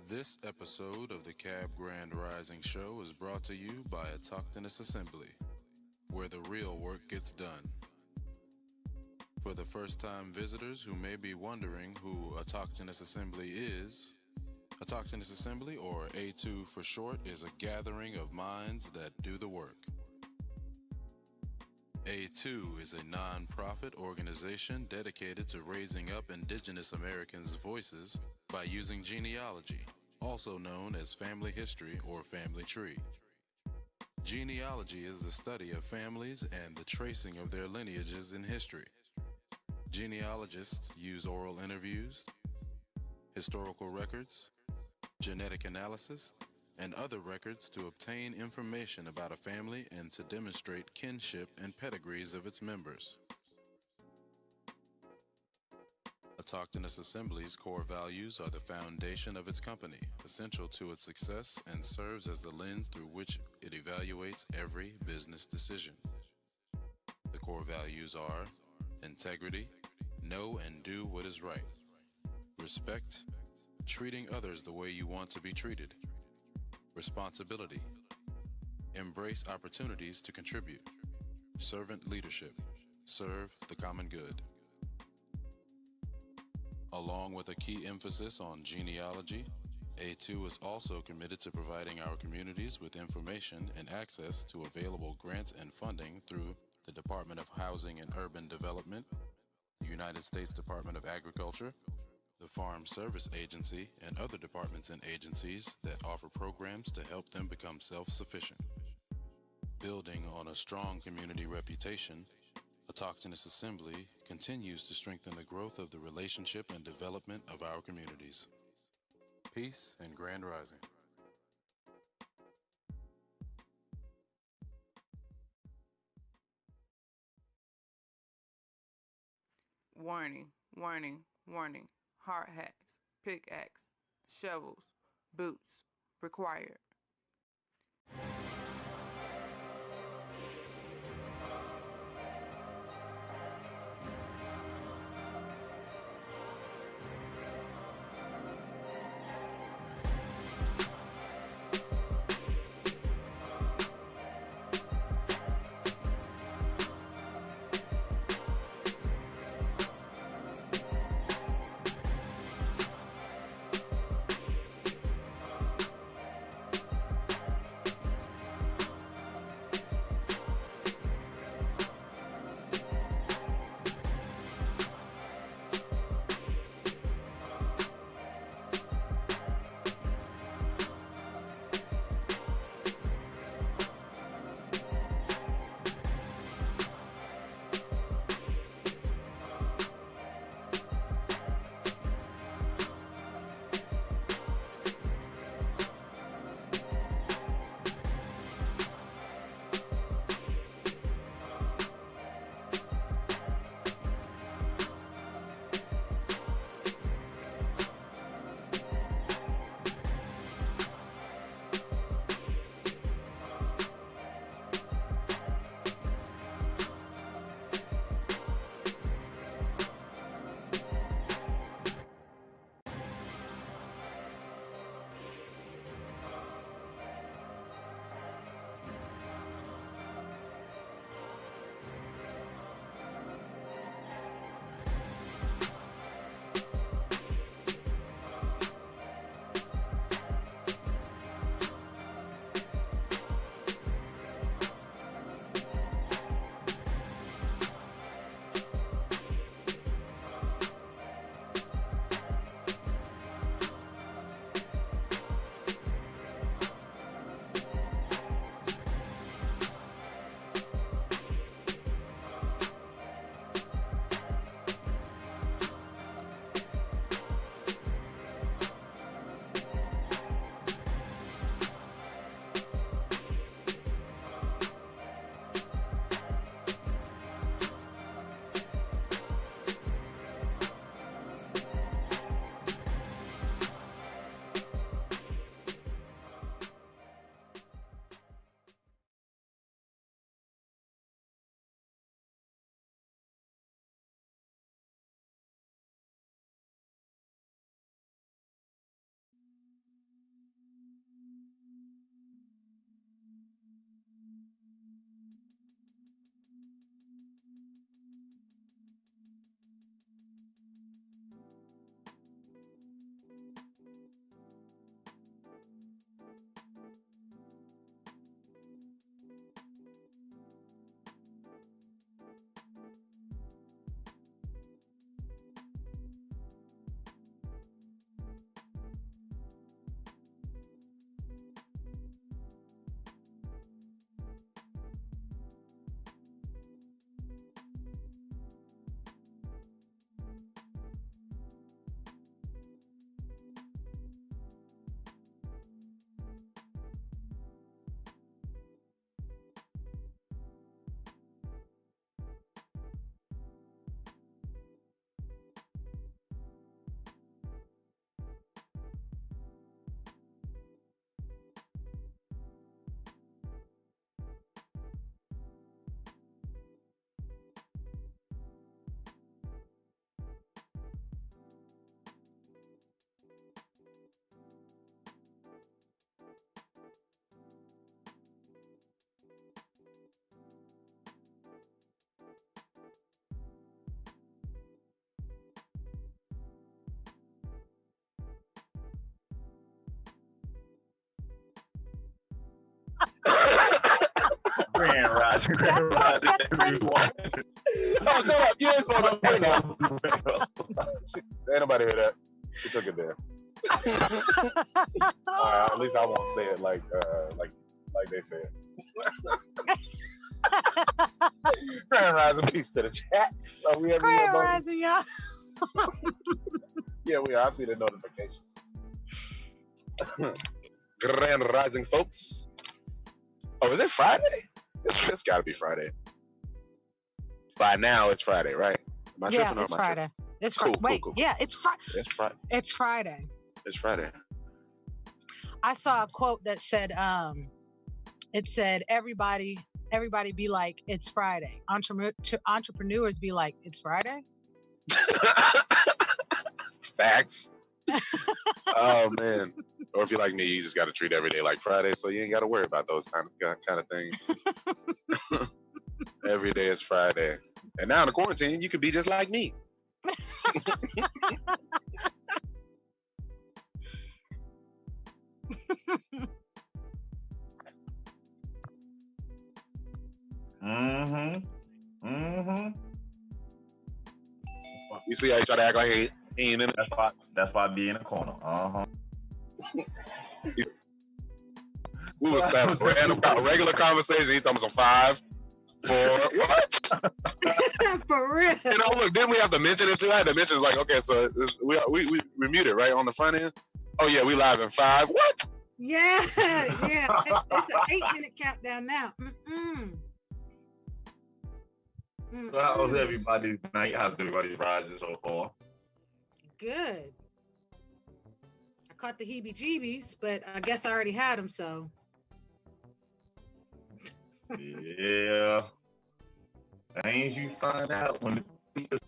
This episode of the Cab Grand Rising Show is brought to you by Autochthonous Assembly, where the real work gets done. For the first-time visitors who may be wondering who Autochthonous Assembly is, Autochthonous Assembly, or A2 for short, is a gathering of minds that do the work. A2 is a non-profit organization dedicated to raising up Indigenous Americans' voices by using genealogy, also known as family history or family tree. Genealogy is the study of families and the tracing of their lineages in history. Genealogists use oral interviews, historical records, genetic analysis, and other records to obtain information about a family and to demonstrate kinship and pedigrees of its members. Autochthonous Assembly's core values are the foundation of its company, essential to its success, and serves as the lens through which it evaluates every business decision. The core values are integrity, know and do what is right, respect, treating others the way you want to be treated, responsibility, embrace opportunities to contribute, servant leadership, serve the common good. Along with a key emphasis on genealogy, A2 is also committed to providing our communities with information and access to available grants and funding through the Department of Housing and Urban Development, the United States Department of Agriculture, the Farm Service Agency, and other departments and agencies that offer programs to help them become self-sufficient. Building on a strong community reputation, Autochthonous Assembly continues to strengthen the growth of the relationship and development of our communities. Peace and Grand Rising. Warning, warning, warning. Hard hacks, pickaxe, shovels, boots required. Grand Rising, everyone. Oh, shut up. You ain't supposed to say that. Ain't nobody hear that. She took it there. At least I won't say it like they said. Grand Rising, peace to the chats. Are we ever Grand Rising, y'all. Yeah, we are. I see the notification. Grand Rising, folks. Oh, is it Friday? It's got to be Friday. By now, it's Friday, right? Am I tripping or it's am I Friday. tripping? It's Friday. Wait, cool. yeah, it's Friday. It's Friday. It's Friday. It's Friday. I saw a quote that said, it said, everybody be like, it's Friday. Entrepreneurs be like, it's Friday. Facts. Oh man. Or if you're like me, you just got to treat every day like Friday, so you ain't got to worry about those kind of things. Every day is Friday. And now in the quarantine, you could be just like me. You see how you try to act like he ain't in it? That's why I be in the corner. We was having random regular conversation. He talking some 5, 4, what? For real. You know, look, didn't we have to mention it too? I had to mention like, okay, so we muted right on the front end. Oh yeah, we live in 5. What? Yeah. It's an 8-minute countdown now. So how's everybody's night? How's everybody's rising so far? Good. I caught the heebie-jeebies, but I guess I already had them, so. Yeah. Things you find out when the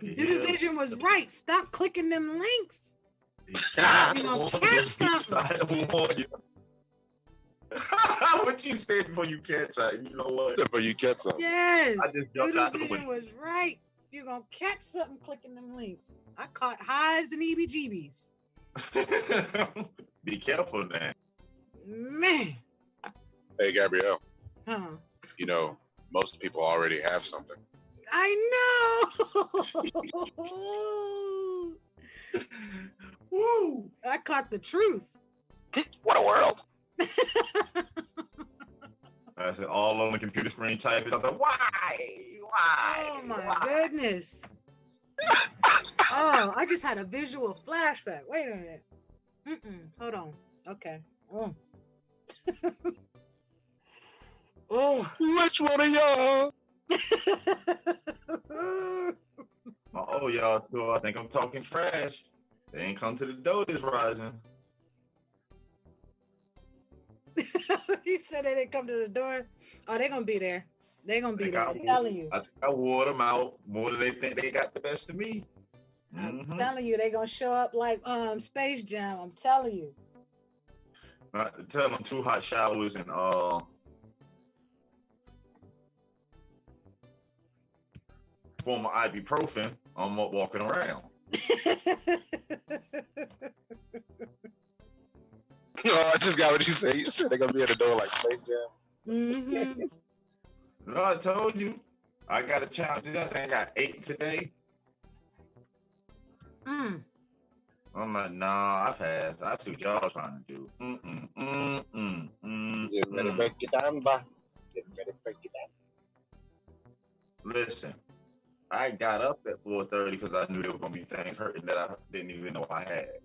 Your vision was right. Stop clicking them links. You gonna catch something. What you said before you catch something? You know what? Before you catch something. Yes. I just jumped out the Vision window. was right. You're gonna catch something clicking them links. I caught hives and heebie-jeebies. Be careful now. Man. Hey, Gabrielle. Huh. You know, most people already have something. I know. Woo! I caught the truth. What a world. I said all on the computer screen typing. I was like, why? Oh my goodness. Oh, I just had a visual flashback. Wait a minute. Hold on. Okay. Oh. Oh. Which one of y'all? Oh, y'all too. I think I'm talking trash. They ain't come to the door this rising. He said they didn't come to the door. Oh, they're gonna be there. They're gonna be there. I'm telling you. I wore them out more than they think they got the best of me. I'm telling you, they're gonna show up like Space Jam. I'm telling you. Tell them 2 hot showers and former ibuprofen. I'm up walking around. Oh, I just got what you said. You said they're gonna be at the door like Space Jam. No, I told you. I got a challenge. I think I got 8 today. I'm like, nah, I passed. That's what y'all trying to do. Get ready to break it down, boy. Get ready to break it down. Listen, I got up at 4:30 because I knew there were gonna be things hurting that I didn't even know I had.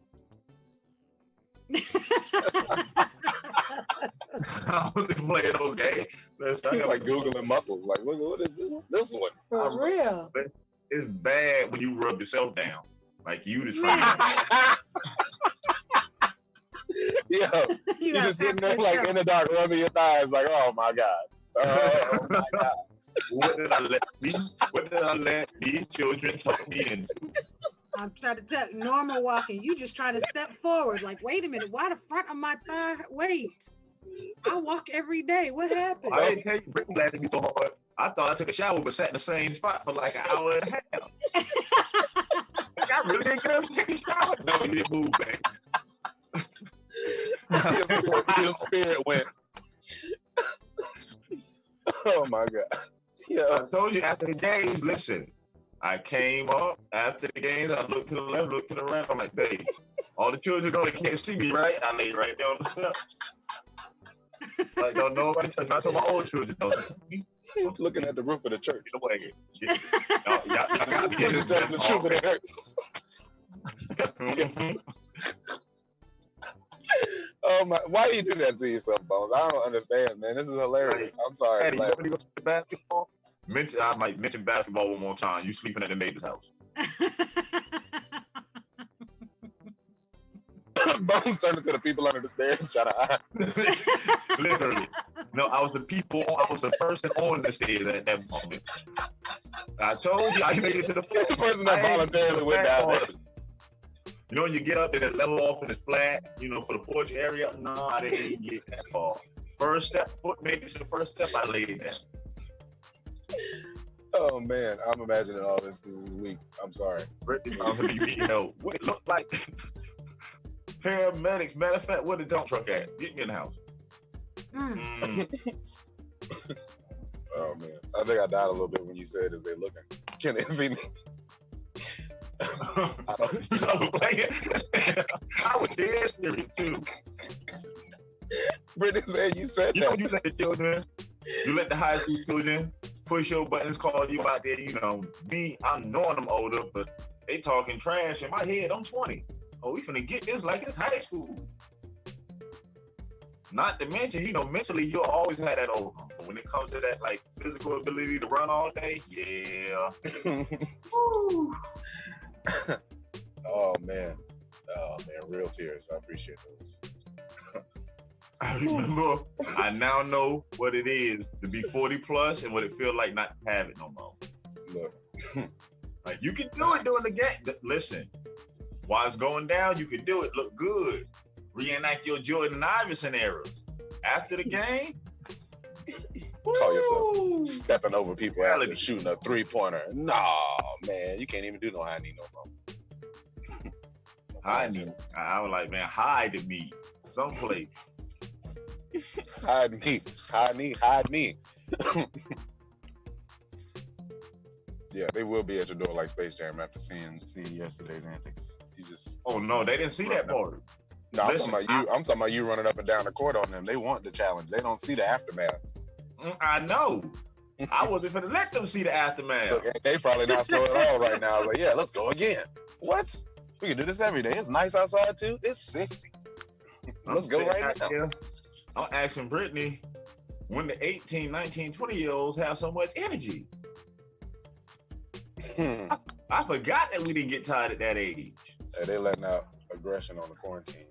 I was playing those games. Listen, I got like Googling muscles. Like, what is this one? For real. It's bad when you rub yourself down. Like you the trainer. Yeah, you just sitting there like in the dark, rubbing your thighs. Like, oh my god. Oh my god. What did I let these children put me into? I'm trying to tell you, normal walking. You just try to step forward. Like, wait a minute, why the front of my thigh? Wait. I walk every day. What happened? I didn't tell you, Brick blasted me so hard. I thought I took a shower, but sat in the same spot for like an hour and a half. Like, I really didn't get up and take a shower. No, you didn't move, back. Your spirit went. Oh my God. Yeah. I told you after the games, listen, I came up after the games, I looked to the left, looked to the right, I'm like, babe, all the children know they can't see me, right? I laid right there on the step. Like, don't know nobody, not to my old children, don't see me. Looking at the roof of the church. Get away. Y'all got me. Just telling the truth, but it hurts. Oh my! Why do you do that to yourself, Bones? I don't understand, man. This is hilarious. I'm sorry. Hey, you want to go to basketball? I might mention basketball one more time. You sleeping at the neighbor's house. Bones turned into the people under the stairs trying to hide. Literally. No, I was the person on the stairs at that moment. I told you, I made it to the floor. The person that voluntarily went down there. You know, when you get up and it level off and it's flat, you know, for the porch area. No, I didn't even get that far. First step, foot made it to the first step, I laid it down. Oh man, I'm imagining all this week. I'm sorry. You know, what it looked like. Paramedics. Matter of fact, where the dump truck at? Get me in the house. Oh man, I think I died a little bit when you said, "Is they looking? Can they see me?" I was dead serious too. Brittany said you said you know, that. you let the children, you let the high school children push your buttons, call you out there. You know, me, I'm knowing I'm older, but they talking trash in my head. I'm 20. Oh, we finna get this like it's high school. Not to mention, you know, mentally you'll always have that over. But when it comes to that, like, physical ability to run all day, yeah. Oh man, real tears. I appreciate those. I remember, I now know what it is to be 40 plus and what it feels like not to have it no more. Look, like you can do it during the game. Listen, while it's going down, you can do it. Look good. Reenact your Jordan Iverson eras. After the game, call yourself stepping over people after shooting a 3-pointer. Nah, man, you can't even do no high knee no more. I was like, man, hide me someplace. Hide me. Yeah, they will be at your door like Space Jam after seeing yesterday's antics. You just no, they didn't see that part. No, I'm talking about you running up and down the court on them. They want the challenge. They don't see the aftermath. I know. I wasn't going to let them see the aftermath. Look, they probably not so at all right now. Like, yeah, let's go again. What? We can do this every day. It's nice outside too. It's 60. Let's go right now. Here. I'm asking Brittany when the 18, 19, 20-year-olds have so much energy. I forgot that we didn't get tired at that age. Hey, they letting out aggression on the quarantine.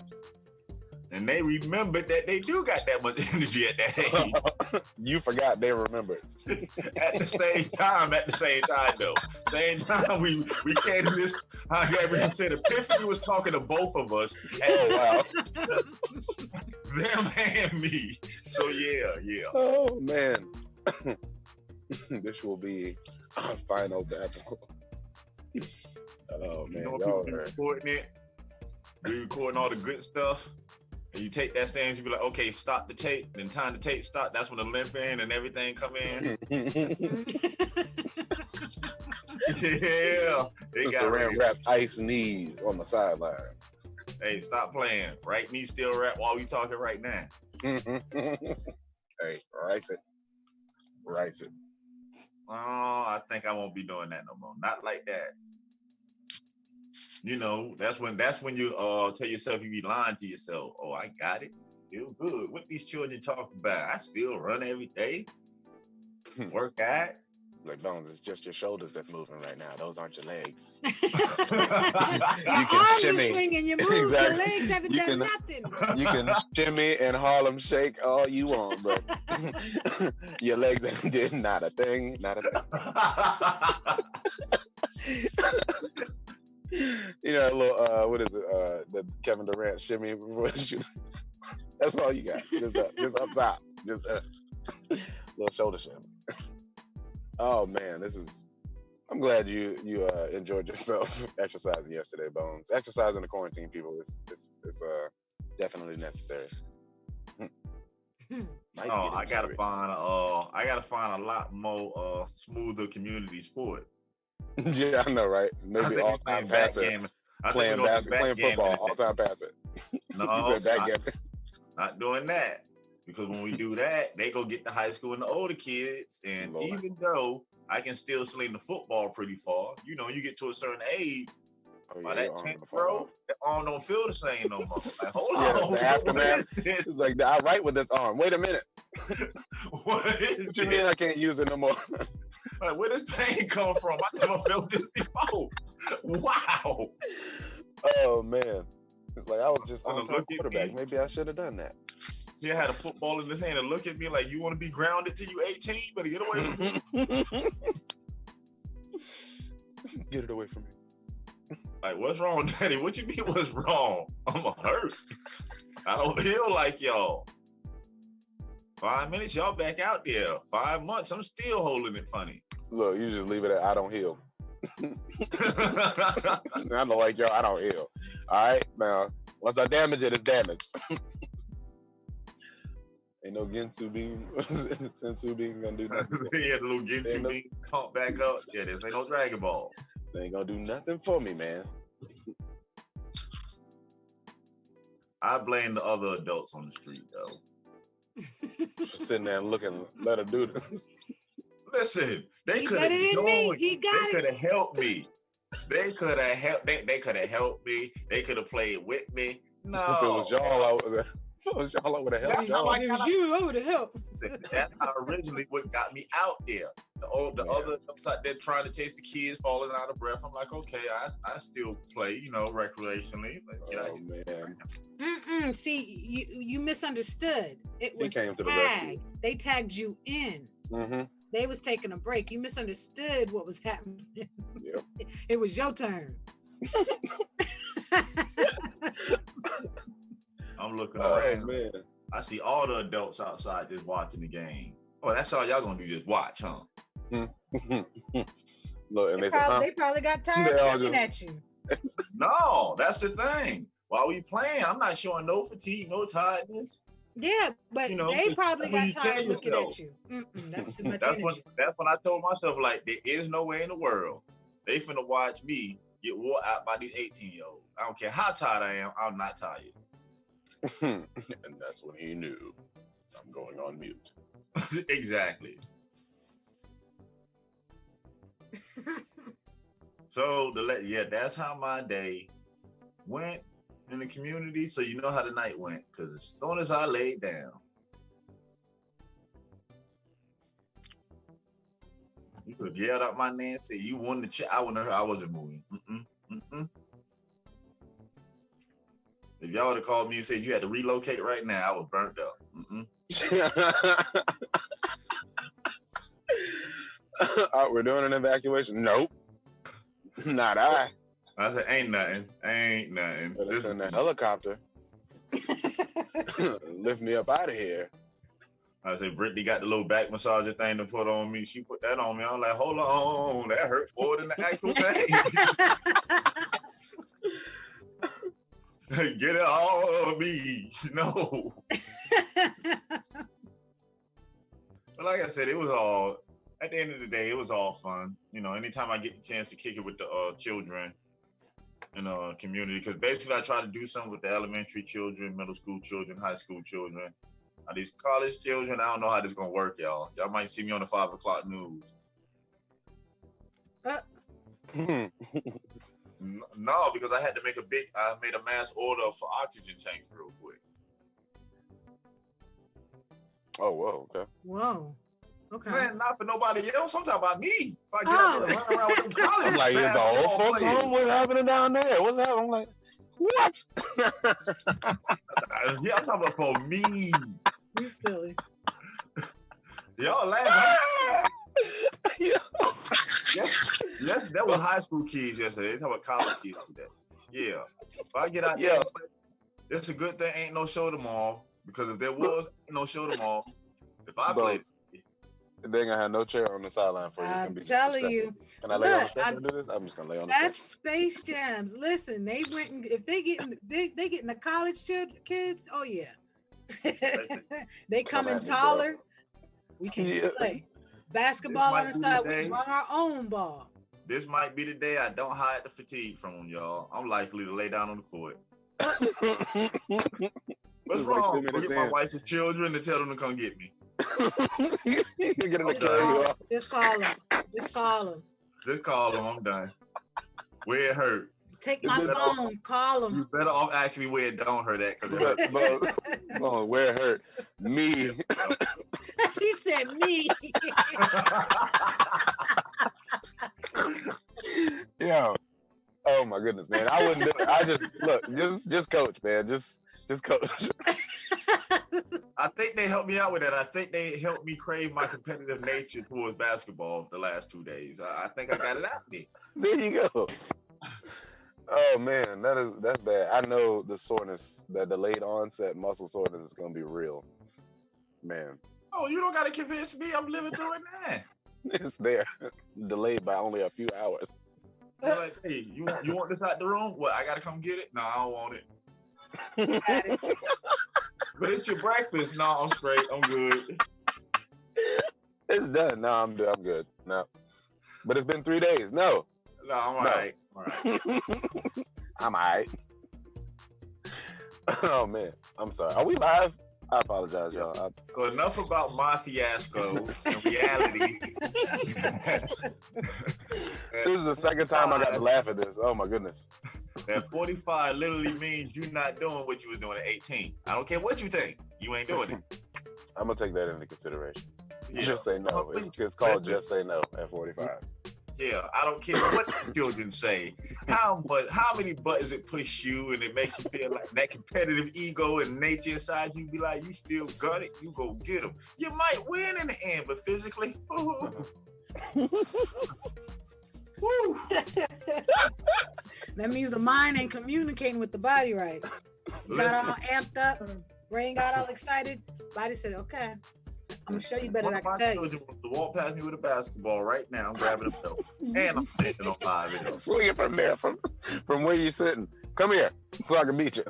And they remembered that they do got that much energy at that age. You forgot they remembered. At the same time though. Same time we came to this, how Gabriel said, Epiphany was talking to both of us. Oh, wow. Them and me. So yeah. Oh, man. This will be our final battle. Oh, man. You know, people recording it. We recording all the good stuff. And you take that stance, you be like, okay, stop the tape. Then time the tape stop. That's when the limp in and everything come in. Yeah. They got saran wrapped ice knees on the sideline. Hey, stop playing. Right knee still wrapped while we talking right now. Hey, rice it. Oh, I think I won't be doing that no more. Not like that. You know, that's when you tell yourself you be lying to yourself. Oh, I got it. Feel good. What these children talk about? I still run every day. Work out. Like, Bones, it's just your shoulders that's moving right now. Those aren't your legs. You can shimmy. Swinging, you move. Exactly. Your legs haven't done nothing. You can shimmy and Harlem shake all you want, but your legs ain't did not a thing. You know, a little, what is it? The Kevin Durant shimmy before the shoot. That's all you got. Just up top. Just little shoulder shimmy. Oh man, I'm glad you enjoyed yourself exercising yesterday, Bones. Exercising the quarantine, people, it's definitely necessary. Might No, get I gotta embarrassed. find a lot more smoother community sport. Yeah, I know, right? I Maybe think all we're playing time passer, backgammon. I think playing we're gonna do basketball, playing football, backgammon. all time passer. You No, said backgammon. not doing that. Because when we do that, they go get the high school and the older kids. And Lord. even though I can still sling the football pretty far, you get to a certain age, Oh by yeah, your that arm 10th gonna fall bro, off. the arm don't feel the same no more. Like, hold Yeah, on. the aftermath. What is this? It's like I write with this arm. Wait a minute. What is What you this? mean I can't use it no more? Like, where does pain come from? I never felt this before. Wow. Oh man. It's like I was just Wanna on time look at quarterback. me? Maybe I should have done that. He had a football in his hand and look at me like, you want to be grounded till you 18? Better get away from me. Get it away from me. Like, what's wrong, Daddy? What you mean what's wrong? I'm hurt. I don't feel like y'all. 5 minutes, y'all back out there. 5 months, I'm still holding it funny. Look, you just leave it at I don't heal. I don't like y'all, I don't heal. All right, now once I damage it, it's damaged. Ain't no Gensu beam, Sensu beam gonna do nothing. He had a little Gensu beam, come back up. Yeah, this ain't no Dragon Ball. They ain't gonna do nothing for me, man. I blame the other adults on the street, though. Just sitting there and looking, let her do this. Listen, they He could better than have me. joined. He got They it. could have helped me. They could have helped. They could have helped me. They could have played with me. No, If it was y'all, I would have helped That's how y'all. I It was you over to help. That's how originally what got me out there. The other adults out there trying to chase the kids, falling out of breath. I'm like, okay, I still play, recreationally. Like, Oh man. See, you misunderstood. It He was came to the rescue. tag. They tagged you in. Mm-hmm. They was taking a break. You misunderstood what was happening. Yep. It was your turn. I'm looking Oh around. man. I see all the adults outside just watching the game. Oh, that's all y'all gonna do, just watch, huh? Look, and they said, huh? They probably got tired They all of looking just- at you. No, that's the thing. While we playing, I'm not showing no fatigue, no tiredness. Yeah, but they probably when got you tired tell of looking yourself. at you. That's too much That's when energy. I told myself, like, there is no way in the world they finna watch me get wore out by these 18-year-olds. I don't care how tired I am, I'm not tired. and that's when he knew I'm going on mute. Exactly. So that's how my day went in the community. So you know how the night went, because as soon as I laid down, you could have yelled out my name and said, "You won the check." I wouldn't have heard. I wasn't moving. If y'all would have called me and said you had to relocate right now, I was burnt up. We're doing an evacuation. Nope. Not I. I said, ain't nothing. Better send a helicopter. Lift me up out of here. I said, Brittany got the little back massager thing to put on me. She put that on me. I'm like, hold on, that hurt more than the actual thing. Get it all on me. No. But like I said, it was all, at the end of the day, it was all fun. Anytime I get the chance to kick it with the children in the community, because basically I try to do something with the elementary children, middle school children, high school children. Now, these college children, I don't know how this is going to work, y'all. Y'all might see me on the 5 o'clock news. No, because I had to I made a mass order for oxygen tanks real quick. Oh, whoa, okay. Whoa. Okay. Man, not for nobody else. I'm talking about me. If I get out there and run around with them college I'm like, is the old folks players. home? What's happening down there? What's happening? I'm like, what? Yeah, I'm talking about for me. You silly. Y'all laughing. Yeah. Yes, that was high school kids yesterday. They talking about college kids today. Yeah. If I get out there, it's a good thing ain't no show tomorrow, because if there was no show tomorrow, if I played, they ain't gonna have no chair on the sideline for you. It's gonna be I'm telling you. Can I lay on the stretcher and do this? I'm just gonna lay on the That's stretcher. Space Jams. Listen, they went and if they get in the college kids, oh yeah. They come in at me, taller. We can't play basketball on the side. We run our own ball. This might be the day I don't hide the fatigue from them, y'all. I'm likely to lay down on the court. What's wrong? Go get my wife and children and tell them to come get me. You're gonna carry you off. Just call them. Just call them. Just call them. I'm done. Where it hurt. Take my phone. Call them. You better off actually where it don't hurt at, because it hurt. Where it hurt. Me. He said me. Yeah. Oh my goodness, man. I wouldn't do it. I just coach, man. Just coach. I think they helped me out with that. I think they helped me crave my competitive nature towards basketball the last 2 days. I think I got it out of me. There you go. Oh man, that's bad. I know the soreness, that delayed onset muscle soreness is gonna be real, man. Oh, you don't gotta convince me. I'm living through it now. It's there, delayed by only a few hours. You're like, hey, you want this out the room? What? I gotta come get it? No, I don't want it. But it's your breakfast. No, I'm straight. I'm good. It's done. No, I'm good. No, but it's been 3 days. No, I'm all right. I'm all right. Oh man, I'm sorry. Are we live? I apologize, y'all. So enough about my fiasco and reality. This is the second time I got to laugh at this. Oh my goodness. That 45 literally means you're not doing what you was doing at 18. I don't care what you think. You ain't doing it. I'm gonna take that into consideration. Yeah. Just say no. It's called just say no at 45. Yeah, I don't care what the children say. How many buttons it push you and it makes you feel like that competitive ego and nature inside you be like, you still got it, you go get them. You might win in the end, but physically, woo. That means the mind ain't communicating with the body right. You got all amped up, brain got all excited. Body said, okay, I'm gonna show you better than I can tell you. Children wants to walk past me with a basketball right now. I'm grabbing a belt. And I'm standing on live video. Swing it from there, from where you're sitting. Come here, so I can beat you.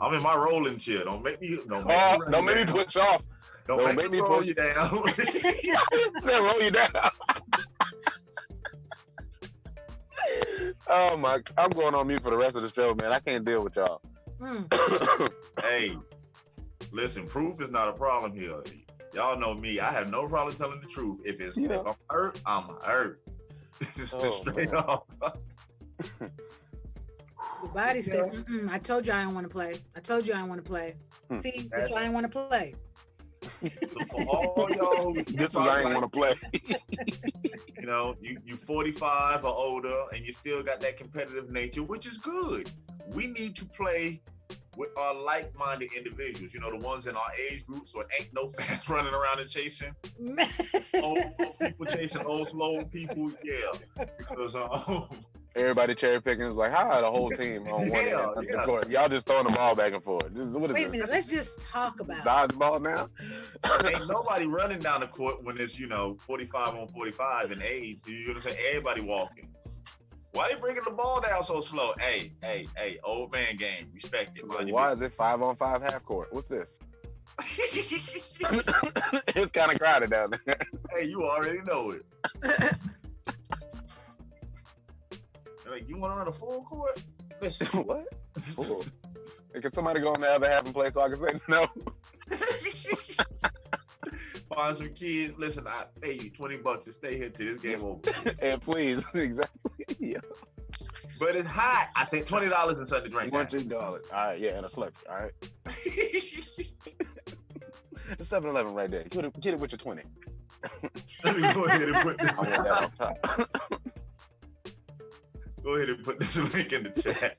I'm in my rolling chair. Don't make me push off. Don't make me push you down. Roll you down. Oh my! I'm going on mute for the rest of the show, man. I can't deal with y'all. Hey, listen, proof is not a problem here. Y'all know me. I have no problem telling the truth. If I'm hurt, I'm hurt. Straight off. The body said, I told you I didn't want to play. I told you I didn't want to play. See, that's why I didn't want to play. So for all y'all, this is I ain't want to play. You know, you 45 or older, and you still got that competitive nature, which is good. We need to play with our like-minded individuals. You know, the ones in our age group, so it ain't no fans running around and chasing old people chasing old slow people. Yeah, because everybody cherry picking is like, how the whole team on one end. Yeah. Court. Y'all just throwing the ball back and forth. Wait a minute, let's just talk about dodgeball now. Ain't nobody running down the court when it's 45 on 45 in age. You know what I'm saying? Everybody walking. Why they bringing the ball down so slow? Hey, old man game. Respect it. Like, why is it 5-on-5 half court? What's this? It's kind of crowded down there. Hey, you already know it. Like, you want to run a full court? Listen. What? Full. Hey, can somebody go on the other half and play so I can say no? Find some kids. Listen, I pay you $20 to stay here till this game over. And please, exactly. Yeah. But it's hot. I think $20 and something to drink. $20. All right, yeah, and a Slurpee. All right. It's 7-Eleven right there. Get it with your 20. Let me go ahead and put this. I want that on top. Go ahead and put this link in the chat.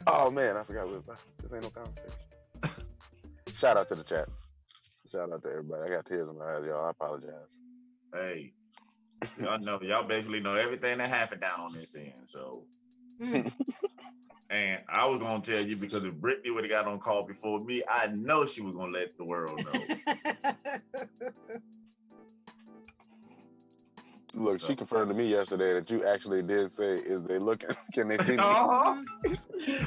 Oh man, I forgot what this ain't no conversation. Shout out to the chats. Shout out to everybody. I got tears in my eyes, y'all. I apologize. Hey, y'all basically know everything that happened down on this end. So, and I was gonna tell you because if Brittany would have got on call before me, I know she was gonna let the world know. Look, she confirmed to me yesterday that you actually did say, "Is they looking? Can they see me?" Uh-huh.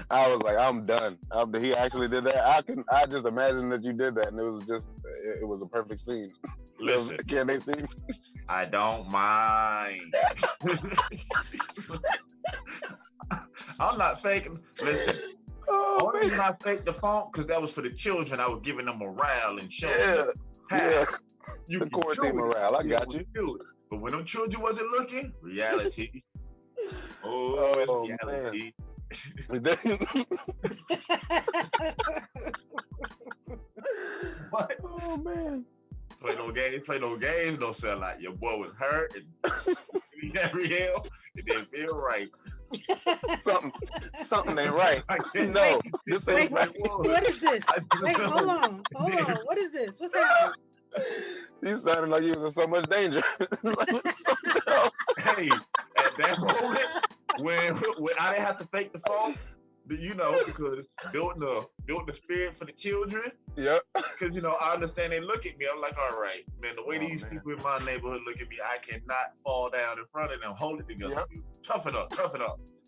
I was like, "I'm done." He actually did that. I just imagine that you did that, and it was a perfect scene. Listen, can they see me? I don't mind. I'm not faking. Listen, only when I faked the funk, because that was for the children. I was giving them morale and showing them. Yeah. You The can quarantine do it. morale. I got you. But when them children wasn't looking, reality. It's reality. What? Oh man. Play no games, don't sell out. Your boy was hurt and real. It didn't feel right. Something ain't right. No, this ain't right. What is this? Wait, hold on. What is this? What's happening? You sounded like you was in so much danger. Hey, at that moment, when I didn't have to fake the phone, because building the spirit for the children. Yep. Because I understand they look at me. I'm like, all right, man. The way these people in my neighborhood look at me, I cannot fall down in front of them. Hold it together. Yep. Tough it up.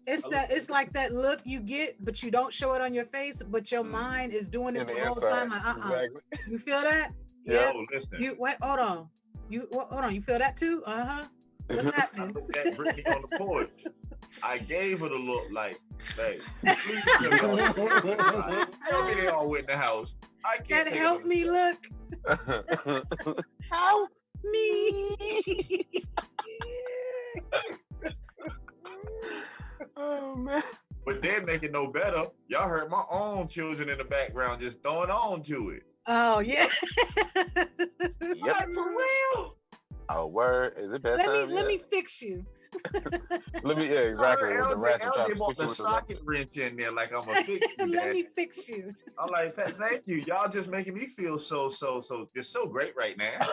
It's like that look you get, but you don't show it on your face, but your mind is doing it the whole time. Like, Exactly. You feel that? Yeah. Listen. Hold on. You feel that too? What's happening? I looked at Brittany on the porch. I gave her the look like, hey, please tell me they all went in the house. I can't help me look. Help me. Oh man. But then make it no better. Y'all heard my own children in the background just throwing on to it. Oh yeah. Yep. For real. Oh word. Is it bedtime? Let me fix you. Exactly. LJ bought the socket wrench in there like I'm a fix you. Let me fix you. I'm like, thank you. Y'all just making me feel so. It's so great right now.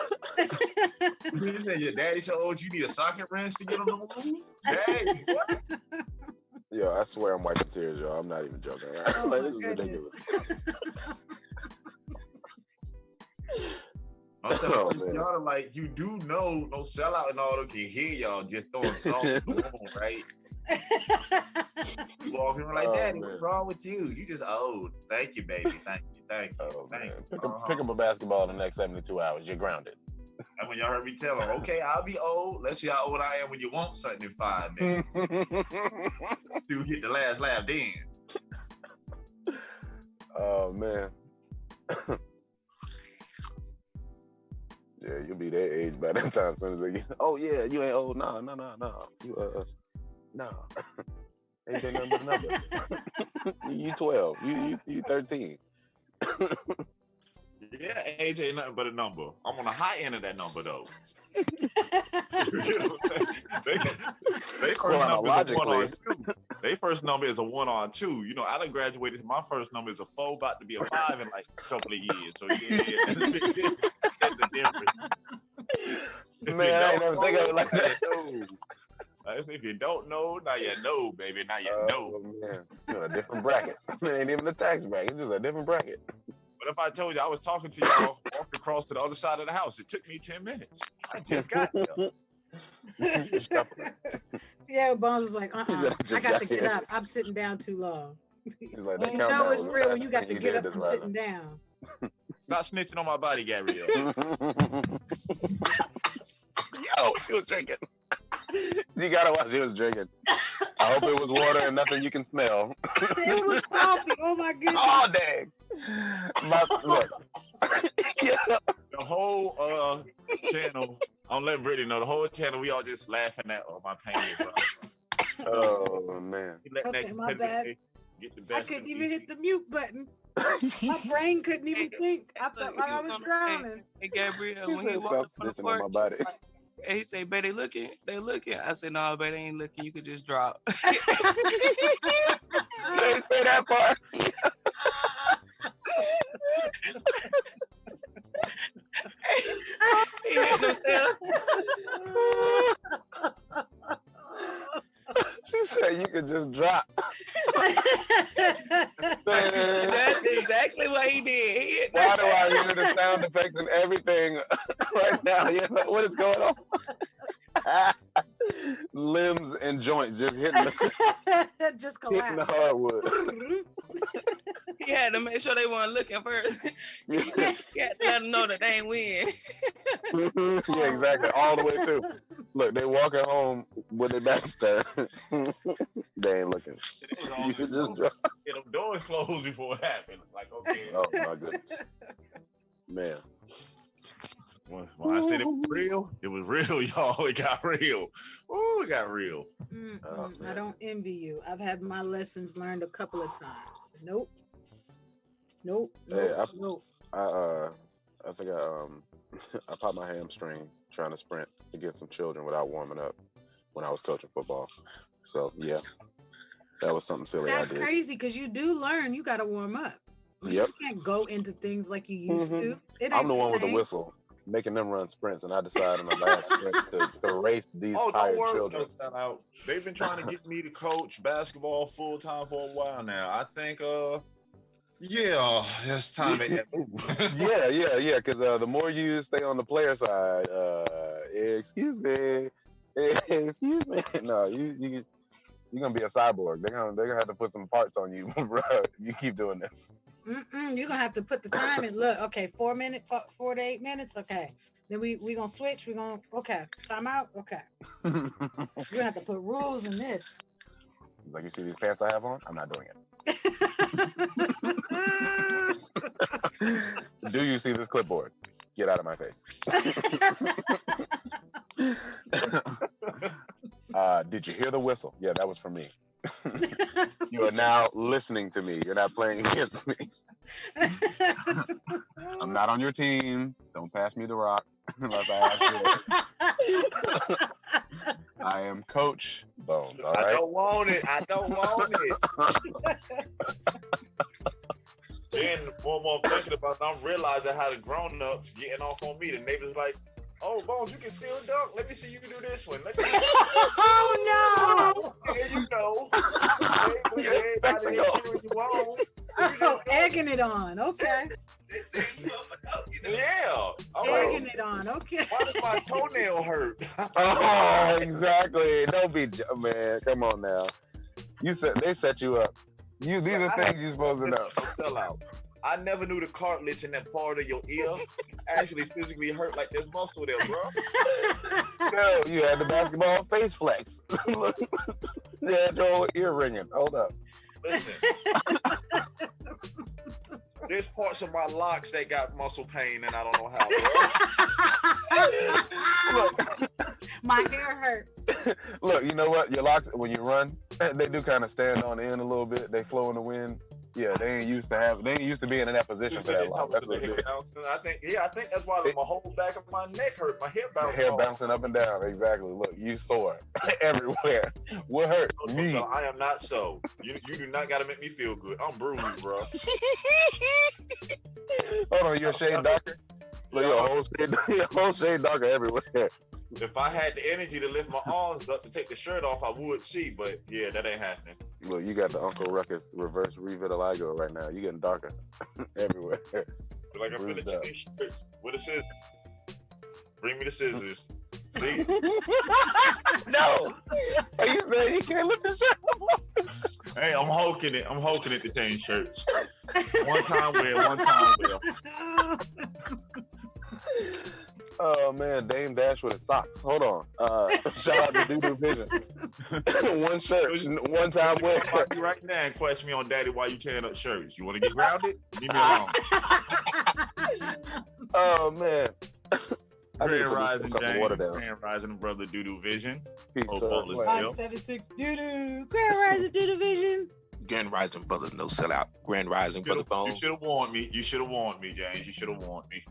You said your daddy so old you need a socket wrench to get on the move? Daddy, what? Yo, I swear I'm wiping tears, y'all. I'm not even joking. Oh, like, this is ridiculous. I'm telling you, y'all are like, you do know, no sellout and all, can hear y'all just throwing salt on, right? Walking around like, Daddy, what's wrong with you? You just old. Thank you, baby. Thank you. Thank you. Pick up a basketball in the next 72 hours. You're grounded. And when y'all heard me tell them, okay, I'll be old. Let's see how old I am when you want something in 5 minutes. You hit the last laugh then. Oh, man. Yeah, you'll be that age by that time. As soon as they get, oh yeah, you ain't old. No. You no. Ain't that number? You 12. You 13. Yeah, age ain't nothing but a number. I'm on the high end of that number though. Their first number is a 1 or 2. I done graduated. My first number is a 4, about to be a 5 in like a couple of years. So yeah, that's the difference. Man, I ain't never think of it like that. If you don't know, now you know, baby. Now you know. Man. It's a different bracket. It ain't even a tax bracket. It's just a different bracket. But if I told you I was talking to y'all, walked across to the other side of the house, it took me 10 minutes. I just got there. Yeah, Bones was like, I got to get up. I'm sitting down too long. He's like, you know it's real when you got to get up from sitting down. Stop snitching on my body, Gabrielle. Yo, she was drinking. You gotta watch. She was drinking. I hope it was water and nothing you can smell. It was coffee. Oh my goodness. Oh dang. Look. The whole channel. I'm letting Brittany know. The whole channel, we all just laughing at my pain. Oh man. Okay, my bad. Get the best. I couldn't even hit the mute button. My brain couldn't even think. I felt like I was drowning. Hey Gabrielle, when he walked on the my body. He said, "Babe, they looking." I said, "No, babe, they ain't looking. You could just drop." They say that part. He didn't understand. She said you could just drop. That's exactly what he did. Why do I hear the sound effects and everything right now? What is going on? Limbs and joints just hitting the Just hitting the collapse. hardwood. He had to make sure they weren't looking first. He had to let them know that they ain't win. Yeah, exactly. All the way through. Look, they walking home with their backs turned. They ain't looking. You just Get them doors closed before it happened. Like, okay. oh my goodness, man. When I said it was real, y'all. It got real. Ooh, it got real. I don't envy you. I've had my lessons learned a couple of times. Nope. Hey, I think I popped my hamstring trying to sprint against some children without warming up when I was coaching football. So yeah, that was something silly. That's I did. crazy because you do learn. You got to warm up. You Yep. can't go into things like you used to. I'm the one with the whistle, making them run sprints, and I decided on the last sprint to race these tired children. They've been trying to get me to coach basketball full time for a while now. I think, yeah, it's time to get yeah. Because the more you stay on the player side, excuse me. No, you're gonna be a cyborg. They're gonna have to put some parts on you, bro. You keep doing this. You're gonna have to put the time in. Look, okay, 4 to 8 minutes. Okay, then we gonna switch. Okay, time out. Okay, you're gonna have to put rules in this. Like, you see these pants I have on? I'm not doing it. Do you see this clipboard? Get out of my face. Did you hear the whistle? Yeah, that was for me. You are now listening to me. You're not playing against me. I'm not on your team. Don't pass me the rock unless I ask you. I am Coach Bones. All right? I don't want it. Then the more I'm thinking about it, I'm realizing how the grown-ups getting off on me. The neighbors like, oh, Bones, you can still dunk. Let me see you do this one. Oh, no. There you go. Everybody cheering you on. Oh, egging it on. Okay. Yeah. Egging it on. Okay. Why does my toenail hurt? Oh, exactly. Don't be, man. Come on now. They set you up. These are things you're supposed to know. Sell out. I never knew the cartilage in that part of your ear actually physically hurt like there's muscle there, bro. No, you had the basketball face flex. You had your whole ear ringing. Hold up. Listen. There's parts of my locks that got muscle pain and I don't know how. Look. My hair hurt. Look, you know what? Your locks, when you run, they do kind of stand on the end a little bit. They flow in the wind. Yeah, they ain't used to being in that position for that long. That's what it is. I think that's why my whole back of my neck hurt. My hair bouncing up and down. Exactly. Look, you sore everywhere. What hurt? Me. So I am not so. You do not got to make me feel good. I'm bruised, bro. Hold on, you're a shade darker? Look, your whole shade darker everywhere. If I had the energy to lift my arms up to take the shirt off, I would see, but yeah, that ain't happening. Look, you got the Uncle Ruckus reverse revitiligo right now. You getting darker everywhere. Like I'm finna change shirts with the scissors. Bring me the scissors. See? No. Are you saying you can't lift the shirt up? Hey, I'm hulking it. to change shirts. One time wear, one time wear. Oh man, Dame Dash with his socks. Hold on. Shout out to Doodoo Vision. One shirt, one time wear. You right now and question me on Daddy why you tearing up shirts. You want to get grounded? Leave me alone. Oh man. Grand Rising, James. Grand Rising, brother Doodoo Vision. Peace, sir. 576 Doodoo. Grand Rising Doodoo Vision. Grand Rising, brother, no sellout. Grand Rising, brother Bones. You should have warned me. You should have warned me, James. You should have warned me.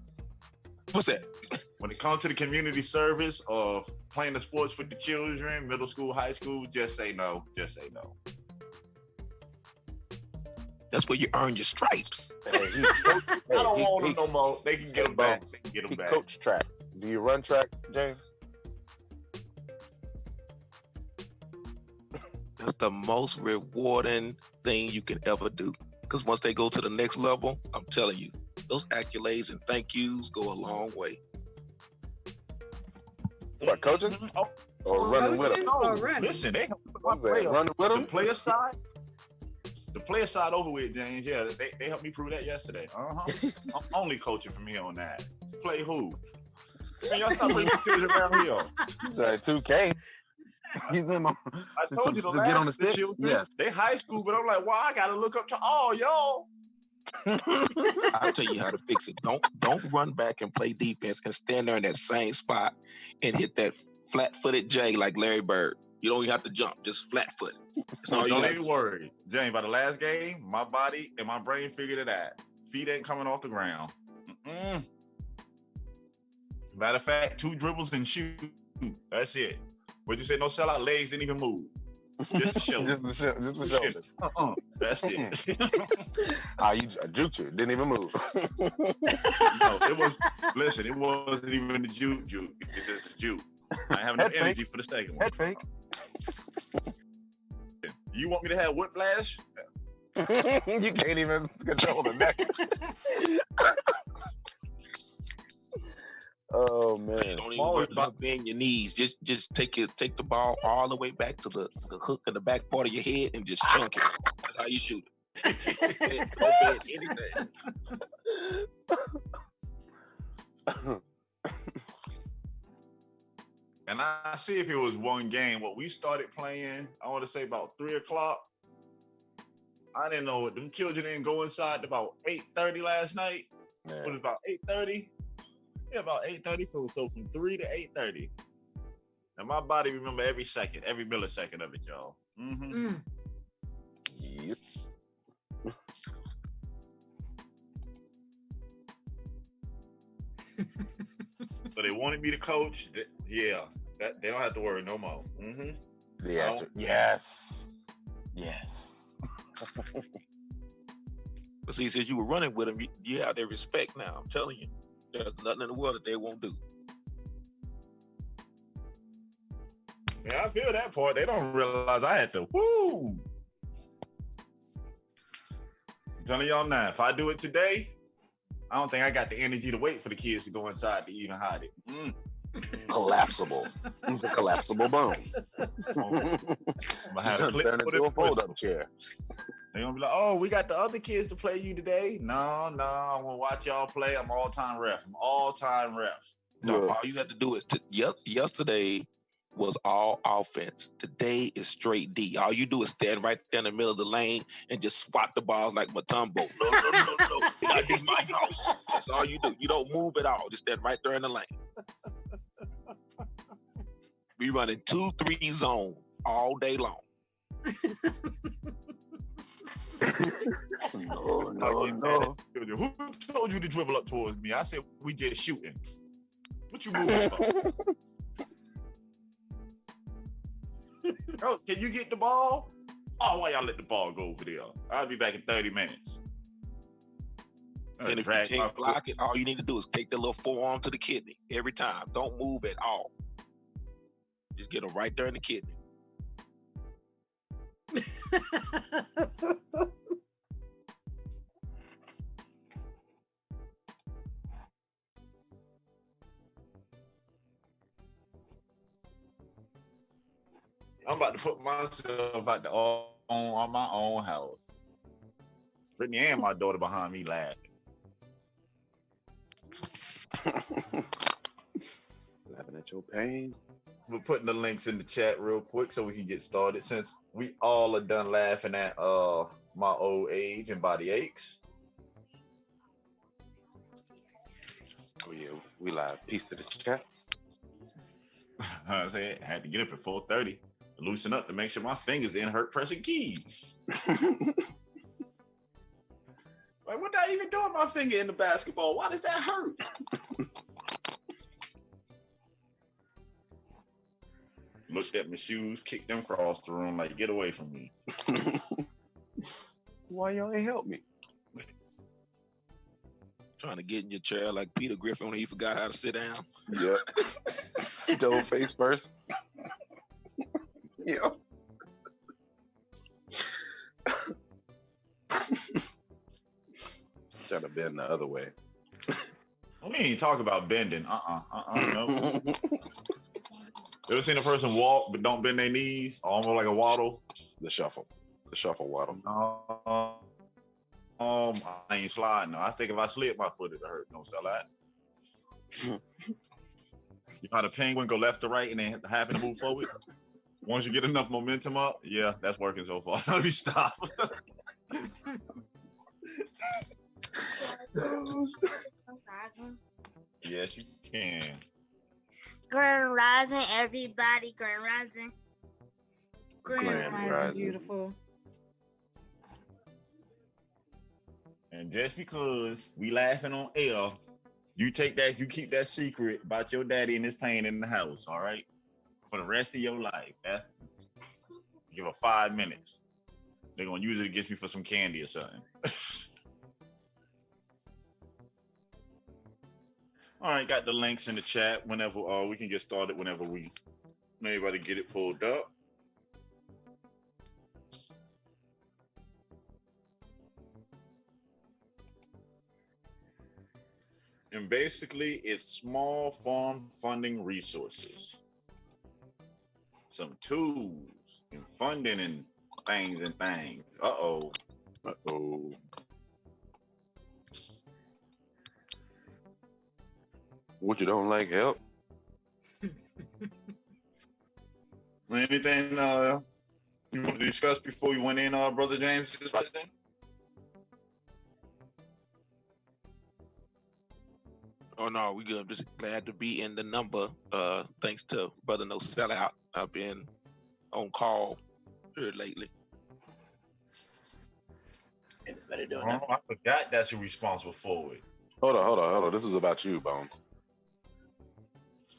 What's that? When it comes to the community service of playing the sports with the children, middle school, high school, just say no. Just say no. That's where you earn your stripes. I don't want them no more. They can get them back. They can get them back. Coach track. Do you run track, James? That's the most rewarding thing you can ever do. Because once they go to the next level, I'm telling you, those accolades and thank yous go a long way. What, coaching? Or running with Motion them. or running? Listen, they What's that? Running with the them? player side. The player side over with, James. Yeah, they helped me prove that yesterday. I'm only coaching from here on that. Play who? Man, y'all stop playing kids around here. He's like 2K. He's in my, I told you the to last get on the sticks. children, Yes. They high school, but I'm like, wow, I gotta look up to all y'all. I'll tell you how to fix it. Don't run back and play defense and stand there in that same spot and hit that flat-footed J like Larry Bird. You don't even have to jump, just flat-footed. That's all you Don't got. even worry. James, by the last game, my body and my brain figured it out. Feet ain't coming off the ground. Matter of fact, 2 dribbles and shoot. That's it. What you say? No sellout, legs didn't even move. Just the shoulder. just the shoulders. That's it. You juked you. Didn't even move. No, it was. Listen, it wasn't even the juke. It's just a juke. I have no Head energy fake. for the second one. Head fake. You want me to have whiplash? You can't even control the neck. Oh man. You don't even worry about bending your knees. Just take the ball all the way back to the hook in the back part of your head and just chunk it. That's how you shoot it. Don't bend anything. And I see if it was one game. What we started playing, I want to say about 3:00. I didn't know it. Them children didn't go inside about 8:30 last night. Yeah. It was about 8:30. Yeah, about 8:30. So from 3 to 8:30. And my body remember every second, every millisecond of it, y'all. Yep. So they wanted me to coach. Yeah, that they don't have to worry no more. The answer, yes. But see, since you were running with them, you have their respect now. I'm telling you, there's nothing in the world that they won't do. Yeah, I feel that part. They don't realize I had to. Woo! I'm telling y'all now, if I do it today, I don't think I got the energy to wait for the kids to go inside to even hide it. Collapsible. These are collapsible bones. I'm gonna have to Turn into a fold-up chair. They're gonna be like, oh, we got the other kids to play you today. No, I'm gonna watch y'all play. I'm all-time ref. No, all you have to do is yesterday was all offense. Today is straight D. All you do is stand right there in the middle of the lane and just swat the balls like Matumbo. No. I did my house. That's all you do. You don't move at all. Just stand right there in the lane. We running 2-3 zone all day long. No. Who told you to dribble up towards me? I said we just shooting. What you moving for? Oh, can you get the ball? Oh, why y'all let the ball go over there? I'll be back in 30 minutes. And if you can't block it, all you need to do is take the little forearm to the kidney every time. Don't move at all. Just get them right there in the kidney. I'm about to put myself out on my own house. Brittany and my daughter behind me laughing. Laughing at your pain. We're putting the links in the chat real quick so we can get started, since we all are done laughing at my old age and body aches. Oh yeah, we live. Peace to the chats. I said I had to get up at 4:30 to loosen up to make sure my fingers didn't hurt pressing keys. Like, what did I even do with my finger in the basketball? Why does that hurt? Looked at my shoes, kicked them across the room, like, get away from me. Why y'all ain't help me? Trying to get in your chair like Peter Griffin when he forgot how to sit down. Yeah. Double face first. Yeah. Trying to bend the other way. We ain't talk about bending. No. ever seen a person walk but don't bend their knees, almost like a waddle? The shuffle waddle. I ain't sliding. No. I think if I slip my foot, it'll hurt. Don't sell that. You know how the penguin go left to right and then happen to move forward? Once you get enough momentum up, yeah, that's working so far. Let me stop. Yes, you can. Grand Rising, everybody. Grand Rising. Grand Rising, beautiful. And just because we laughing on air, you keep that secret about your daddy and his pain in the house, all right? For the rest of your life. Give her 5 minutes. They're gonna use it against me for some candy or something. All right, got the links in the chat. Whenever we can get started, whenever we anybody get it pulled up. And basically, it's small farm funding resources, some tools and funding and things. Uh-oh. What, you don't like help? Anything you want to discuss before you went in, Brother James? Oh no, we good. I'm just glad to be in the number. Thanks to Brother No Sellout. I've been on call here lately. Anybody doing that? I forgot that's who responsible for it. Hold on. This is about you, Bones.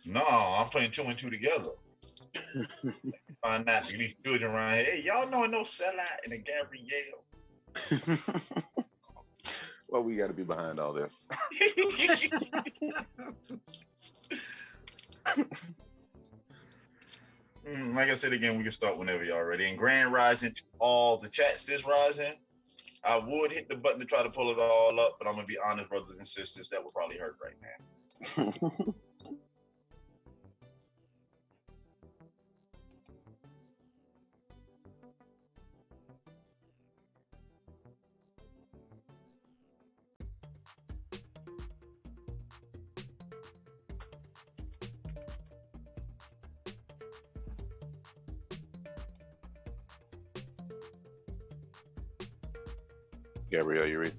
No, I'm playing 2 and 2 together. Find out these children around here. Hey, y'all know No Sellout and the Gabrielle. Well, we got to be behind all this. Like I said again, we can start whenever y'all ready. And Grand Rising to all the chats this rising. I would hit the button to try to pull it all up, but I'm gonna be honest, brothers and sisters, that would probably hurt right now. Gabrielle, you read?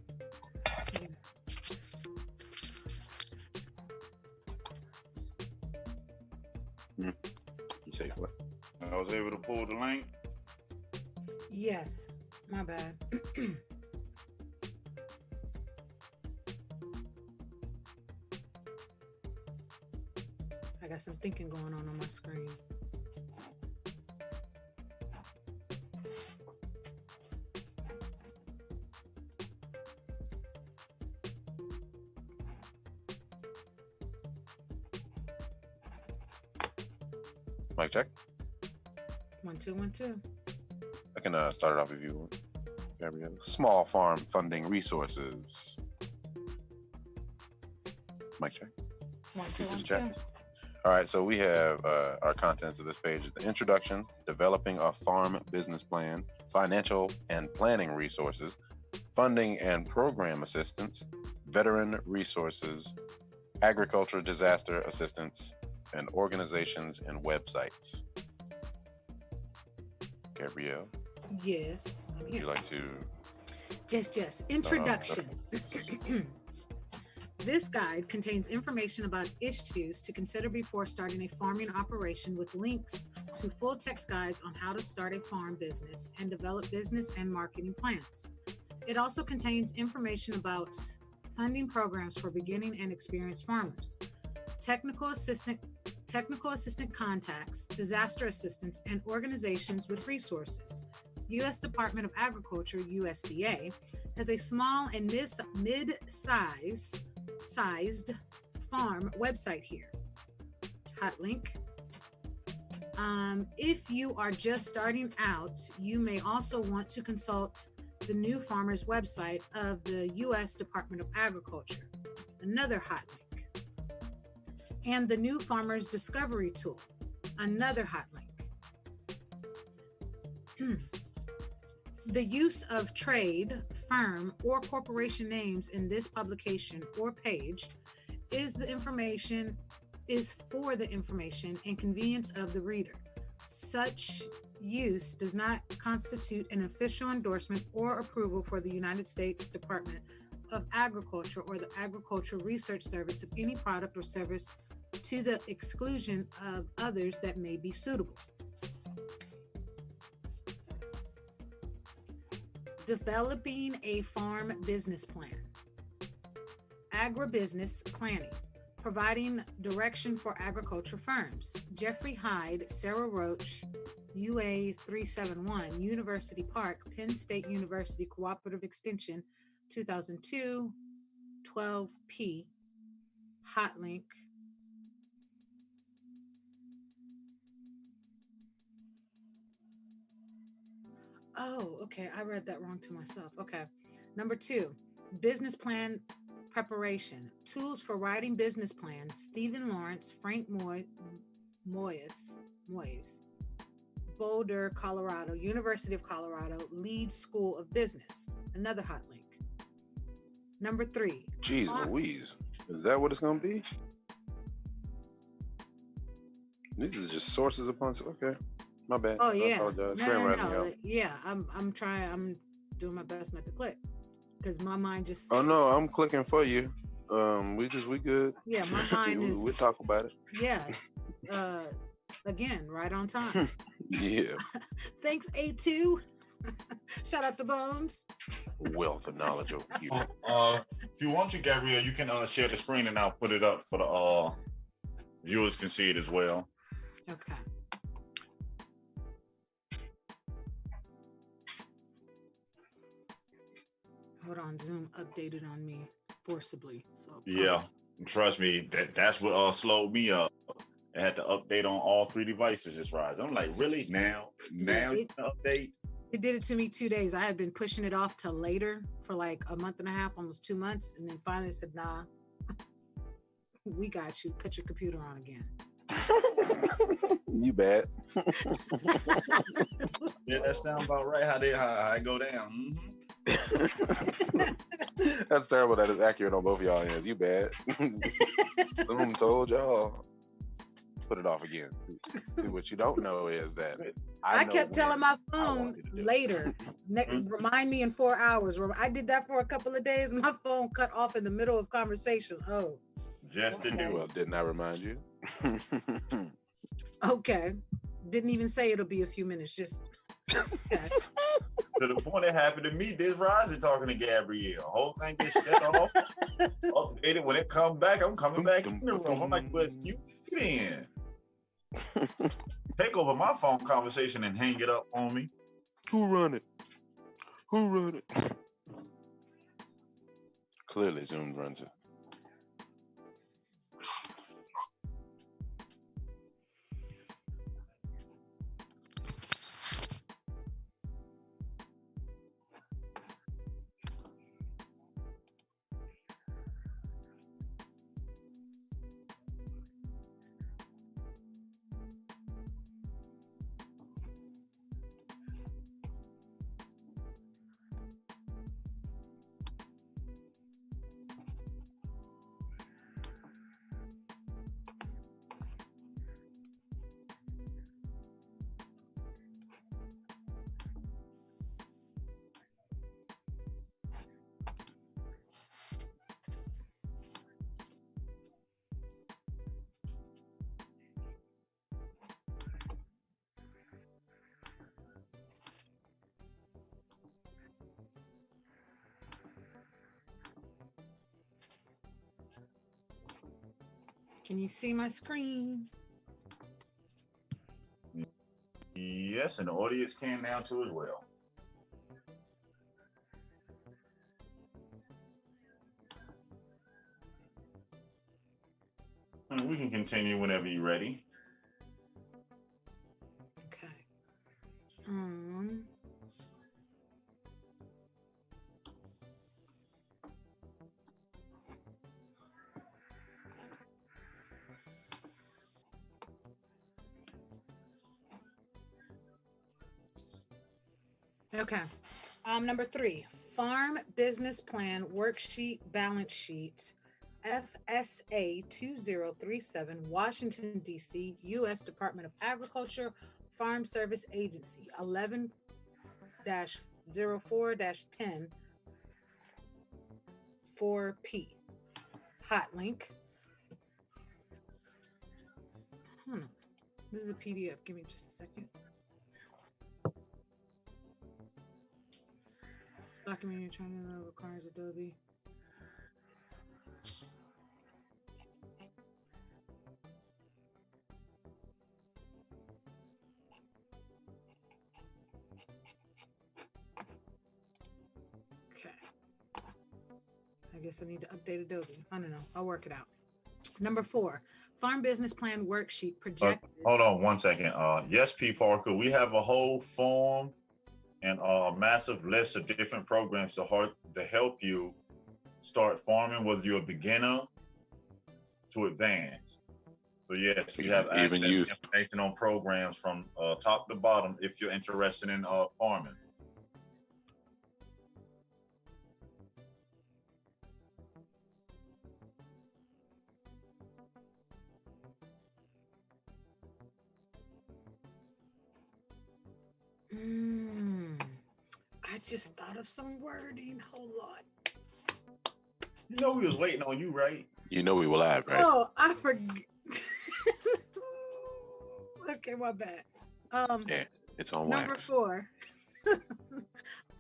You say what? I was able to pull the link. Yes, my bad. I got some thinking going on my screen. Mic check. 1 2 1 2. I can start it off if you want. Gabrielle. Small farm funding resources. Mic check. 1 2 1 2. Chats. All right, so we have our contents of this page is the introduction, developing a farm business plan, financial and planning resources, funding and program assistance, veteran resources, agriculture disaster assistance, and organizations and websites. Gabrielle? Yes. Would you like to? Just. Introduction. This guide contains information about issues to consider before starting a farming operation with links to full text guides on how to start a farm business and develop business and marketing plans. It also contains information about funding programs for beginning and experienced farmers, technical assistant contacts, disaster assistance, and organizations with resources. U.S. Department of Agriculture, USDA, has a small and mid-sized farm website here. Hot link. If you are just starting out, you may also want to consult the New Farmers website of the U.S. Department of Agriculture. Another hot link. And the New Farmers Discovery Tool. Another hot link. The use of trade, firm, or corporation names in this publication or page is for the information and convenience of the reader. Such use does not constitute an official endorsement or approval for the United States Department of Agriculture or the Agricultural Research Service of any product or service to the exclusion of others that may be suitable. Developing a farm business plan. Agribusiness planning. Providing direction for agriculture firms. Jeffrey Hyde, Sarah Roach, UA 371, University Park, Penn State University Cooperative Extension, 2002, 12P, hot link. Oh, okay. I read that wrong to myself. Okay. Number 2, business plan preparation. Tools for writing business plans. Stephen Lawrence, Frank Moyes, Boulder, Colorado, University of Colorado, Leeds School of Business. Another hot link. Number 3. Jeez Louise. Is that what it's going to be? These are just sources upon... Okay. My bad. Oh, yeah. I apologize. No. Yeah, I'm trying. I'm doing my best not to click because my mind just... Oh, no. I'm clicking for you. We good. Yeah, my mind is... We'll talk about it. Yeah. Again, right on time. Yeah. Thanks, A2. Shout out to Bones. Wealth of knowledge over here. If you want to, Gabrielle, you can share the screen and I'll put it up for the viewers can see it as well. Okay. Hold on, Zoom updated on me forcibly. So yeah, trust me, that's what slowed me up. I had to update on all 3 devices this rise. I'm like, really? Now you can update? It did it to me 2 days. I had been pushing it off till later for like a month and a half, almost 2 months, and then finally said, "Nah, we got you. Cut your computer on again." You bad. Yeah, that sounds about right. How I go down. Mm-hmm. That's terrible. That is accurate on both of y'all ends. You bad. Zoom told y'all. Put it off again. See, what you don't know is that I kept telling my phone later. Remind me in 4 hours. I did that for a couple of days. My phone cut off in the middle of conversation. Oh. Just to do. Well, didn't I remind you? Okay. Didn't even say it'll be a few minutes. Just. Okay. To the point it happened to me, this rising talking to Gabrielle. Whole thing gets shut off. Updated. When it comes back, I'm coming back in the room. I'm like, well, excuse me then. Take over my phone conversation and hang it up on me. Who run it? Clearly, Zoom runs it. Can you see my screen? Yes, and the audience can now too as well. And we can continue whenever you're ready. Okay. Okay. Number 3, Farm Business Plan Worksheet Balance Sheet, FSA 2037, Washington, D.C., U.S. Department of Agriculture, Farm Service Agency, 11-04-10, 4P. Hot link. This is a PDF. Give me just a second. Document you're trying to know requires Adobe. Okay. I guess I need to update Adobe. I don't know. I'll work it out. Number 4, Farm Business Plan Worksheet Projected. Hold on 1 second. Yes, P. Parker, we have a whole form and a massive list of different programs to help you start farming, whether you're a beginner to advanced. So yes, we have access to information on programs from top to bottom if you're interested in farming. I just thought of some wording. Hold on. You know we was waiting on you, right? You know we were live, right? Oh, I forget. Okay, my bad. Yeah, it's on number wax. 4,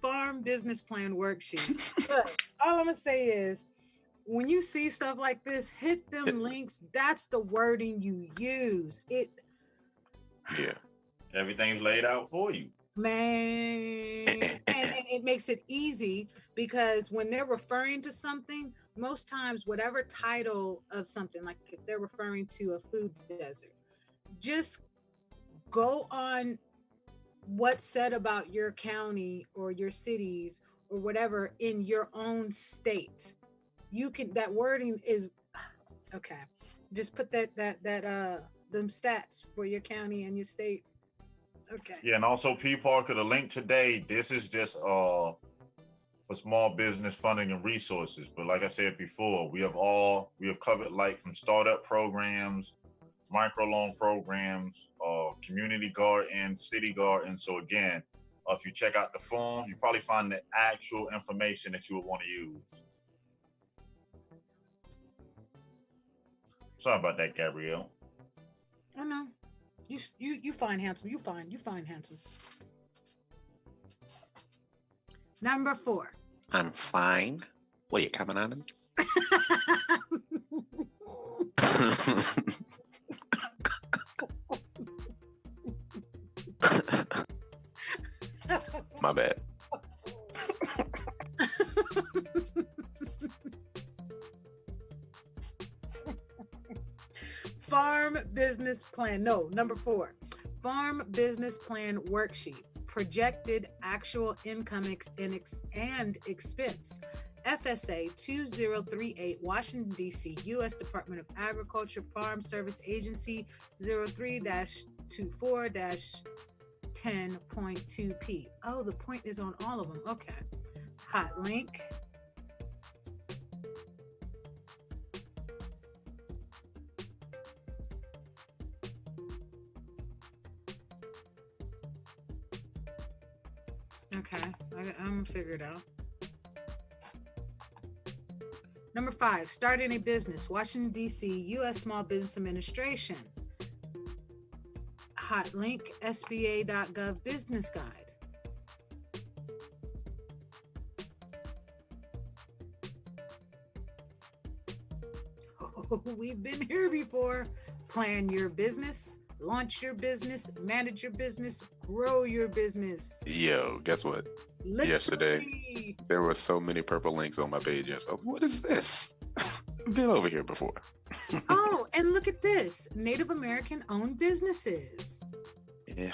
Farm Business Plan Worksheet. Look, all I'm gonna say is, when you see stuff like this, hit them links. That's the wording you use. Yeah. Everything's laid out for you. Man, and it makes it easy because when they're referring to something, most times whatever title of something, like if they're referring to a food desert, just go on what's said about your county or your cities or whatever in your own state. You can, that wording is okay. Just put them stats for your county and your state. Okay. Yeah, and also P. Parker, the link today, this is just for small business funding and resources. But like I said before, we have covered like from startup programs, microloan programs, community garden, city garden. So again, if you check out the form, you probably find the actual information that you would want to use. Sorry about that, Gabrielle. I know. You fine, handsome. You fine, handsome. Number 4. I'm fine. What are you coming on him? My bad. Farm Business Plan. No, number 4. Farm Business Plan Worksheet. Projected actual income and expense. FSA 2038, Washington, D.C., U.S. Department of Agriculture, Farm Service Agency, 03-24-10.2p. Oh, the point is on all of them. Okay. Hot link. Okay, I'm gonna figure it out. Number 5, starting a business, Washington, D.C., U.S. Small Business Administration. Hot link, SBA.gov business guide. Oh, we've been here before. Plan your business, launch your business, manage your business, grow your business. Yo, guess what? Literally. Yesterday, there were so many purple links on my page. Yesterday. What is this? I've been over here before. Oh, and look at this. Native American owned businesses. Yeah.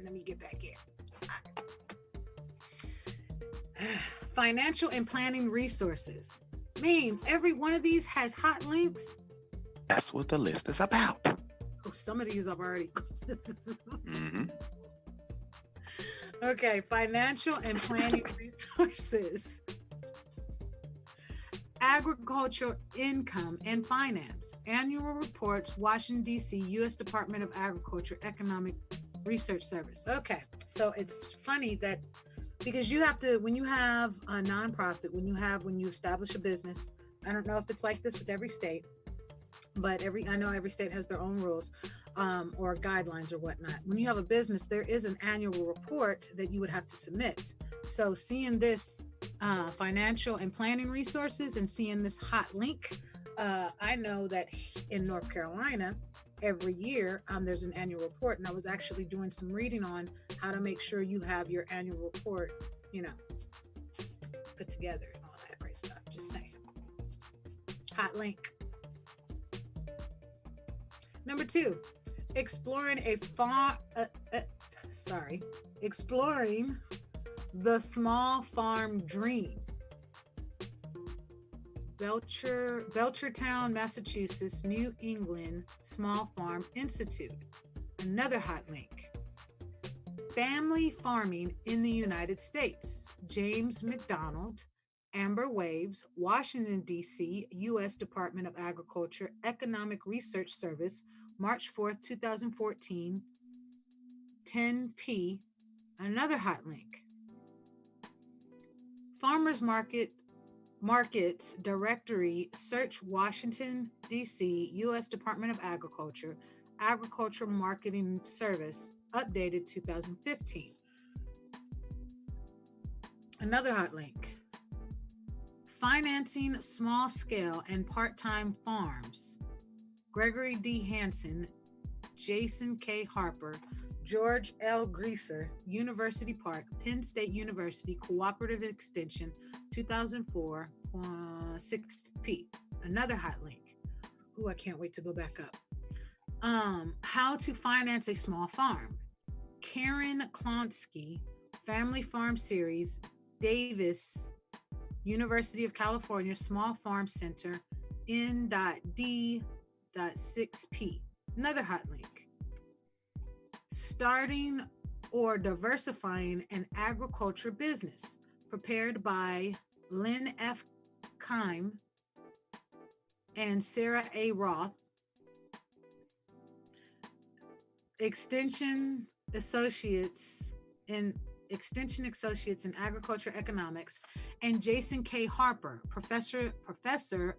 Let me get back here. Financial and planning resources. Man, every one of these has hot links. That's what the list is about. Oh, some of these I've already Mm-hmm. Okay, financial and planning resources. Agricultural income and finance. Annual reports, Washington, D.C., U.S. Department of Agriculture Economic Research Service. Okay, so it's funny that because you have to, when you have a nonprofit, when you establish a business, I don't know if it's like this with every state, but I know every state has their own rules or guidelines or whatnot. When you have a business, there is an annual report that you would have to submit. So seeing this financial and planning resources and seeing this hot link, I know that in North Carolina, every year there's an annual report, and I was actually doing some reading on how to make sure you have your annual report, put together and all that great stuff. Just saying. Hot link. Number 2, exploring the small farm dream. Belchertown, Massachusetts, New England Small Farm Institute. Another hot link. Family farming in the United States. James McDonald, Amber Waves, Washington, D.C., U.S. Department of Agriculture Economic Research Service, March 4th, 2014, 10p. Another hot link. Farmers Markets Directory, search Washington, D.C., U.S. Department of Agriculture, Agricultural Marketing Service, updated 2015. Another hot link. Financing small scale and part-time farms. Gregory D. Hansen, Jason K. Harper, George L. Greaser, University Park, Penn State University, Cooperative Extension, 2004, 6p. Another hot link. Ooh, I can't wait to go back up. How to finance a small farm. Karen Klonsky, Family Farm Series, Davis, University of California, Small Farm Center, N.D.6p. Another hot link. Starting or diversifying an agriculture business, prepared by Lynn F. Kime and Sarah A. Roth, Extension Associates in Agriculture Economics, and Jason K. Harper, professor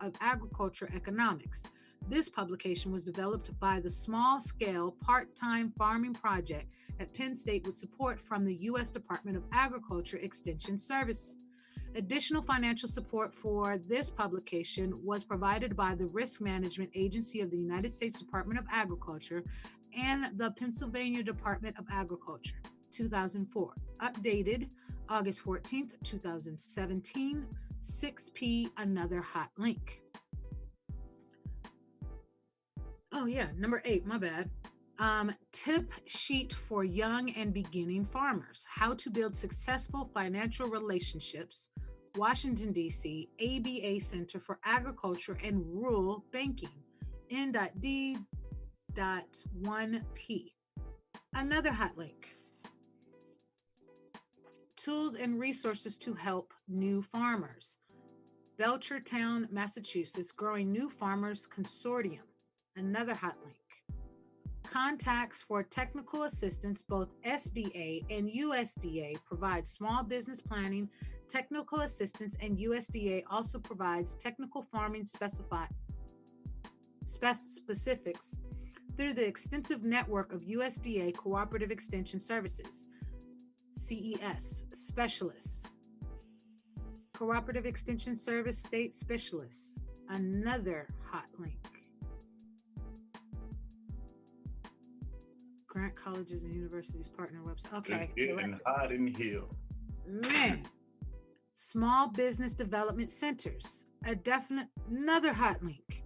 of Agriculture Economics. This publication was developed by the Small Scale Part-Time Farming Project at Penn State with support from the U.S. Department of Agriculture Extension Service. Additional financial support for this publication was provided by the Risk Management Agency of the United States Department of Agriculture and the Pennsylvania Department of Agriculture, 2004. Updated August 14th, 2017, 6p. Another hot link. Oh yeah, number 8, my bad. Tip sheet for young and beginning farmers. How to build successful financial relationships. Washington, D.C., ABA Center for Agriculture and Rural Banking, N.D.1p. Another hot link. Tools and resources to help new farmers. Belchertown, Massachusetts, Growing New Farmers Consortium. Another hot link. Contacts for technical assistance. Both SBA and USDA provide small business planning, technical assistance, and USDA also provides technical farming specifics through the extensive network of USDA Cooperative Extension Services, CES specialists. Cooperative Extension Service State Specialists. Another hot link. Grant colleges and universities partner website. Okay. It's getting hot in here. Man. Small business development centers. Another hot link.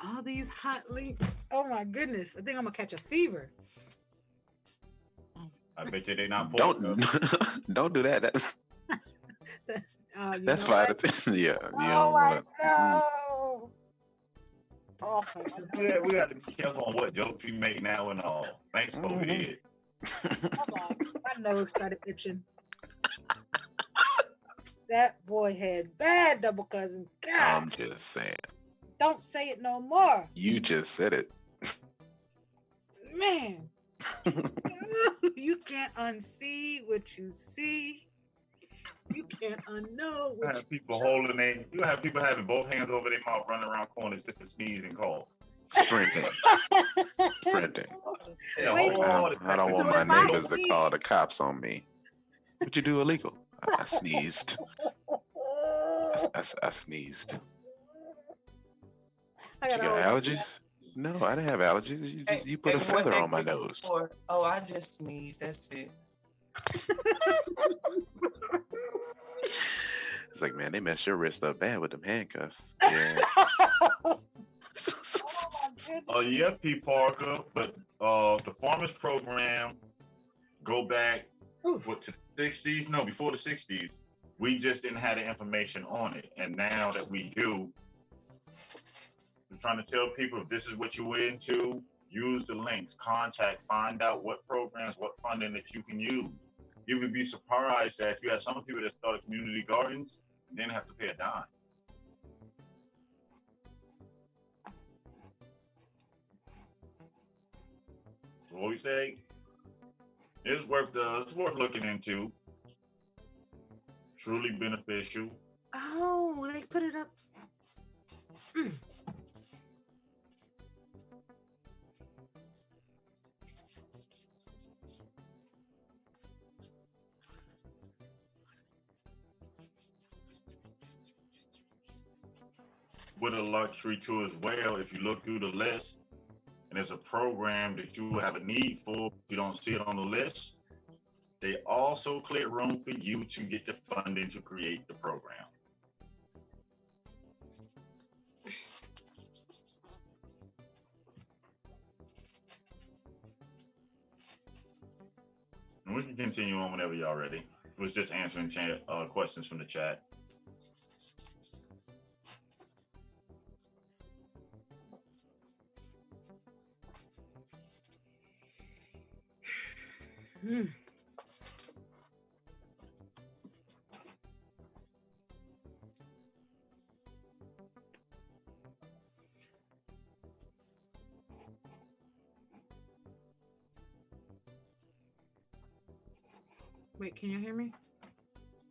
All these hot links. Oh my goodness. I think I'm gonna catch a fever. I bet you they're not Don't do that. That's fine. Yeah. Oh my god. Oh, We got to be careful on what jokes we make now and all. Thanks, go ahead. Hold on. My nose started itching. That boy had bad double cousin. God. I'm just saying. Don't say it no more. You just said it. Man. You can't unsee what you see. You can't unknow You what have people holding their, you have people having both hands over their mouth, running around corners just to sneeze and cough. Sprinting. Sprinting. Yeah, Wait. I don't want So my if I neighbors to sneeze- call the cops on me. What'd you do illegal? I sneezed. I sneezed. I You gotta got hold allergies? No, I didn't have allergies. You put a feather on my nose. Oh, I just sneezed. That's it. It's like, man, they messed your wrist up bad with them handcuffs. Yeah. Yeah, P. Parker, but the farmers program go back to the 60s? No, before the 60s. We just didn't have the information on it. And now that we do, we're trying to tell people if this is what you're into, use the links, contact, find out what programs, what funding that you can use. You would be surprised that you have some people that started community gardens and didn't have to pay a dime. So what we say, it's worth looking into. Truly beneficial. Oh, they put it up. With a luxury too as well, if you look through the list and there's a program that you have a need for, if you don't see it on the list, they also clear room for you to get the funding to create the program. And we can continue on whenever y'all ready. It was just answering questions from the chat. Wait, can you hear me?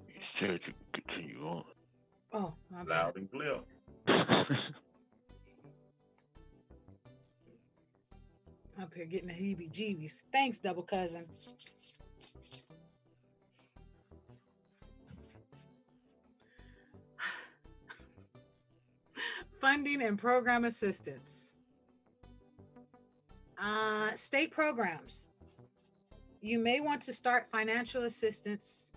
You said you could continue on. Oh, my bad. Loud and clear. Up here getting the heebie-jeebies. Thanks, double cousin. Funding and program assistance. State programs. You may want to start financial assistance.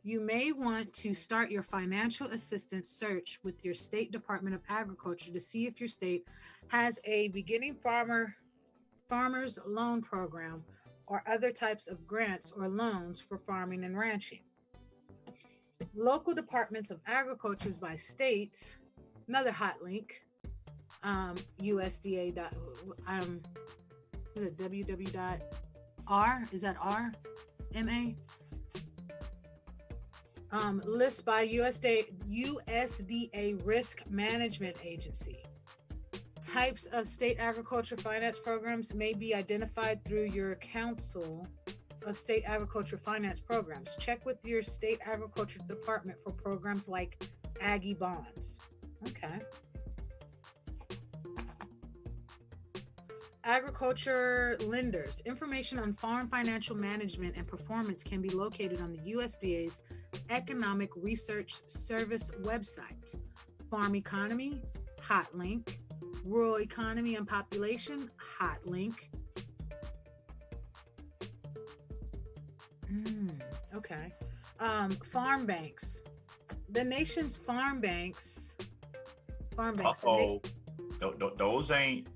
You may want to start your financial assistance search with your state Department of Agriculture to see if your state has a beginning farmers loan program or other types of grants or loans for farming and ranching. Local departments of agriculture by state, another hot link, USDA. Is it www.r? Is that R? MA? List by USDA Risk Management Agency. Types of state agriculture finance programs may be identified through your Council of State Agriculture Finance Programs. Check with your state agriculture department for programs like Aggie Bonds. Okay. Agriculture lenders. Information on farm financial management and performance can be located on the USDA's Economic Research Service website. Farm economy, hot link. Rural economy and population, hot link. Okay. Farm banks. The nation's farm banks. Those ain't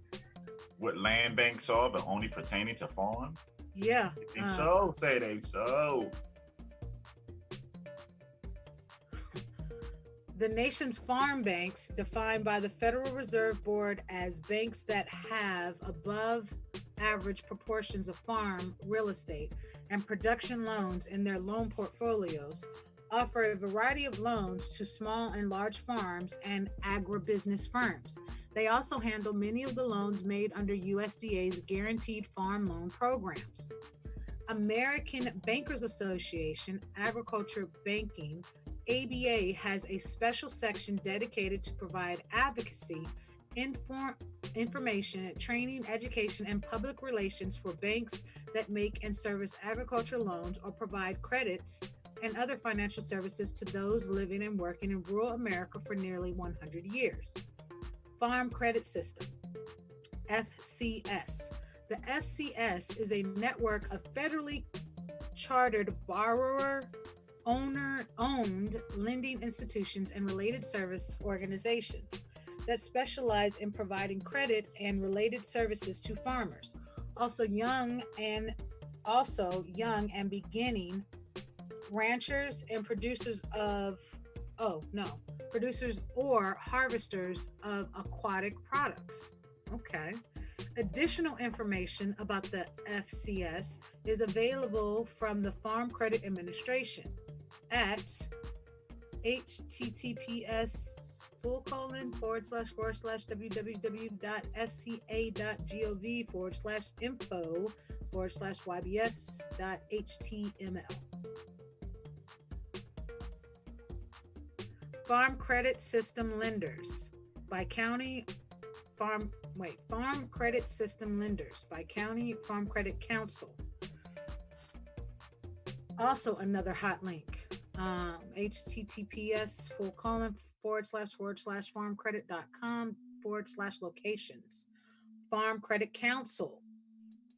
what land banks are, but only pertaining to farms. Yeah. They so. Say they so. The nation's farm banks, defined by the Federal Reserve Board as banks that have above average proportions of farm, real estate, and production loans in their loan portfolios, offer a variety of loans to small and large farms and agribusiness firms. They also handle many of the loans made under USDA's Guaranteed Farm Loan programs. American Bankers Association, Agriculture Banking, ABA, has a special section dedicated to provide advocacy, information, training, education, and public relations for banks that make and service agriculture loans or provide credits and other financial services to those living and working in rural America for nearly 100 years. Farm Credit System, FCS. The FCS is a network of federally chartered borrower-owned lending institutions and related service organizations that specialize in providing credit and related services to farmers. Also young and beginning ranchers and producers or harvesters of aquatic products. Okay. Additional information about the FCS is available from the Farm Credit Administration at https://www.fca.gov/info/ybs.html. Farm Credit System Lenders by County Farm Credit System Lenders by County Farm Credit Council. Also another hot link, https://farmcredit.com/locations. Farm Credit Council,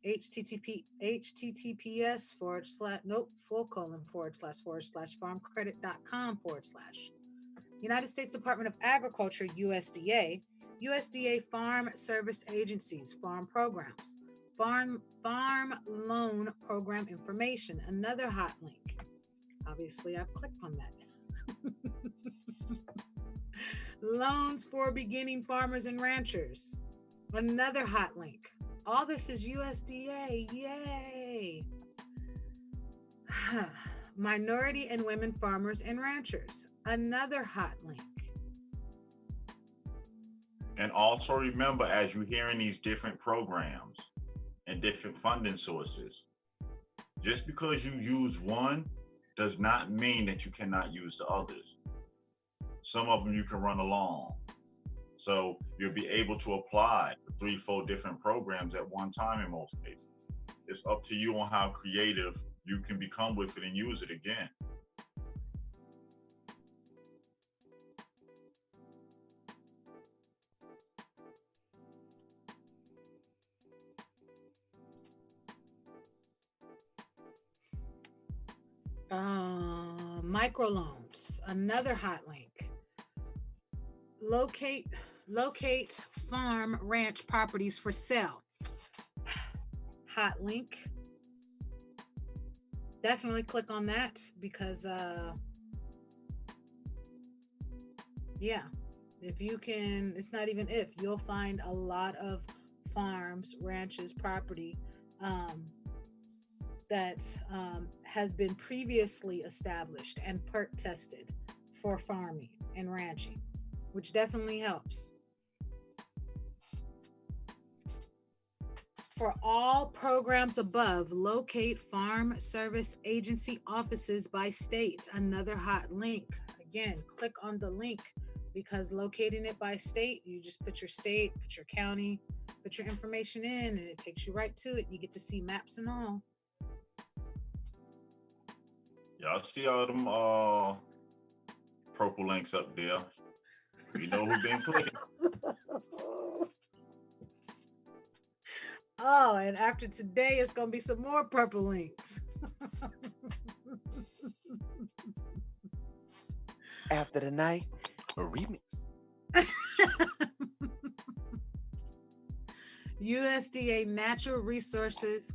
https://farmcredit.com/ United States Department of Agriculture, USDA, USDA Farm Service Agencies, farm programs, farm loan program information, another hot link. Obviously, I've clicked on that. Loans for beginning farmers and ranchers, another hot link. All this is USDA, yay! Minority and women farmers and ranchers, another hot link. And also remember, as you're hearing these different programs and different funding sources, just because you use one does not mean that you cannot use the others. Some of them you can run along. So you'll be able to apply 3-4 different programs at one time in most cases. It's up to you on how creative you can become with it and use it again. Microloans, another hot link. Locate farm ranch properties for sale. Hot link. Definitely click on that because if you can, it's not even if, you'll find a lot of farms, ranches, property that has been previously established and perk tested for farming and ranching, which definitely helps. For all programs above, locate Farm Service Agency offices by state, another hot link. Again, click on the link because locating it by state, you just put your state, put your county, put your information in, and it takes you right to it. You get to see maps and all. Y'all see all them purple links up there? You know who's been clicking. Oh, and after today, it's going to be some more purple links. After the night, a remix. USDA Natural Resources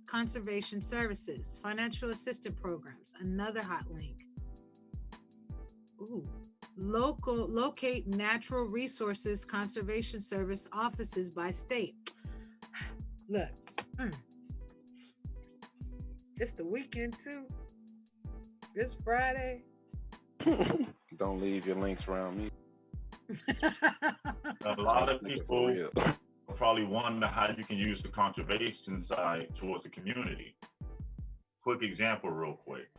Conservation Services, Financial Assistance Programs, another hot link. Ooh, Locate natural resources conservation service offices by state. Look, it's the weekend too. This Friday. Don't leave your links around me. A lot of people probably wonder how you can use the conservation side towards the community. Quick example, real quick.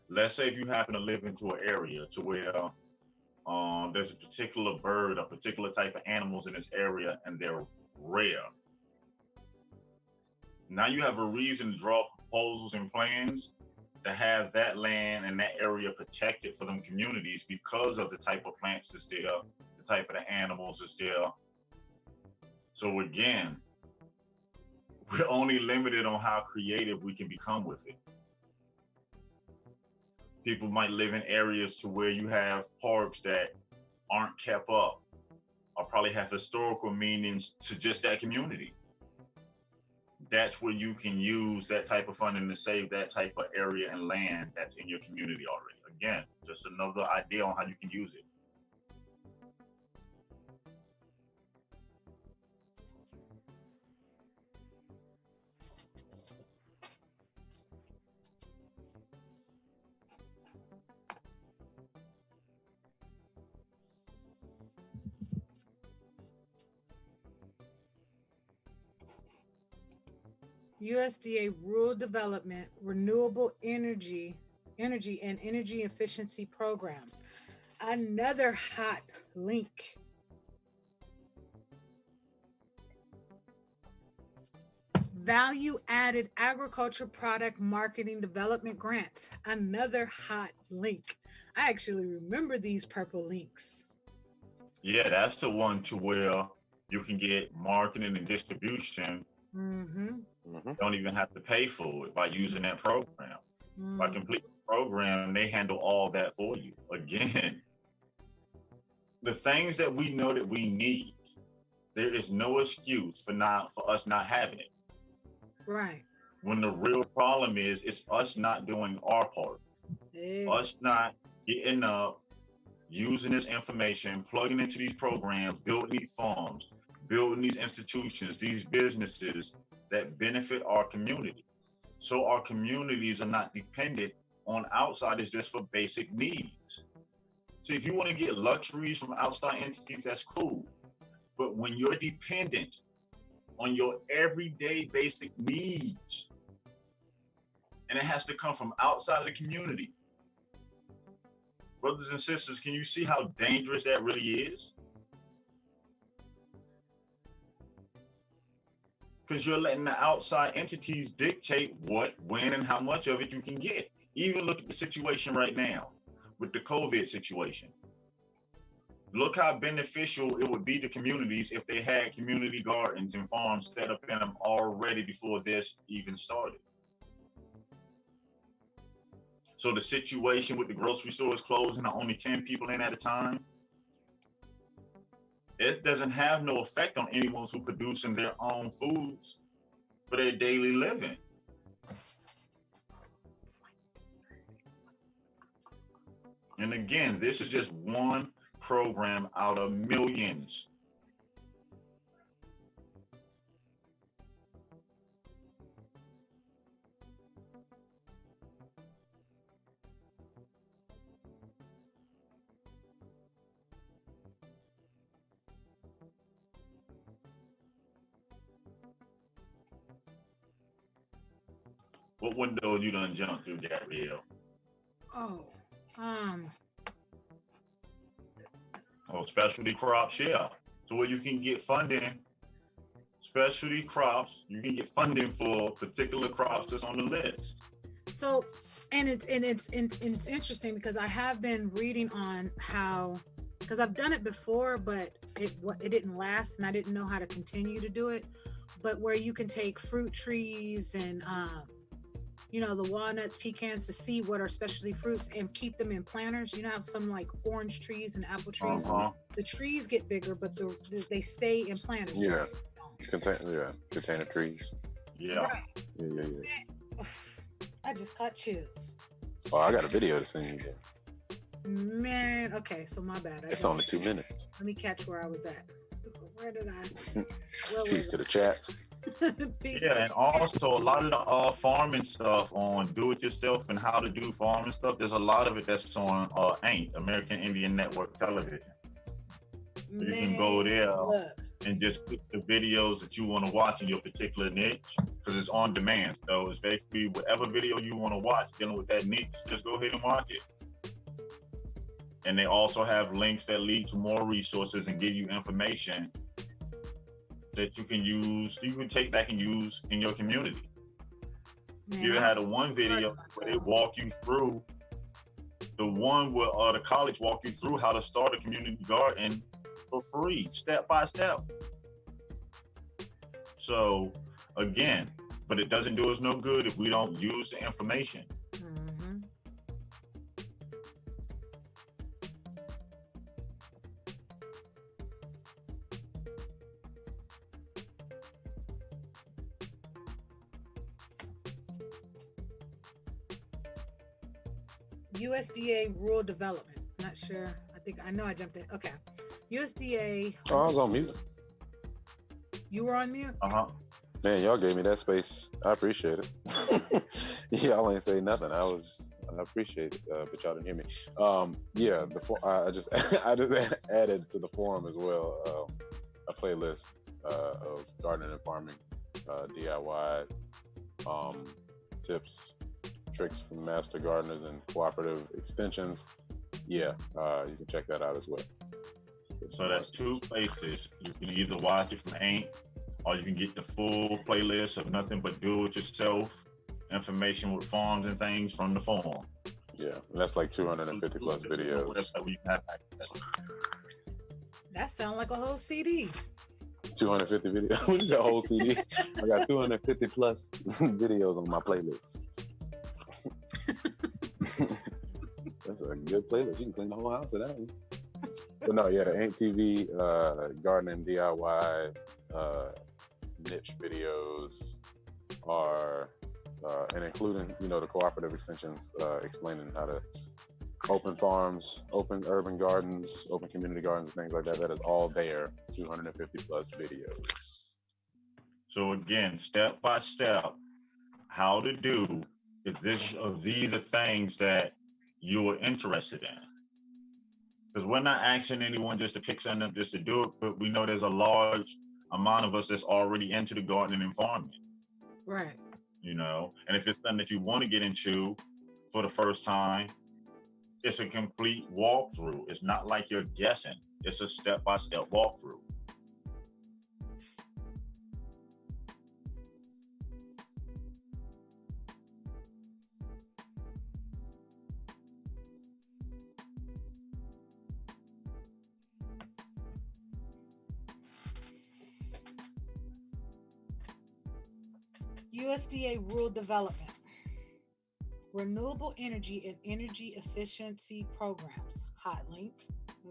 Let's say if you happen to live into an area to where there's a particular bird, a particular type of animals in this area, and they're rare. Now you have a reason to draw proposals and plans to have that land and that area protected for them communities because of the type of plants that's there, the type of the animals that's there. So again, we're only limited on how creative we can become with it. People might live in areas to where you have parks that aren't kept up or probably have historical meanings to just that community. That's where you can use that type of funding to save that type of area and land that's in your community already. Again, just another idea on how you can use it. USDA Rural Development, Renewable Energy, and Energy Efficiency Programs. Another hot link. Value Added Agriculture Product Marketing Development Grants. Another hot link. I actually remember these purple links. Yeah, that's the one to where you can get marketing and distribution. Don't even have to pay for it by using that program. By completing the program, they handle all that for you. Again, the things that we know that we need, there is no excuse for us not having it. Right. When the real problem is, it's us not doing our part. Us not getting up, using this information, plugging into these programs, building these farms, building these institutions, these businesses that benefit our community. So our communities are not dependent on outsiders just for basic needs. See, if you want to get luxuries from outside entities, that's cool. But when you're dependent on your everyday basic needs, and it has to come from outside of the community, brothers and sisters, can you see how dangerous that really is? Because you're letting the outside entities dictate what, when, and how much of it you can get. Even look at the situation right now with the COVID situation. Look how beneficial it would be to communities if they had community gardens and farms set up in them already before this even started. So the situation with the grocery stores closing and only 10 people in at a time, it doesn't have no effect on anyone who's producing their own foods for their daily living. And again, this is just one program out of millions. What window you done jumped through, Gabrielle? Oh, specialty crops, yeah. So where you can get funding, specialty crops, you can get funding for particular crops that's on the list. So, and it's interesting because I have been reading on how, because I've done it before, but it didn't last, and I didn't know how to continue to do it. But where you can take fruit trees and the walnuts, pecans, to see what are specialty fruits and keep them in planters. You know, have some like orange trees and apple trees. The trees get bigger, but they stay in planters. Yeah, container trees. Yeah. Right. Yeah. I just caught chills. Oh, I got a video to send you. Man, okay, so my bad. It's only 2 minutes. Let me catch where I was at. Where did I? Where Peace to the chats. Peace. Yeah, and also a lot of the farming stuff on do-it-yourself and how to do farming stuff. There's a lot of it that's on AINT, American Indian Network Television. So you can go there and just pick the videos that you want to watch in your particular niche, because it's on demand. So it's basically whatever video you want to watch dealing with that niche, just go ahead and watch it. And they also have links that lead to more resources and give you information that you can use, you can take back and use in your community. You had one video where they walk you through, the one where the college walk you through how to start a community garden for free, step by step. So again, but it doesn't do us no good if we don't use the information. USDA rural development. Not sure. I know I jumped in. Okay. USDA. Oh, I was on mute. You were on mute? Man, y'all gave me that space. I appreciate it. Y'all ain't say nothing. I appreciate it, but y'all didn't hear me. Yeah, I just added to the forum as well a playlist of gardening and farming DIY tips, tricks from master gardeners and cooperative extensions. Yeah, you can check that out as well. So that's two places. You can either watch it from AINT, or you can get the full playlist of nothing but do-it-yourself information with farms and things from the forum. Yeah, and that's like 250 plus videos. That sounds like a whole CD. 250 videos. What is that whole CD? I got 250 plus videos on my playlist. That's a good playlist. You can clean the whole house with that one. But no, yeah, AINT TV, gardening DIY, niche videos are, and including, the cooperative extensions, explaining how to open farms, open urban gardens, open community gardens, and things like that. That is all there, 250 plus videos. So again, step by step, how to do these are things that you are interested in. Because we're not asking anyone just to pick something up just to do it, but we know there's a large amount of us that's already into the gardening and farming. Right. And if it's something that you want to get into for the first time, it's a complete walkthrough. It's not like you're guessing. It's a step-by-step walkthrough. USDA rural development, renewable energy and energy efficiency programs, hot link,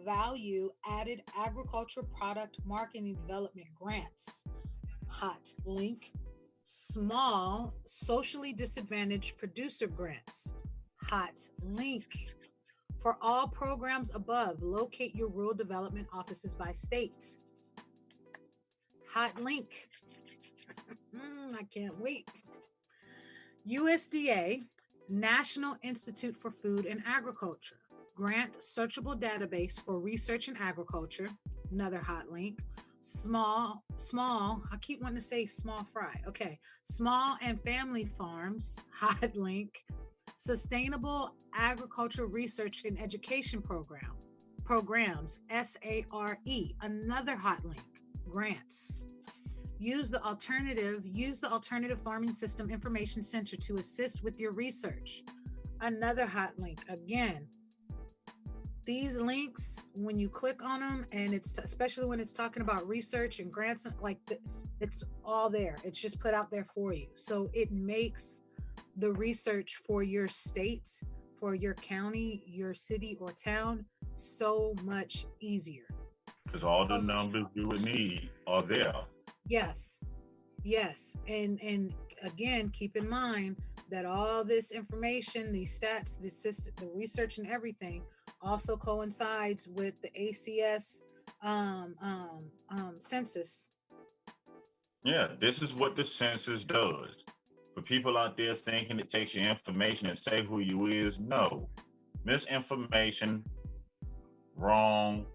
value added agriculture product marketing development grants, hot link, small socially disadvantaged producer grants, hot link. For all programs above, locate your rural development offices by state. Hot link. I can't wait. USDA, National Institute for Food and Agriculture, grant searchable database for research in agriculture, another hot link. Small, I keep wanting to say small fry. Okay. Small and family farms, hot link. Sustainable Agriculture Research and Education programs, SARE, another hot link. Grants. Use the Alternative Farming System Information Center to assist with your research. Another hot link. Again, these links, when you click on them, and it's especially when it's talking about research and grants, it's all there. It's just put out there for you. So it makes the research for your state, for your county, your city or town so much easier. Because all the numbers you would need are there. Yes. And again, keep in mind that all this information, these stats, the research and everything also coincides with the ACS census. Yeah, this is what the census does. For people out there thinking it takes your information and say who you is, no. Misinformation, wrong.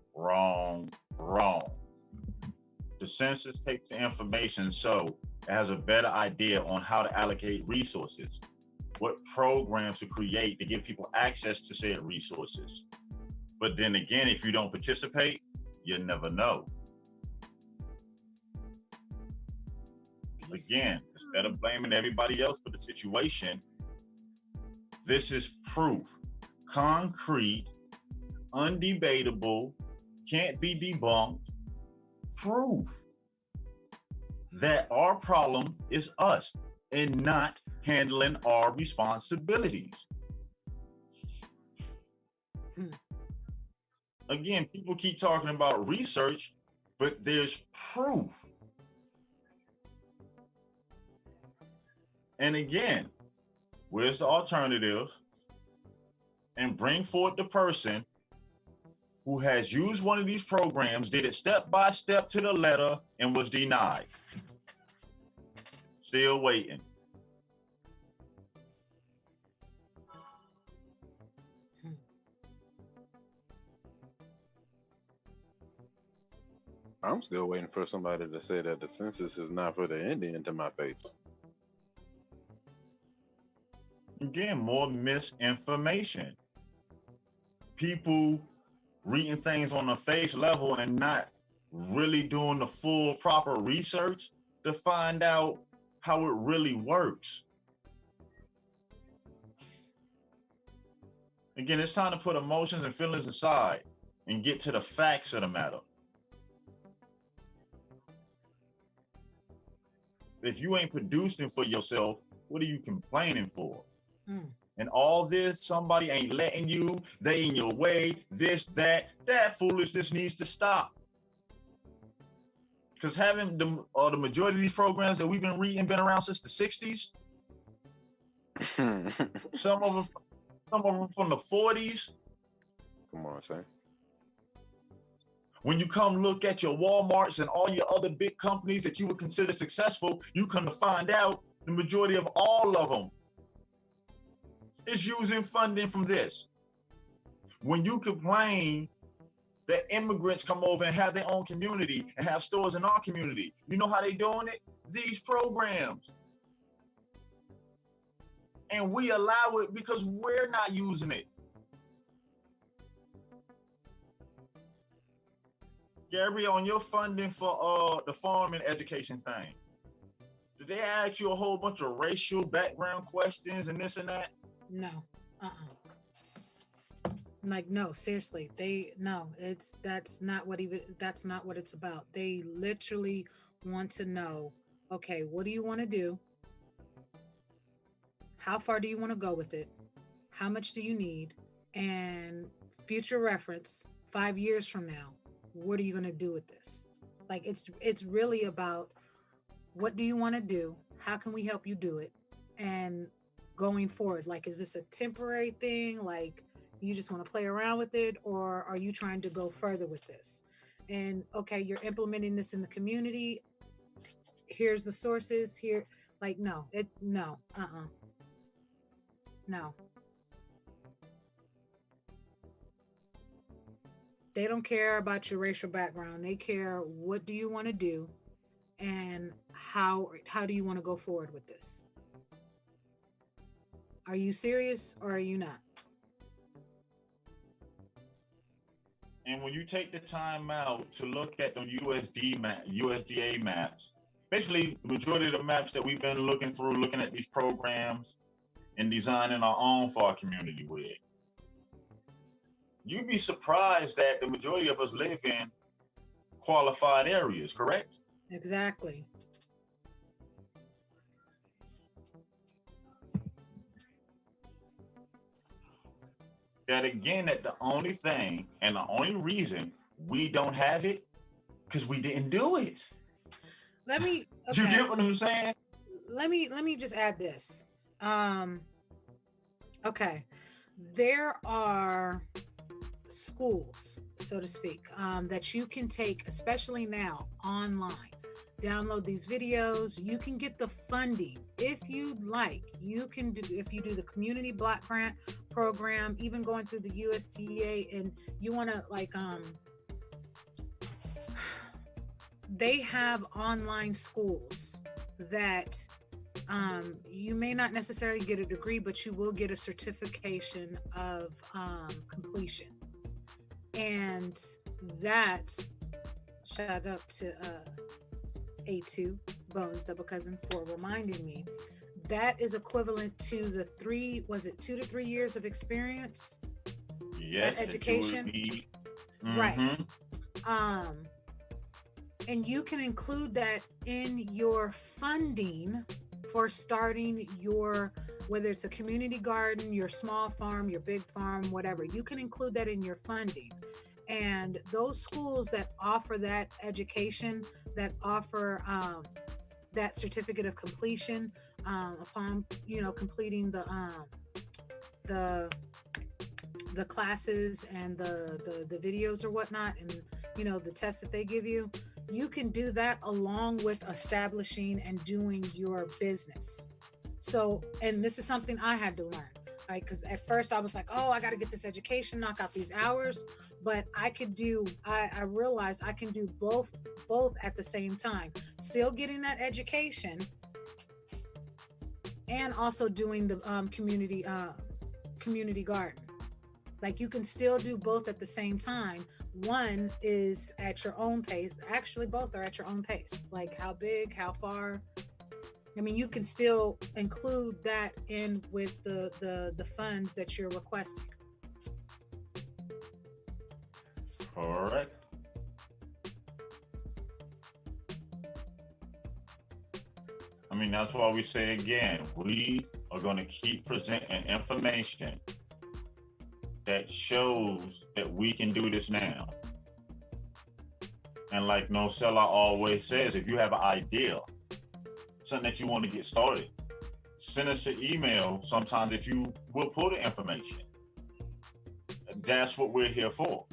The census takes the information so it has a better idea on how to allocate resources, what programs to create to give people access to said resources. But then again, if you don't participate, you'll never know. Again, instead of blaming everybody else for the situation, this is proof, concrete, undebatable, can't be debunked, proof that our problem is us and not handling our responsibilities. Again, people keep talking about research, but there's proof. And again, where's the alternative? And bring forth the person who has used one of these programs, did it step by step to the letter, and was denied. Still waiting. I'm still waiting for somebody to say that the census is not for the Indian to my face. Again, more misinformation. People reading things on the face level and not really doing the full proper research to find out how it really works. Again, it's time to put emotions and feelings aside and get to the facts of the matter. If you ain't producing for yourself, what are you complaining for? And all this, somebody ain't letting you, they in your way, this, that foolishness needs to stop. Because having the majority of these programs that we've been reading been around since the 60s. Some of them from the 40s. Come on, Shane. When you come look at your Walmarts and all your other big companies that you would consider successful, you come to find out the majority of all of them is using funding from this. When you complain that immigrants come over and have their own community and have stores in our community, you know how they doing it? These programs. And we allow it because we're not using it. Gary, on your funding for the farm and education thing, did they ask you a whole bunch of racial background questions and this and that? No. Like, no, seriously. That's not what it's about. They literally want to know, okay, what do you want to do? How far do you want to go with it? How much do you need? And future reference, 5 years from now, what are you going to do with this? Like, it's really about, what do you want to do? How can we help you do it? And going forward, like, is this a temporary thing? Like, you just want to play around with it, or are you trying to go further with this? And okay, you're implementing this in the community. Here's the sources here. Like, no. They don't care about your racial background. They care, what do you want to do, and how do you want to go forward with this? Are you serious or are you not? And when you take the time out to look at them USDA maps, basically the majority of the maps that we've been looking through, looking at these programs and designing our own for our community with, you'd be surprised that the majority of us live in qualified areas, correct? Exactly. That again, that the only thing and the only reason we don't have it, because we didn't do it. Let me, okay. You get what I'm saying? Let me just add this. Okay. There are schools, so to speak, that you can take, especially now online. Download these videos. You can get the funding if you'd like. You can do, if you do the community block grant program, even going through the USDA, and you want to like, they have online schools that you may not necessarily get a degree, but you will get a certification of completion. And that, shout out to A2 Bones Double Cousin for reminding me, that is equivalent to the 2 to 3 years of experience. Yes, education. Right. And you can include that in your funding for starting your, whether it's a community garden, your small farm, your big farm, whatever, you can include that in your funding. And those schools that offer that education, that offer that certificate of completion upon, you know, completing the classes and the videos or whatnot, and you know, the tests that they give you, you can do that along with establishing and doing your business. So, and this is something I had to learn, like, because at first I was like, oh, I got to get this education, knock out these hours, but I could do, I realized I can do both at the same time, still getting that education and also doing the community garden. Like, you can still do both at the same time. One is at your own pace. Actually, both are at your own pace. Like, how big, how far. I mean, you can still include that in with the funds that you're requesting. Correct. I mean, that's why we say again, we are going to keep presenting information that shows that we can do this now. And like Nocella always says, if you have an idea, something that you want to get started, send us an email sometime if you will pull the information. That's what we're here for.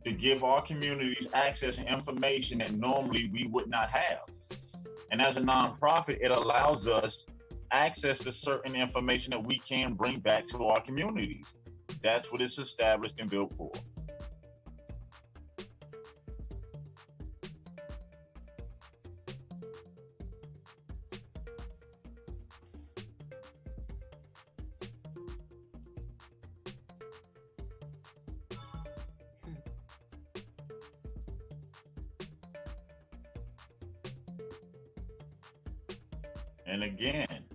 To give our communities access and information that normally we would not have. And as a nonprofit, it allows us access to certain information that we can bring back to our communities. That's what it's established and built for. And again,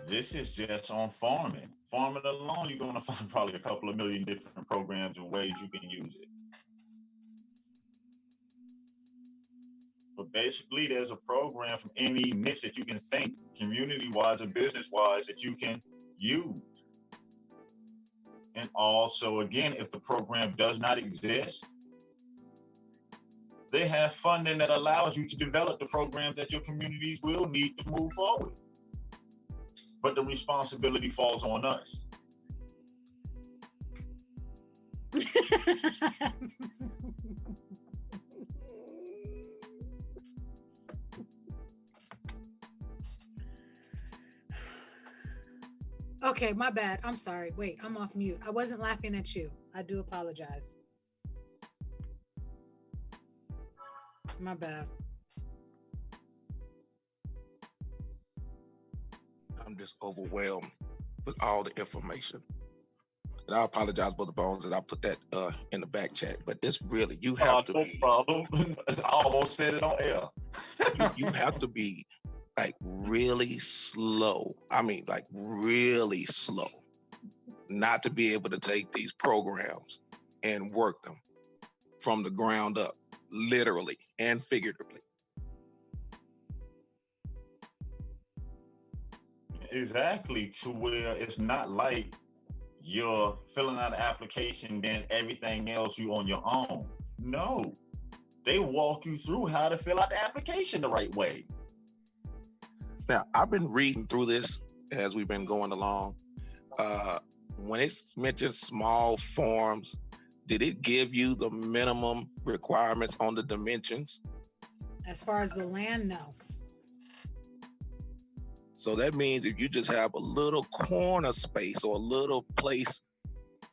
this is just on farming. Farming alone, you're going to find probably a couple of million different programs and ways you can use it. But basically, there's a program from any niche that you can think, community-wise or business-wise, that you can use. And also, again, if the program does not exist, they have funding that allows you to develop the programs that your communities will need to move forward. But the responsibility falls on us. Okay, my bad. I'm sorry. Wait, I'm off mute. I wasn't laughing at you. I do apologize. My bad. I'm just overwhelmed with all the information. And I apologize for the bones that I put that in the back chat. But it's really, you have to be. No problem. I almost said it on air. you have to be like really slow. I mean, like really slow, not to be able to take these programs and work them from the ground up, literally and figuratively. Exactly, to where it's not like you're filling out an application, then everything else you on your own. No, they walk you through how to fill out the application the right way. Now, I've been reading through this as we've been going along. When it's mentioned small farms, did it give you the minimum requirements on the dimensions? As far as the land, no. So that means if you just have a little corner space or a little place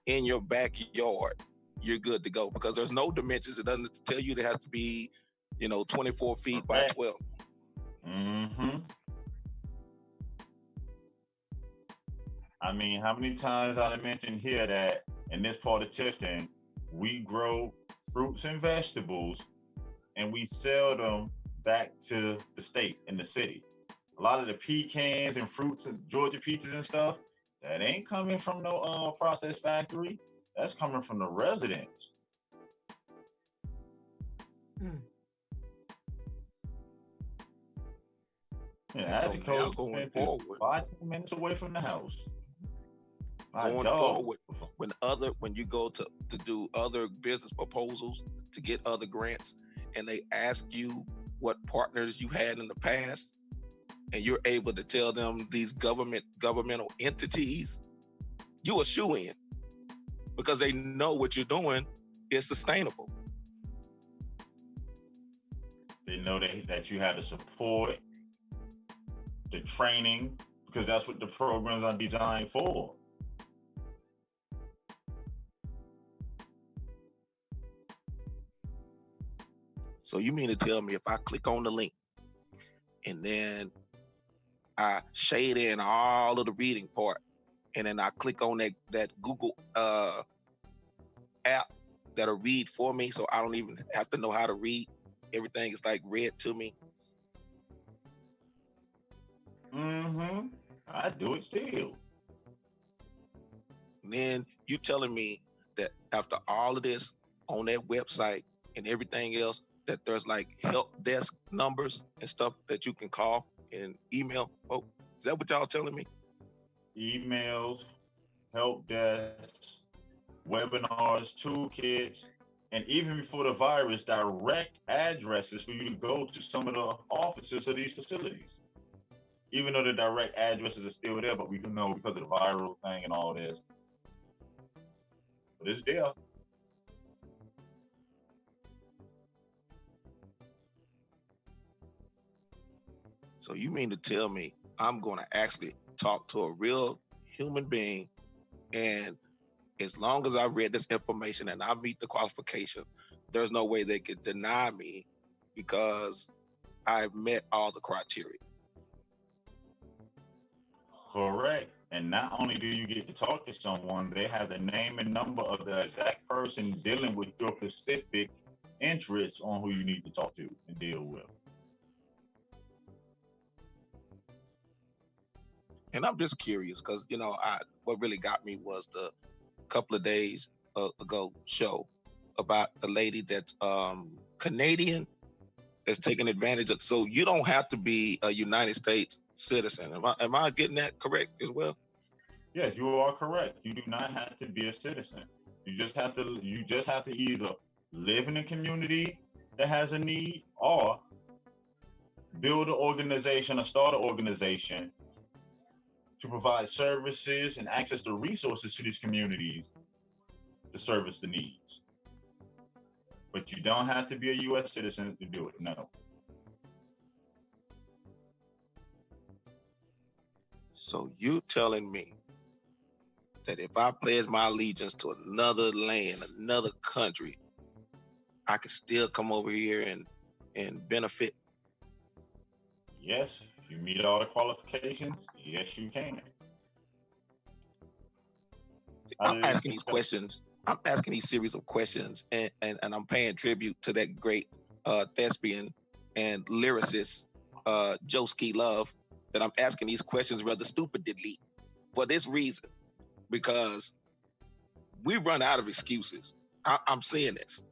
in your backyard, you're good to go, because there's no dimensions. It doesn't tell you it has to be, 24 feet by 12. Mm-hmm. I mean, how many times I mentioned here that in this part of Chester, we grow fruits and vegetables and we sell them back to the state and the city. A lot of the pecans and fruits and Georgia peaches and stuff, that ain't coming from no processed factory. That's coming from the residents. Mm. Yeah, So I had to now go going forward, 5 minutes away from the house. going forward, when you go to do other business proposals to get other grants, and they ask you what partners you had in the past, and you're able to tell them these governmental entities, you a shoo-in, because they know what you're doing is sustainable. They know that you have the support, the training, because that's what the programs are designed for. So you mean to tell me if I click on the link and then I shade in all of the reading part, and then I click on that Google app that'll read for me, so I don't even have to know how to read. Everything is like read to me. Mm-hmm. I do it still. And then you telling me that after all of this on that website and everything else, that there's like help desk numbers and stuff that you can call and email. Oh, is that what y'all telling me? Emails, help desks, webinars, toolkits, and even before the virus, direct addresses for you to go to some of the offices of these facilities. Even though the direct addresses are still there, but we can know because of the viral thing and all this. But it's there. So you mean to tell me I'm going to actually talk to a real human being, and as long as I read this information and I meet the qualification, there's no way they could deny me because I've met all the criteria? Correct. And not only do you get to talk to someone, they have the name and number of the exact person dealing with your specific interests on who you need to talk to and deal with. And I'm just curious because, what really got me was the couple of days ago show about the lady that's Canadian that's taking advantage of. So you don't have to be a United States citizen. Am I getting that correct as well? Yes, you are correct. You do not have to be a citizen. You just have to either live in a community that has a need or build an organization or start an organization to provide services and access to resources to these communities to service the needs. But you don't have to be a U.S. citizen to do it, no. So you telling me that if I pledge my allegiance to another land, another country, I can still come over here and benefit? Yes, you meet all the qualifications. Yes, you can. I'm asking these questions. I'm asking these series of questions, and I'm paying tribute to that great thespian and lyricist, Joe Ski Love, that I'm asking these questions rather stupidly for this reason, because we run out of excuses. I'm saying this.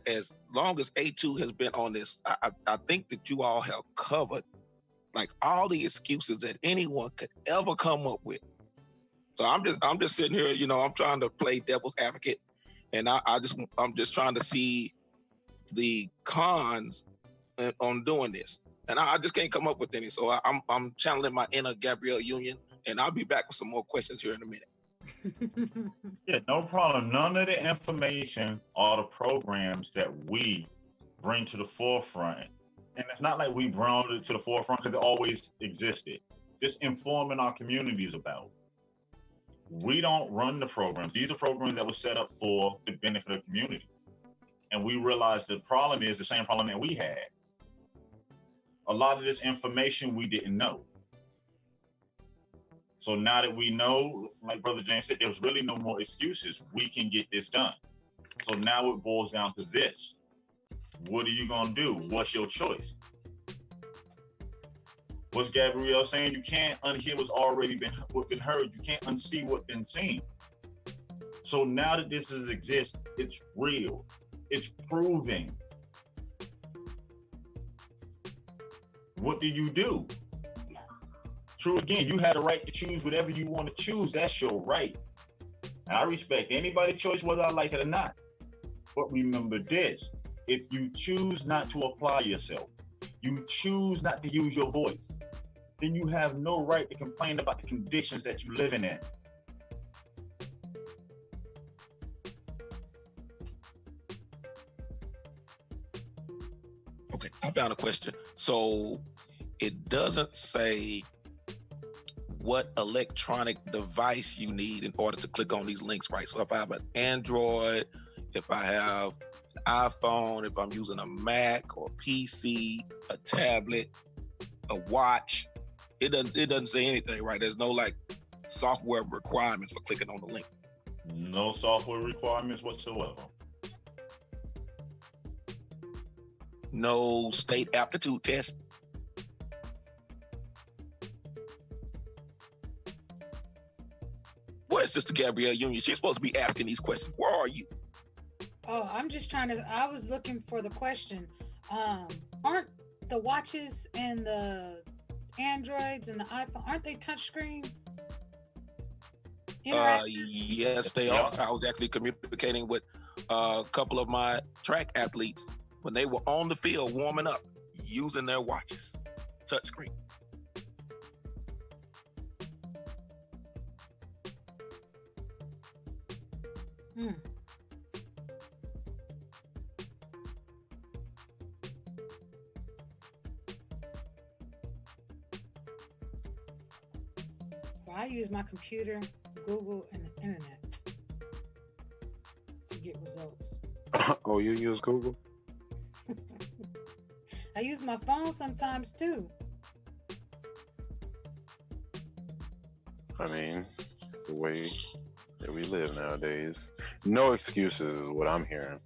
As long as A2 has been on this, I think that you all have covered like all the excuses that anyone could ever come up with. So I'm just sitting here, I'm trying to play devil's advocate, and I'm just trying to see the cons on doing this, and I just can't come up with any. So I'm channeling my inner Gabrielle Union, and I'll be back with some more questions here in a minute. Yeah, no problem. None of the information or the programs that we bring to the forefront, and it's not like we brought it to the forefront because it always existed. Just informing our communities about. We don't run the programs. These are programs that were set up for the benefit of communities. And we realized the problem is the same problem that we had. A lot of this information we didn't know. So now that we know, like Brother James said, there's really no more excuses. We can get this done. So now it boils down to this. What are you going to do? What's your choice? What's Gabrielle saying? You can't unhear what's already been heard. You can't unsee what's been seen. So now that this exists, it's real. It's proving. What do? True again, you had a right to choose whatever you want to choose. That's your right. And I respect anybody's choice, whether I like it or not. But remember this, if you choose not to apply yourself, you choose not to use your voice, then you have no right to complain about the conditions that you're living in. Okay, I found a question. So it doesn't say what electronic device you need in order to click on these links, right? So if I have an Android, if I have an iPhone, if I'm using a Mac or PC, a tablet, a watch, it doesn't say anything, right? There's no like software requirements for clicking on the link. No software requirements whatsoever. No state aptitude test. Where's Sister Gabrielle Union? She's supposed to be asking these questions. Where are you? Oh, I'm just I was looking for the question. Aren't the watches and the Androids and the iPhone, aren't they touchscreen? Yes, they are. I was actually communicating with a couple of my track athletes when they were on the field warming up using their watches, touchscreen. Well, I use my computer, Google, and the internet to get results. Oh, you use Google? I use my phone sometimes too. I mean, it's the way that we live nowadays. No excuses is what I'm hearing.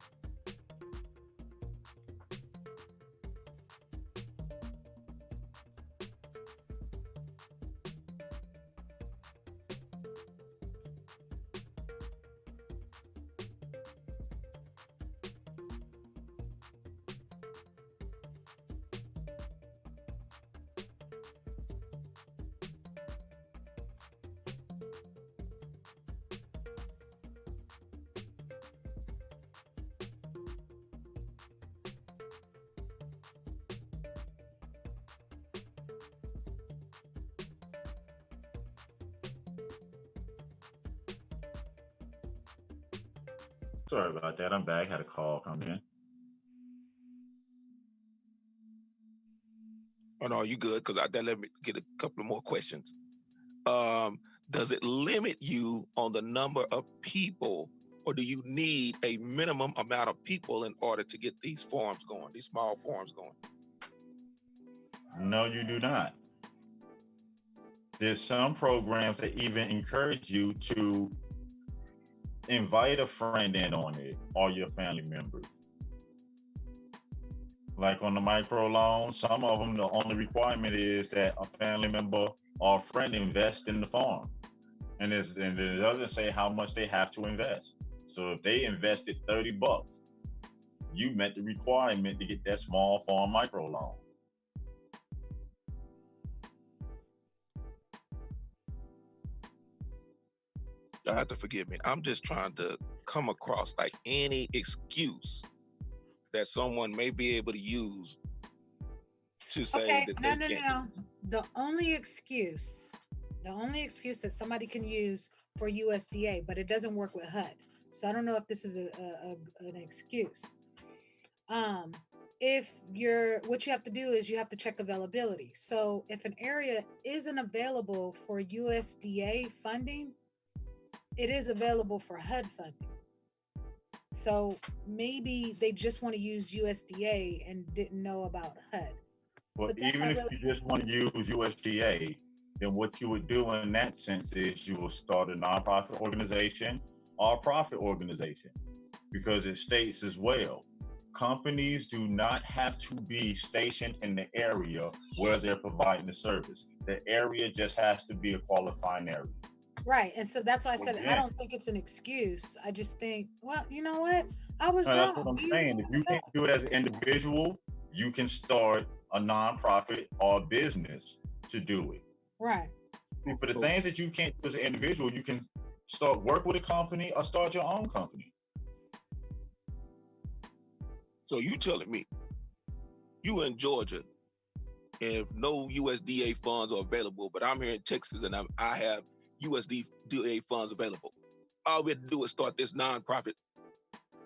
Sorry about that. I'm back. Had a call come in. Oh no, you good? Because that let me get a couple of more questions. Does it limit you on the number of people, or do you need a minimum amount of people in order to get these forums going, these small forums going? No, you do not. There's some programs that even encourage you to invite a friend in on it or your family members. Like on the microloan, some of them, the only requirement is that a family member or a friend invest in the farm. And it doesn't say how much they have to invest. So if they invested $30, you met the requirement to get that small farm microloan. Y'all have to forgive me. I'm just trying to come across like any excuse that someone may be able to use to say that they can't. No. The only excuse that somebody can use for USDA, but it doesn't work with HUD. So I don't know if this is an excuse. If what you have to do is you have to check availability. So if an area isn't available for USDA funding, it is available for HUD funding. So maybe they just want to use USDA and didn't know about HUD. Well, even if you just want to use USDA, then what you would do in that sense is you will start a nonprofit organization or a profit organization, because it states as well, companies do not have to be stationed in the area where they're providing the service. The area just has to be a qualifying area. Right. And so that's why I said, I don't think it's an excuse. I just think, well, you know what? I was wrong. That's what I'm saying. If you can't do it as an individual, you can start a nonprofit or a business to do it. Right. And for the things that you can't do as an individual, you can work with a company or start your own company. So you telling me you in Georgia and no USDA funds are available, but I'm here in Texas and I have USDA funds available. All we have to do is start this nonprofit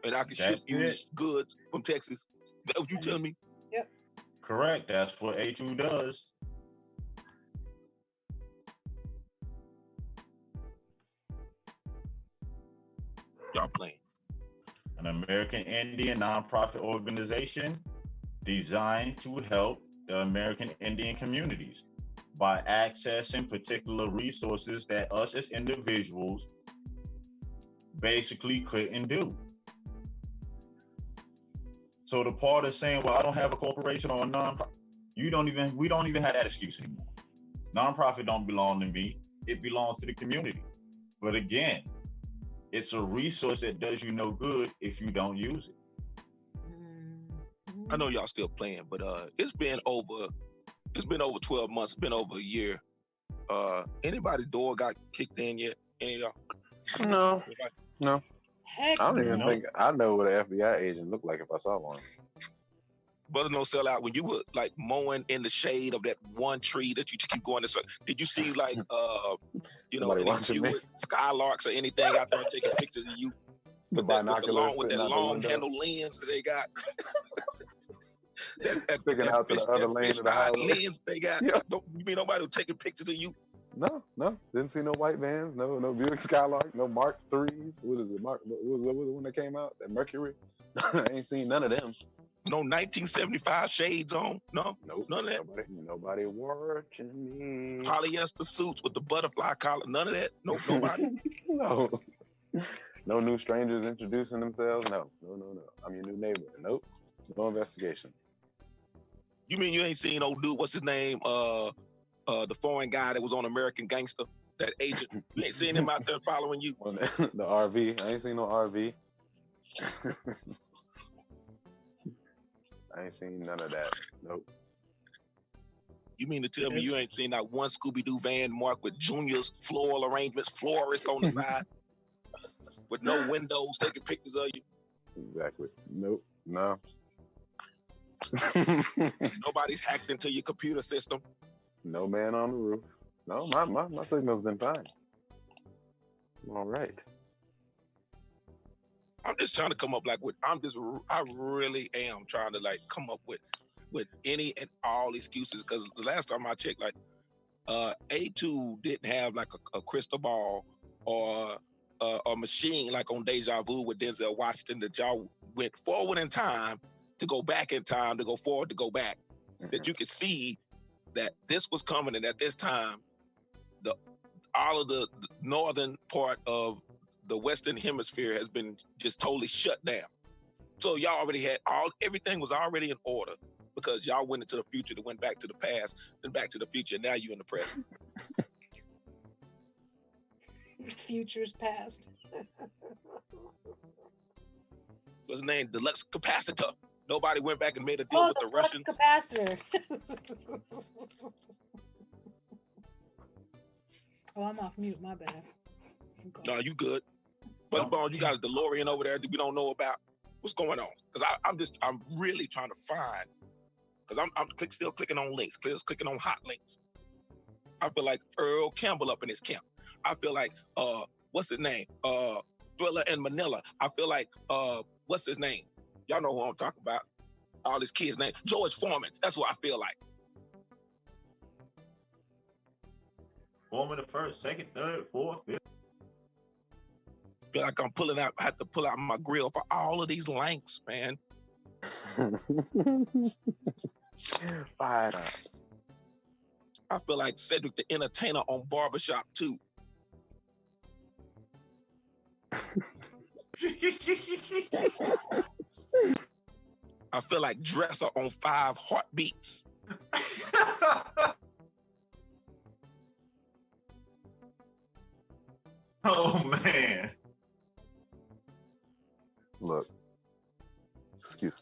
and I can ship you goods from Texas. That's what you telling me? Yep. Correct. That's what A2 does. Y'all playing. An American Indian nonprofit organization designed to help the American Indian communities by accessing particular resources that us as individuals basically couldn't do. So the part of saying, well, I don't have a corporation or a nonprofit, we don't even have that excuse anymore. Nonprofit don't belong to me. It belongs to the community. But again, it's a resource that does you no good if you don't use it. I know y'all still playing, but it's been over 12 months, it's been over a year. Anybody's door got kicked in yet? Any of y'all? No. Heck, I don't even think I know what an FBI agent looked like if I saw one. Brother No Sell Out, when you were like mowing in the shade of that one tree that you just keep going this way, did you see like skylarks or anything out there taking pictures of you? The binoculars with that long handle lens that they got. Sticking out to the other lane of the highway. Lens they got. Yeah. You mean nobody was taking pictures of you? No. Didn't see no white vans, no Buick Skylark, no Mark 3s. What is it? What was the one that came out? That Mercury? I ain't seen none of them. No 1975 shades on? No? Nope. None of that? Nobody watching me. Polyester suits with the butterfly collar? None of that? Nope, nobody? No. No new strangers introducing themselves? No. I'm your new neighbor. Nope. No investigations. You mean you ain't seen old dude, what's his name? The foreign guy that was on American Gangster, that agent. You ain't seen him out there following you? The RV. I ain't seen no RV. I ain't seen none of that. Nope. You mean to tell me you ain't seen that one Scooby-Doo van marked with Junior's floral arrangements, florist on the side, with no windows taking pictures of you? Exactly. Nope. No. Nobody's hacked into your computer system. No man on the roof. No, my signal's been fine. All right. I'm just trying to come up I really am trying to like come up with any and all excuses, because the last time I checked, like A2 didn't have like a crystal ball or a machine like on Deja Vu with Denzel Washington that y'all went forward in time to go back in time, to go forward, to go back, that you could see that this was coming, and at this time, all of the northern part of the Western Hemisphere has been just totally shut down. So y'all already had everything was already in order, because y'all went into the future, that went back to the past, then back to the future, and now you in the present. Future's past. What's his name? Deluxe capacitor. Nobody went back and made a deal with the Russians. Capacitor. Oh, I'm off mute. My bad. No, you good. But you got a DeLorean over there that we don't know about. What's going on? Because I'm really trying to find. Because I'm still clicking on links, clicking on hot links. I feel like Earl Campbell up in his camp. I feel like what's his name? Thriller in Manila. I feel like what's his name? Y'all know who I'm talking about. All his kids' name. George Foreman. That's what I feel like. Foreman the first, second, third, fourth, fifth. Feel like I'm pulling out. I have to pull out my grill for all of these links, man. Fired up. I feel like Cedric the Entertainer on Barbershop 2. I feel like Dresser on 5 Heartbeats. Oh man. Look, excuses.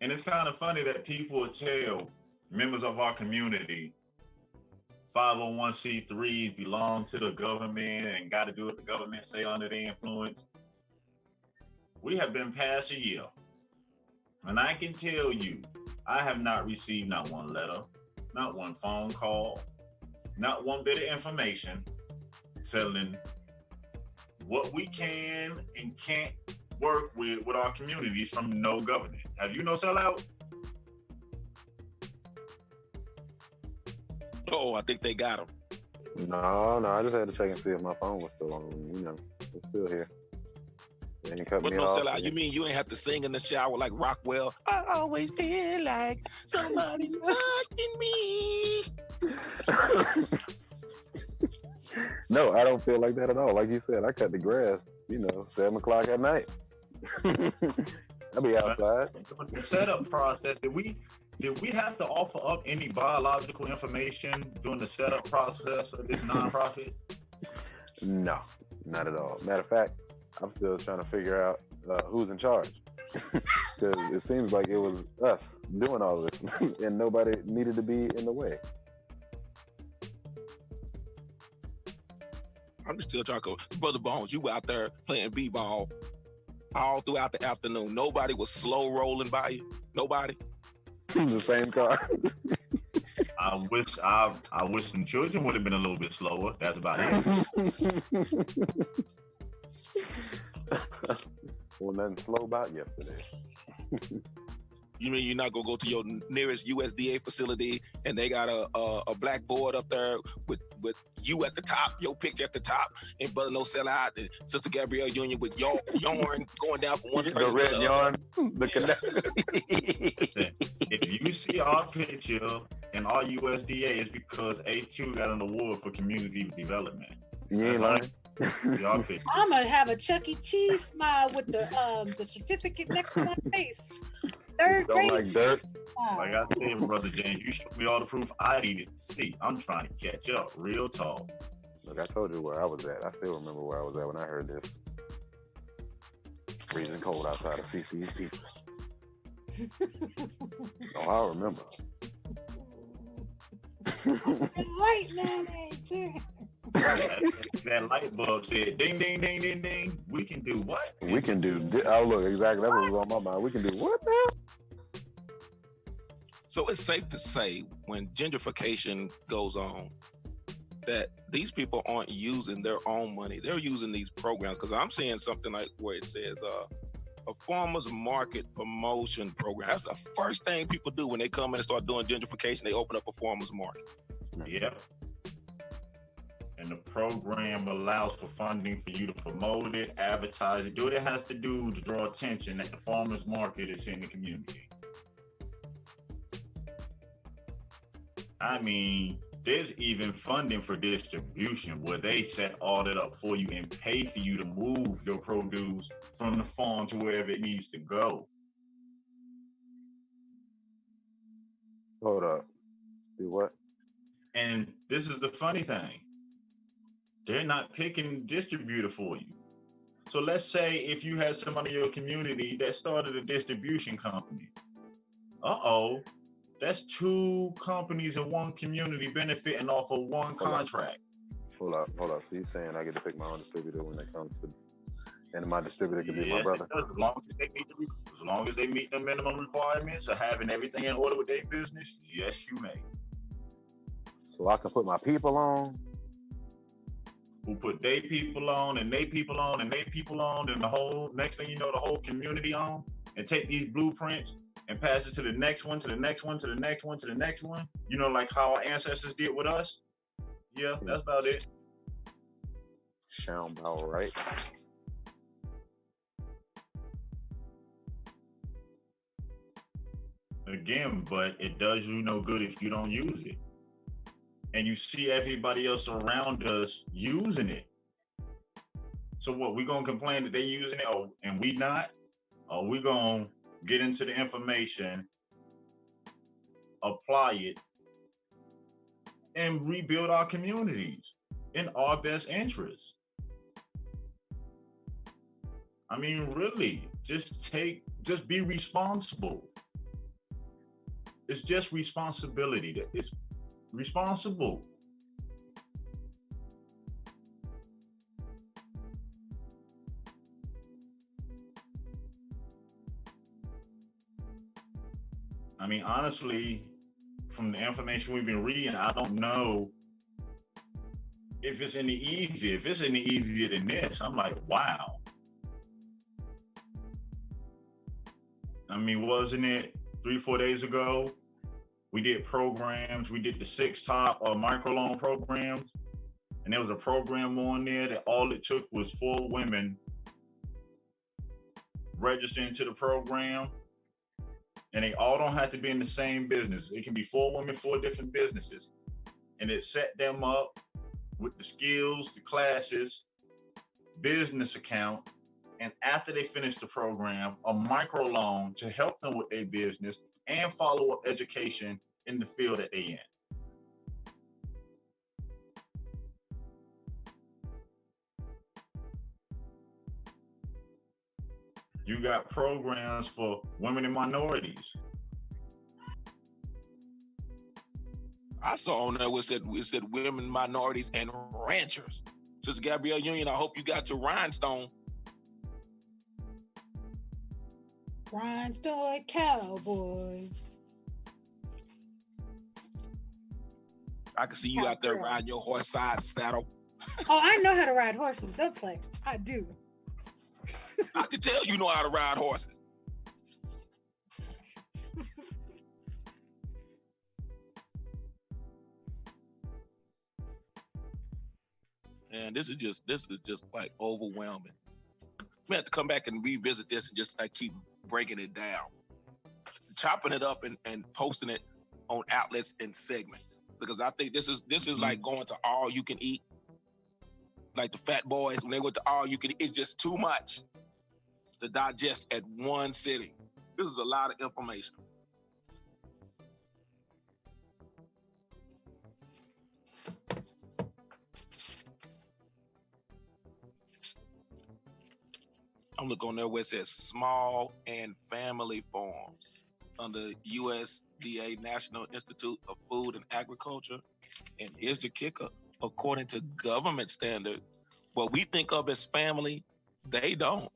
And it's kind of funny that people will tell members of our community 501c3s belong to the government and got to do what the government say under the influence. We have been past a year, and I can tell you, I have not received not one letter, not one phone call, not one bit of information telling what we can and can't work with our communities from no government. Have you no sellout? Oh, I think they got him. No, I just had to check and see if my phone was still on. You know, it's still here. They ain't cut But me no off. sellout. You mean you ain't have to sing in the shower like Rockwell? I always feel like somebody's watching me. No, I don't feel like that at all. Like you said, I cut the grass, 7 o'clock at night. I'll be outside. The setup process, did we have to offer up any biological information during the setup process of this nonprofit? No, not at all. Matter of fact, I'm still trying to figure out who's in charge. Because it seems like it was us doing all this and nobody needed to be in the way. I'm still trying to go. Brother Bones, you were out there playing b-ball all throughout the afternoon. Nobody was slow rolling by you. Nobody. The same car. I wish some children would have been a little bit slower. That's about it. Well, nothing slow about yesterday. You mean you're not gonna go to your nearest USDA facility and they got a blackboard up there with you at the top, your picture at the top, and Brother No Sellout and Sister Gabrielle Union with your yarn going down from one person the red to the yarn, other. the connection. If you see our picture in our USDA, it's because A2 got an award for community development. You ain't lying. Y'all picture. I'm gonna have a Chuck E. Cheese smile with the certificate next to my face. Third Don't grade. like dirt. Like I said, Brother James, you showed me all the proof I needed to see. I'm trying to catch up real tall. Look, I told you where I was at. I still remember where I was at when I heard this. Freezing cold outside of CC's Pizza. Oh, I remember. Right now, That light bulb said, ding, ding, ding, ding, ding. We can do what? We can do. Oh, look, exactly. That's what was on my mind. We can do what now? So it's safe to say when gentrification goes on that these people aren't using their own money. They're using these programs, because I'm seeing something like where it says a farmer's market promotion program. That's the first thing people do when they come in and start doing gentrification. They open up a farmer's market. Yep. And the program allows for funding for you to promote it, advertise it, do what it has to do to draw attention that the farmer's market is in the community. I mean, there's even funding for distribution where they set all that up for you and pay for you to move your produce from the farm to wherever it needs to go. Hold up. Do what? And this is the funny thing. They're not picking distributor for you. So let's say if you had somebody in your community that started a distribution company. That's 2 companies in one community benefiting off of one contract. Hold up. So you're saying I get to pick my own distributor when it comes to, and my distributor could be my brother? As long as they meet the minimum requirements of having everything in order with their business, yes, you may. so I can put my people on. Who put they people on and they people on and they people on, and the whole next thing you know, the whole community on, and take these blueprints and pass it to the next one, to the next one, to the next one, to the next one. You know, like how our ancestors did with us. Yeah, that's about it. Sound about right. Again, but it does you no good if you don't use it. And you see everybody else around us using it. So what, we gonna complain that they using it, and we not? Or we gonna get into the information, apply it, and rebuild our communities in our best interest? I mean, really, just be responsible. It's just responsibility. That it's responsible. I mean, honestly, from the information we've been reading, I don't know if it's any easier. If it's any easier than this, I'm like, wow. I mean, wasn't it 3-4 days ago? We did programs. We did the 6 top microloan programs. And there was a program on there that all it took was 4 women registering to the program. And they all don't have to be in the same business. It can be 4 women, 4 different businesses. And it set them up with the skills, the classes, business account. And after they finish the program, a microloan to help them with their business and follow-up education in the field that they're in. You got programs for women and minorities. I saw on there it said women, minorities, and ranchers. Sister Gabrielle Union, I hope you got your rhinestone. Rhinestone cowboy. I can see you out there riding your horse side saddle. Oh, I know how to ride horses. Don't play. I do. I can tell you know how to ride horses. And this is just like overwhelming. We have to come back and revisit this and just like keep breaking it down, chopping it up and posting it on outlets and segments. Because I think this is like going to all you can eat. Like the fat boys, when they went to all you can eat, it's just too much to digest at one sitting. This is a lot of information. I'm looking on there where it says small and family farms under USDA National Institute of Food and Agriculture. And here's the kicker. According to government standard, what we think of as family, they don't.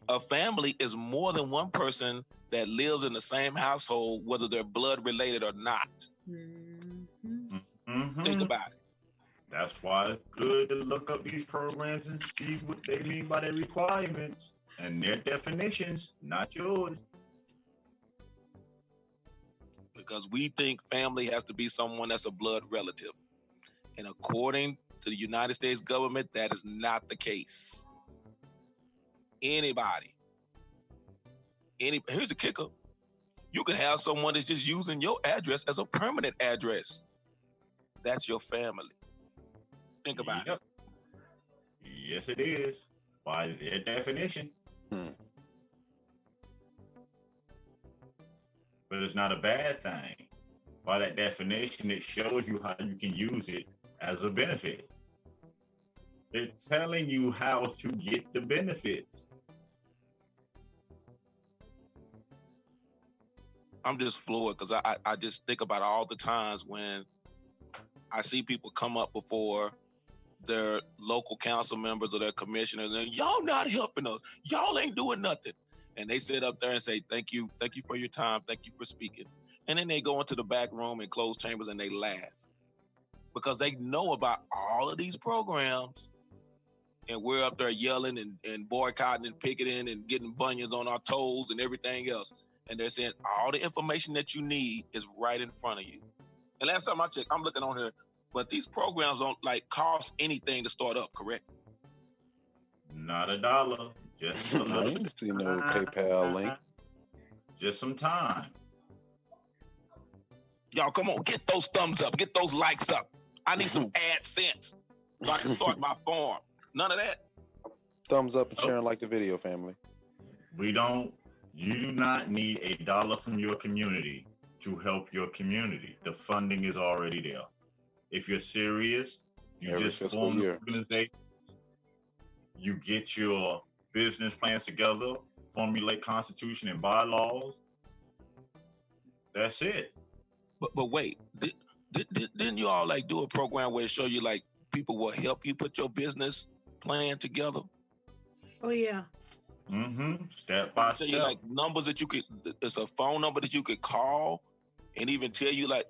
A family is more than one person that lives in the same household, whether they're blood related or not. Think about it. That's why it's good to look up these programs and see what they mean by their requirements and their definitions, not yours. Because we think family has to be someone that's a blood relative. And according to the United States government, that is not the case. Anybody. Here's the kicker. You could have someone that's just using your address as a permanent address. That's your family. Think about it. Yes, it is. By their definition. But it's not a bad thing. By that definition, it shows you how you can use it as a benefit. It's telling you how to get the benefits. I'm just floored because I just think about all the times when I see people come up before their local council members or their commissioners and y'all not helping us. Y'all ain't doing nothing. And they sit up there and say, thank you for your time. Thank you for speaking. And then they go into the back room and closed chambers and they laugh. because they know about all of these programs, and we're up there yelling and boycotting and picketing and getting bunions on our toes and everything else. And they're saying all the information that you need is right in front of you. And last time I checked, I'm looking on here, but these programs don't like cost anything to start up, correct? Not $1. Just a I little ain't see no PayPal link. Just some time. Y'all, come on, get those thumbs up, get those likes up. I need some AdSense so I can start my farm. None of that. Thumbs up and sharing like the video, family. You do not need $1 from your community to help your community. The funding is already there. If you're serious, you Every just fiscal form an year. organization. You get your business plans together, formulate constitution and bylaws. That's it. But wait, didn't you all like do a program where it show you like people will help you put your business plan together? Oh yeah. Mm-hmm. Step by So step. you like numbers that you could, it's a phone number that you could call and even tell you like,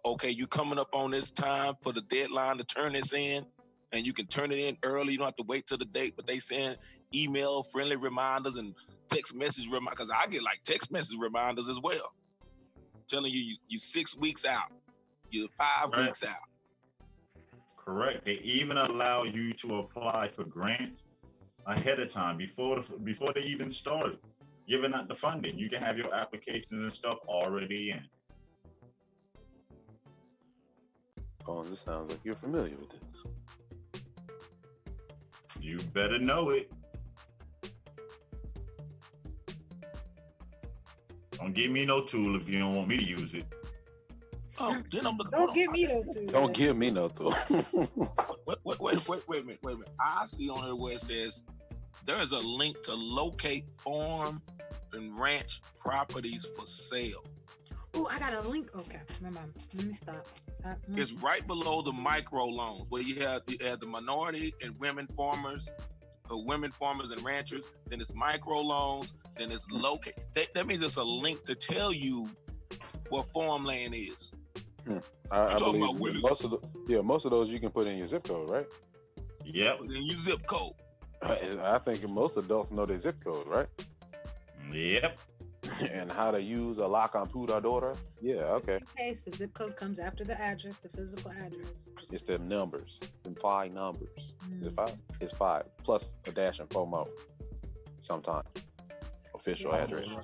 okay, you coming up on this time for the deadline to turn this in, and you can turn it in early. You don't have to wait till the date, but they send email friendly reminders and text message reminders, because I get like text message reminders as well, telling you 6 weeks out, you're 5 Right. weeks out. Correct. They even allow you to apply for grants ahead of time before they even started giving out the funding. You can have your applications and stuff already in. Oh, this sounds like you're familiar with this. You better know it. Don't give me no tool if you don't want me to use it. Oh, then I'm looking. Don't get me though, too. Don't give me no tool. Wait a minute. I see on here where it says there is a link to locate farm and ranch properties for sale. Oh, I got a link. Okay, never mind. Let me stop. It's right below the micro loans where you have the minority and women farmers and ranchers. Then it's micro loans. Then it's locate. That means it's a link to tell you what farmland is. I talking believe about Willis? most of those you can put in your zip code, right? Yep. Then you zip code. I think most adults know their zip code, right? Yep. And how to use a la computadora. Yeah, okay. In case the zip code comes after the address, the physical address. It's the numbers, the 5 numbers. Is it 5? It's 5 plus a dash and FOMO. Sometimes official address.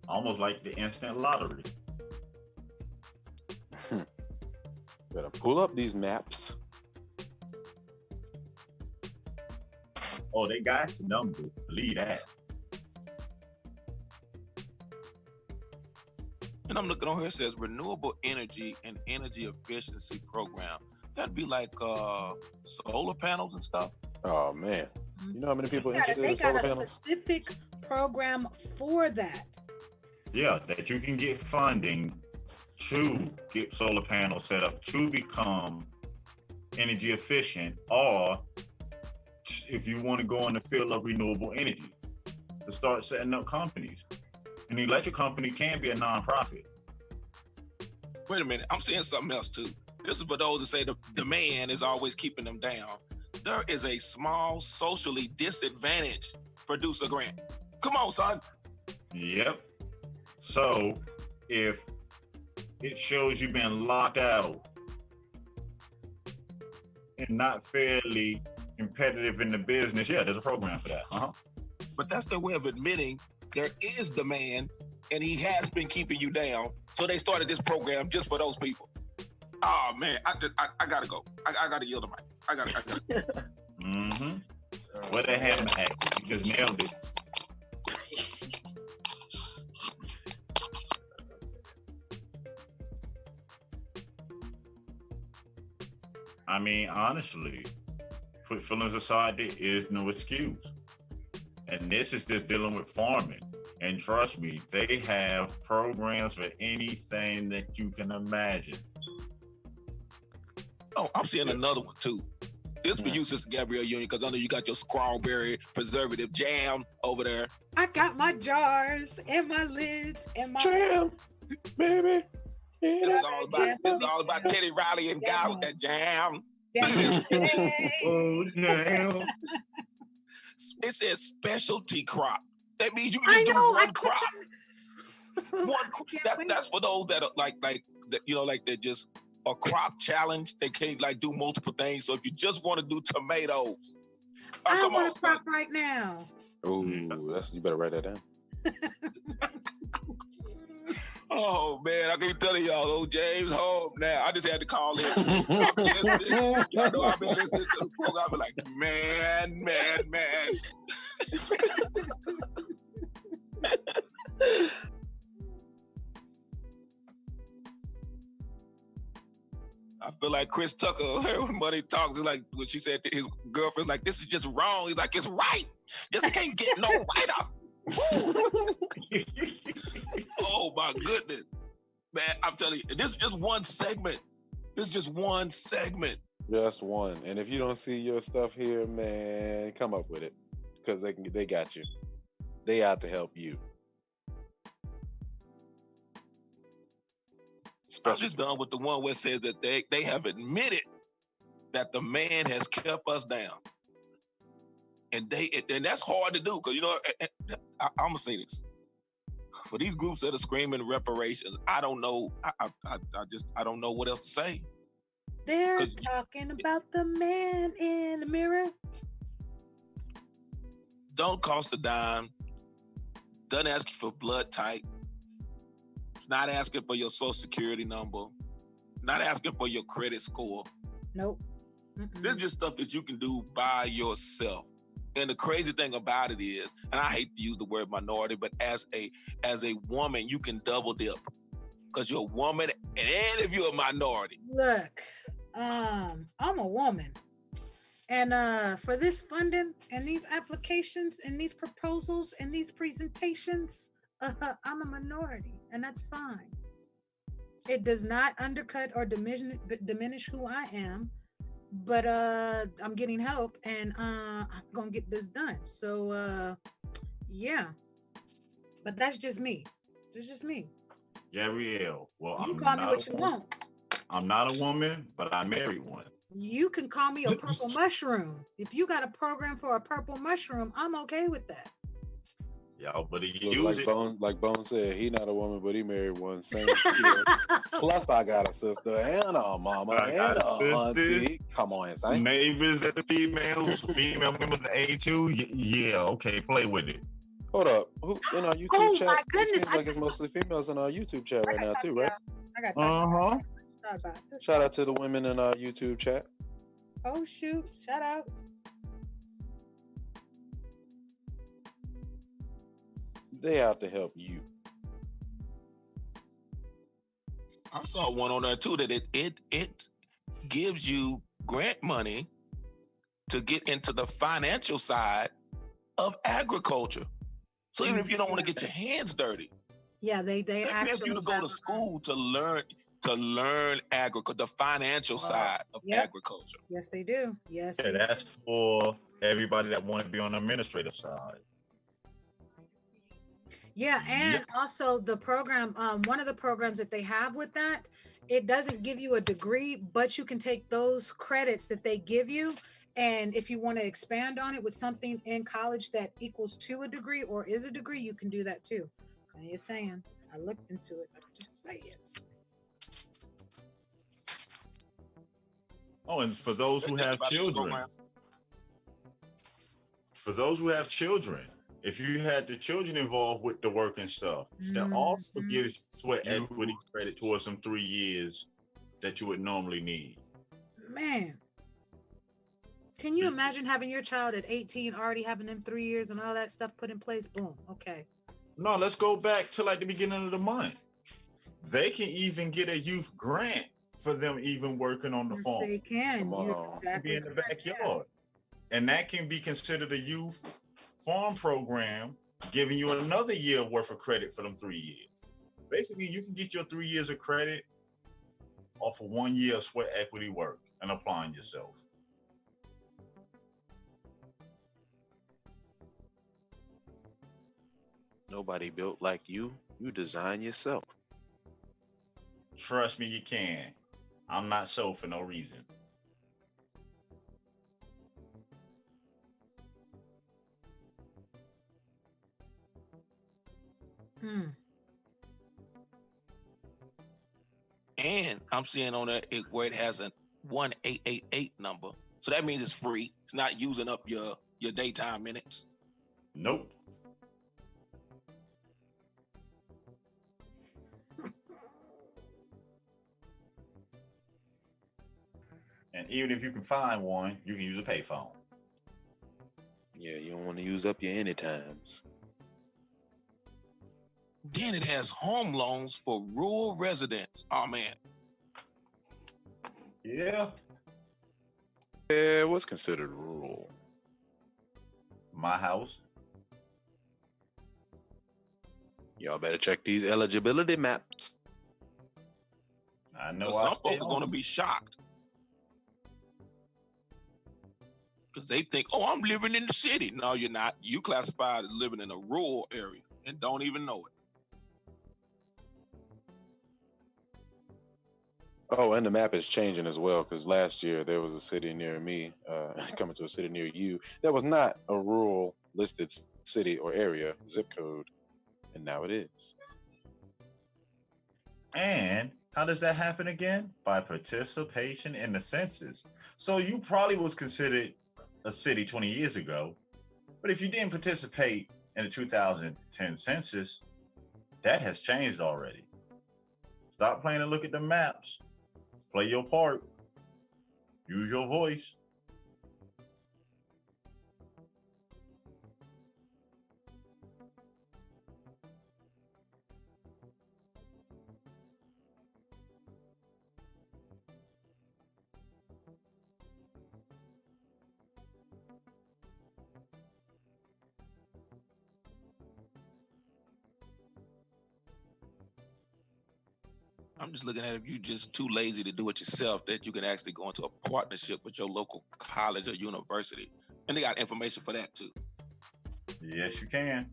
Almost like the instant lottery. Better pull up these maps. Oh, they got the number. Believe that. And I'm looking on here, it says renewable energy and energy efficiency program. That'd be like solar panels and stuff. Oh man, you know how many people interested They in solar got a panels? specific program for that. Yeah, that you can get funding to get solar panels set up to become energy efficient, or if you want to go in the field of renewable energy, to start setting up companies. An electric company can be a nonprofit. Wait a minute, I'm saying something else too. This is for those that say the demand is always keeping them down. There is a small socially disadvantaged producer grant. Come on, son. Yep. So if it shows you've been locked out and not fairly competitive in the business, yeah, there's a program for that. But that's their way of admitting there is demand and he has been keeping you down. So they started this program just for those people. Oh man, I gotta go. I gotta yield the mic. I gotta. Mm-hmm. Where they having at? You just nailed it. I mean, honestly, put feelings aside, there is no excuse. And this is just dealing with farming. And trust me, they have programs for anything that you can imagine. Oh, I'm seeing another one too. This for you, Sister Gabrielle Union, because I know you got your strawberry preservative jam over there. I got my jars and my lids and my Jam, baby, This is all about Teddy Riley and Guy with that jam. Oh, damn. It says specialty crop. That means you can just do one crop. That's for those that are like they're just a crop challenge. They can't like do multiple things. So if you just want to do tomatoes, I want to crop right now. Oh, you better write that down. Oh man, I can't tell y'all. Oh, James home now. I just had to call in. Y'all know I've been listening to the program. I've been like, man. I feel like Chris Tucker, when Money Talks, like when she said to his girlfriend, like, this is just wrong. He's like, it's right. Just can't get no righter. Oh my goodness. Man, I'm telling you, this is just one segment. Just one. And if you don't see your stuff here, man, come up with it. Because they got you. They out to help you. I'm just done with the one where it says that they have admitted that the man has kept us down. And that's hard to do, because I'm gonna say this. For these groups that are screaming reparations, I don't know. I don't know what else to say. They're talking about the man in the mirror. Don't cost a dime. Doesn't ask you for blood type. It's not asking for your social security number. Not asking for your credit score. Nope. This is just stuff that you can do by yourself. And the crazy thing about it is, and I hate to use the word minority, but as a woman, you can double dip because you're a woman, and if you're a minority. Look, I'm a woman, and for this funding and these applications and these proposals and these presentations, I'm a minority, and that's fine. It does not undercut or diminish who I am. But I'm getting help, and I'm gonna get this done. So yeah, but that's just me. It's just me. Gabrielle, well, you call me what you want. I'm not a woman, but I married one. You can call me a purple mushroom. If you got a program for a purple mushroom, I'm okay with that. Y'all, but like Bone said, he not a woman, but he married one. Same. Plus, I got a sister and a mama and a auntie. Come on, insane. Neighbors that the female members of the A2. Yeah, okay, play with it. Hold up, who in our YouTube chat? My goodness, it seems like it's mostly females in our YouTube chat right now too, right? I got Shout out to the women in our YouTube chat. Oh shoot! Shout out. They out to help you. I saw one on there too that it gives you grant money to get into the financial side of agriculture. So even if you don't want to get your hands dirty, yeah, they actually help you to go to school to learn agriculture, the financial side of agriculture. Yes, they do. Yes, that's for everybody that want to be on the administrative side. Yeah, and also the program, one of the programs that they have with that, it doesn't give you a degree, but you can take those credits that they give you, and if you want to expand on it with something in college that equals to a degree or is a degree, you can do that too. I'm just saying. I looked into it. I'm just saying. Oh, and for those who have children, if you had the children involved with the work and stuff, that also gives sweat equity credit towards some 3 years that you would normally need. Man, can you imagine having your child at 18 already having them 3 years and all that stuff put in place? Boom. Okay. No, let's go back to like the beginning of the month. They can even get a youth grant for them even working on the farm. They can. Exactly. Be in the backyard. And that can be considered a youth farm program, giving you another year worth of credit for them 3 years. Basically, you can get your 3 years of credit off of 1 year of sweat equity work and applying yourself. Nobody built like you. You design yourself. Trust me, you can. I'm not so for no reason. And I'm seeing on there where it has a 1888 number. So that means it's free. It's not using up your daytime minutes. Nope. And even if you can find one, you can use a payphone. Yeah, you don't want to use up your anytimes. Then it has home loans for rural residents. Oh man. Yeah. Yeah, what's considered rural? My house. Y'all better check these eligibility maps. I know Some folks are going to be shocked. Because they think, oh, I'm living in the city. No, you're not. You classified as living in a rural area and don't even know it. Oh, and the map is changing as well, because last year there was a city near me, coming to a city near you, that was not a rural listed city or area, zip code, and now it is. And how does that happen again? By participation in the census. So you probably was considered a city 20 years ago, but if you didn't participate in the 2010 census, that has changed already. Stop playing and look at the maps. Play your part. Use your voice. I'm just looking at if you're just too lazy to do it yourself, that you can actually go into a partnership with your local college or university. And they got information for that too. Yes, you can.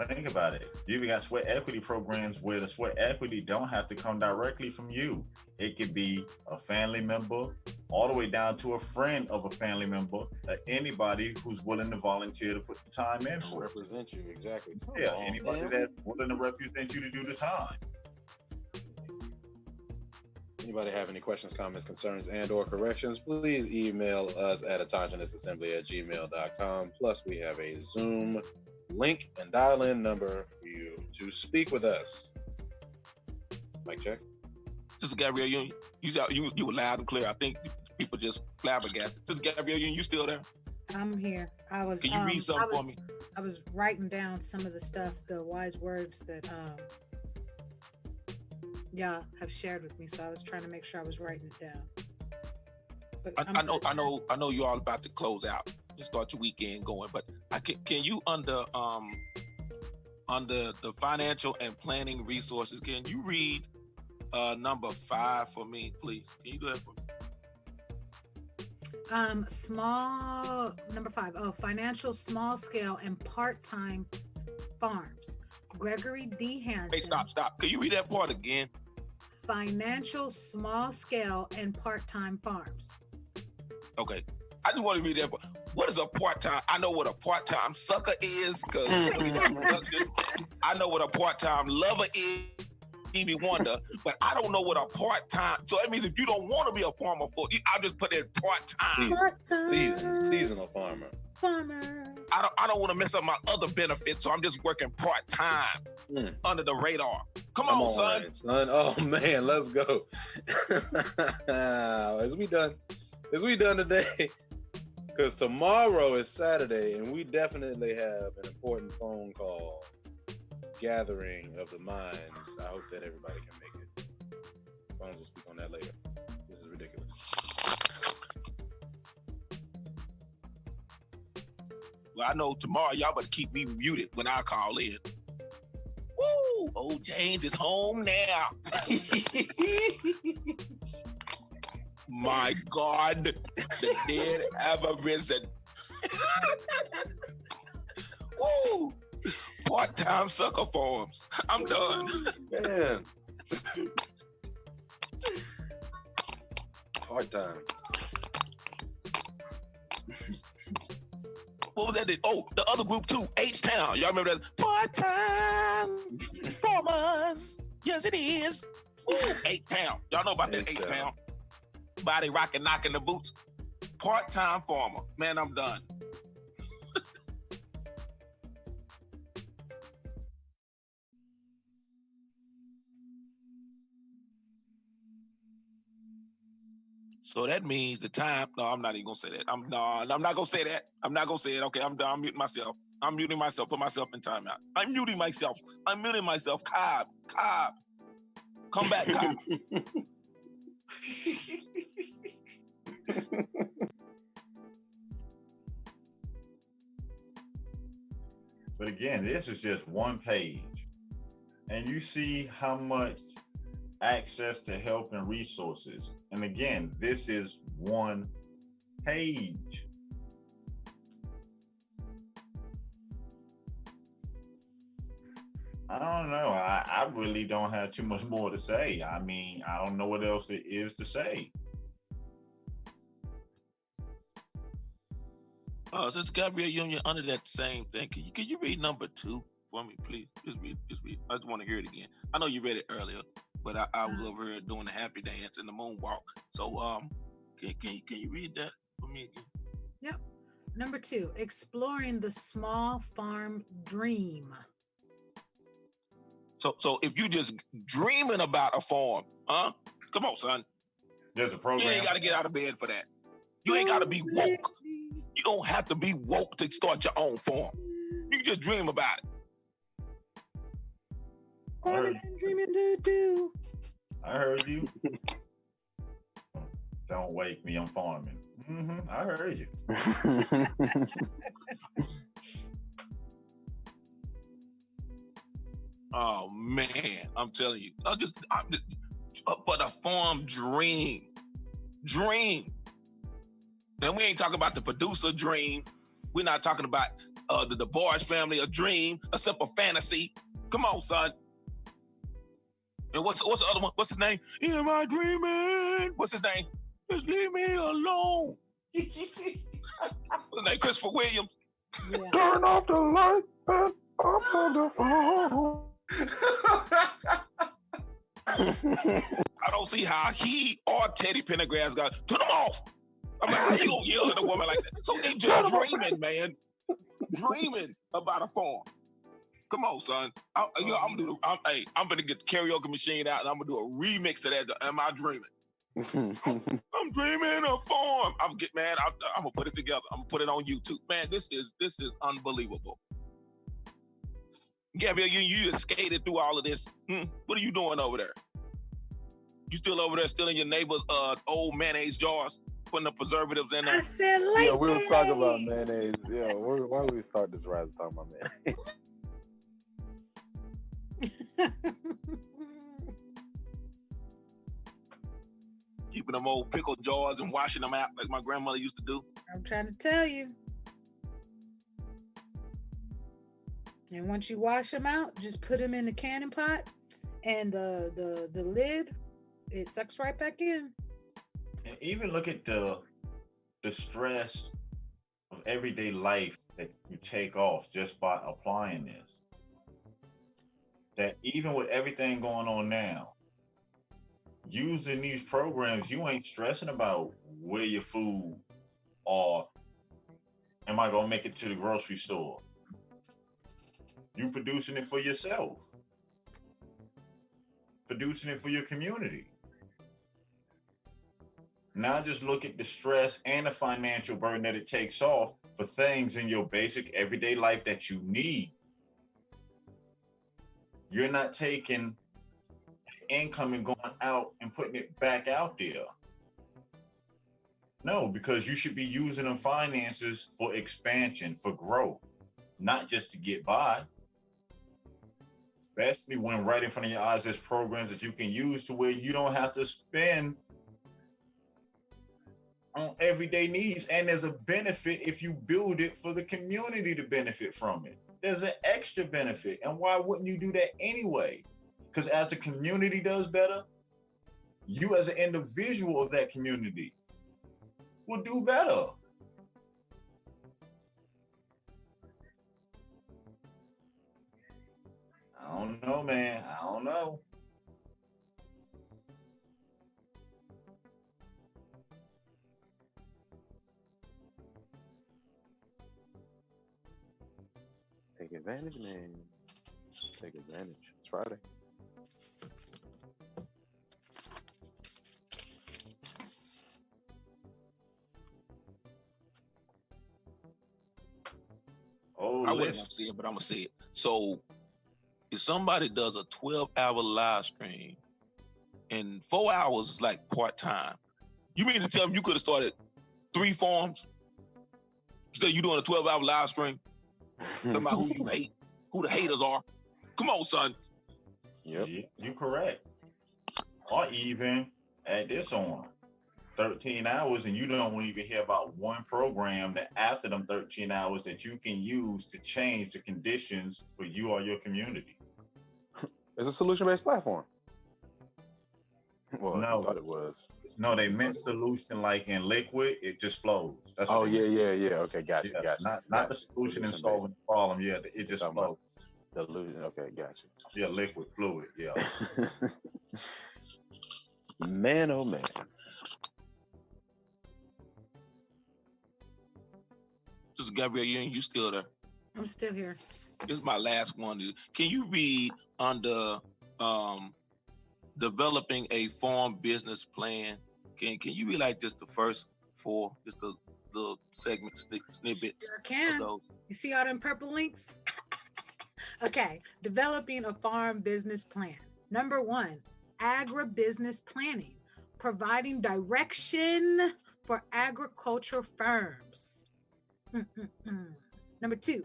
Think about it. You even got sweat equity programs where the sweat equity don't have to come directly from you. It could be a family member, all the way down to a friend of a family member, anybody who's willing to volunteer to put the time in for it. Represent you, exactly. Yeah, anybody that's willing to represent you to do the time. Anybody have any questions, comments, concerns, and or corrections, please email us at autogenousassembly@gmail.com. Plus, we have a Zoom link and dial-in number for you to speak with us. Mic check. Sister Gabrielle, you were loud and clear. I think people just flabbergasted. Sister Gabrielle, you still there? I'm here. I was. Can you read something for me? I was writing down some of the stuff, the wise words that y'all have shared with me. So I was trying to make sure I was writing it down. But I know you're all about to close out and start your weekend going, but can you under the financial and planning resources, can you read number 5 for me, please? Can you do that for me? Small number 5. Oh, financial small scale and part-time farms. Gregory D. Hansen. Hey, stop. Can you read that part again? Financial small scale and part-time farms. Okay. I just want to read that part. What is a part-time? I know what a part-time sucker is, because I know what a part-time lover is, Stevie Wonder, but I don't know what a part-time. So that means if you don't want to be a farmer, I'll just put in part-time. Seasonal farmer. I don't want to mess up my other benefits, so I'm just working part-time under the radar. Come on, son. Oh man, let's go. Is we done today? Because tomorrow is Saturday, and we definitely have an important phone call gathering of the minds. I hope that everybody can make it. I'll just speak on that later. This is ridiculous. Well, I know tomorrow y'all better keep me muted when I call in. Woo! Old James is home now. My God, the dead have arisen. Woo! Part-time sucker farms. I'm done. Man. Part-time. What was that? Oh, the other group too, H-Town. Y'all remember that? Part-time farmers. Yes, it is. Woo! H-Town. Y'all know about that H-Town? Body rocking, knocking the boots. Part-time farmer. Man, I'm done. So that means the time. No, I'm not even gonna say that. I'm not gonna say that. I'm not gonna say it. Okay, I'm done. I'm muting myself. I'm muting myself. Put myself in timeout. I'm muting myself. Cobb. Come back, Cobb. But again, this is just one page. And you see how much access to help and resources. And again, this is one page. I don't know. I really don't have too much more to say. I mean, I don't know what else there is to say. Sister Gabrielle Union, under that same thing, can you read number 2 for me, please? Just read. I just want to hear it again. I know you read it earlier, but I was over here doing the happy dance and the moonwalk. So can you read that for me again? Yep. Number 2, exploring the small farm dream. So if you just dreaming about a farm, huh? Come on, son. There's a program. You ain't got to get out of bed for that. You ain't got to be woke. You don't have to be woke to start your own farm. You can just dream about it. Dreaming to do. I heard you. Don't wake me, I'm farming. I heard you. Oh man, I'm telling you, I'm just for the farm dream. And we ain't talking about the producer dream. We're not talking about the DeBarge family, a dream, a simple fantasy. Come on, son. And what's the other one? What's his name? Am I dreaming? What's his name? Just leave me alone. What's his name? Christopher Williams. Yeah. Turn off the light and I'm on the phone. I don't see how he or Teddy Pendergrass got turn them off. I'm like, how you gonna yell at a woman like that? So they just dreaming, man. Dreaming about a farm. Come on, son. I'm gonna get the karaoke machine out and I'm gonna do a remix of that. Am I dreaming? I'm dreaming a farm. I'm gonna put it together. I'm gonna put it on YouTube. Man, this is unbelievable. Gabrielle, you just skated through all of this. What are you doing over there? You still over there, still in your neighbor's old mayonnaise jars, putting the preservatives in there? I said Yeah, we were talking about mayonnaise. Yeah, why do we start this rise talking about mayonnaise? Keeping them old pickle jars and washing them out like my grandmother used to do. I'm trying to tell you. And once you wash them out, just put them in the canning pot, and the lid, it sucks right back in. And even look at the stress of everyday life that you take off just by applying this. That even with everything going on now, using these programs, you ain't stressing about where your food or am I gonna make it to the grocery store? You producing it for yourself, producing it for your community. Now just look at the stress and the financial burden that it takes off for things in your basic everyday life that you need. You're not taking income and going out and putting it back out there. No, because you should be using them finances for expansion, for growth, not just to get by. Especially when right in front of your eyes there's programs that you can use to where you don't have to spend on everyday needs, and there's a benefit if you build it for the community to benefit from it. There's an extra benefit, and why wouldn't you do that anyway? Because as the community does better, you as an individual of that community will do better. I don't know, man. I don't know. Take advantage, man. Take advantage. It's Friday. Oh, I wouldn't listen. say it, but I'm gonna say it. So if somebody does a 12-hour live stream and 4 hours is like part-time, you mean to tell me you could have started 3 farms? Instead you doing a 12-hour live stream? Talking about who you hate, who the haters are. Come on, son. Yep. Yeah, you're correct. Or even add this on 13 hours, and you don't even hear about one program that after them 13 hours that you can use to change the conditions for you or your community. It's a solution-based platform. Well, No. I thought it was. No, they meant solution like in liquid, it just flows. That's Oh, what they yeah. meant. Okay, gotcha, Yeah, gotcha. not Gotcha. the solution in Solution-based. solving the problem. Yeah, it just Talking about flows. Delusion. Okay, gotcha. Yeah, liquid, fluid. Yeah. Man, oh man. This is Gabrielle, you still there? I'm still here. This is my last one. Can you read under developing a farm business plan? Can you read like just the first 4, just the segment snippets Sure of can. those? You see all them purple links? Okay, developing a farm business plan. Number 1, agribusiness planning, providing direction for agricultural firms. Number 2,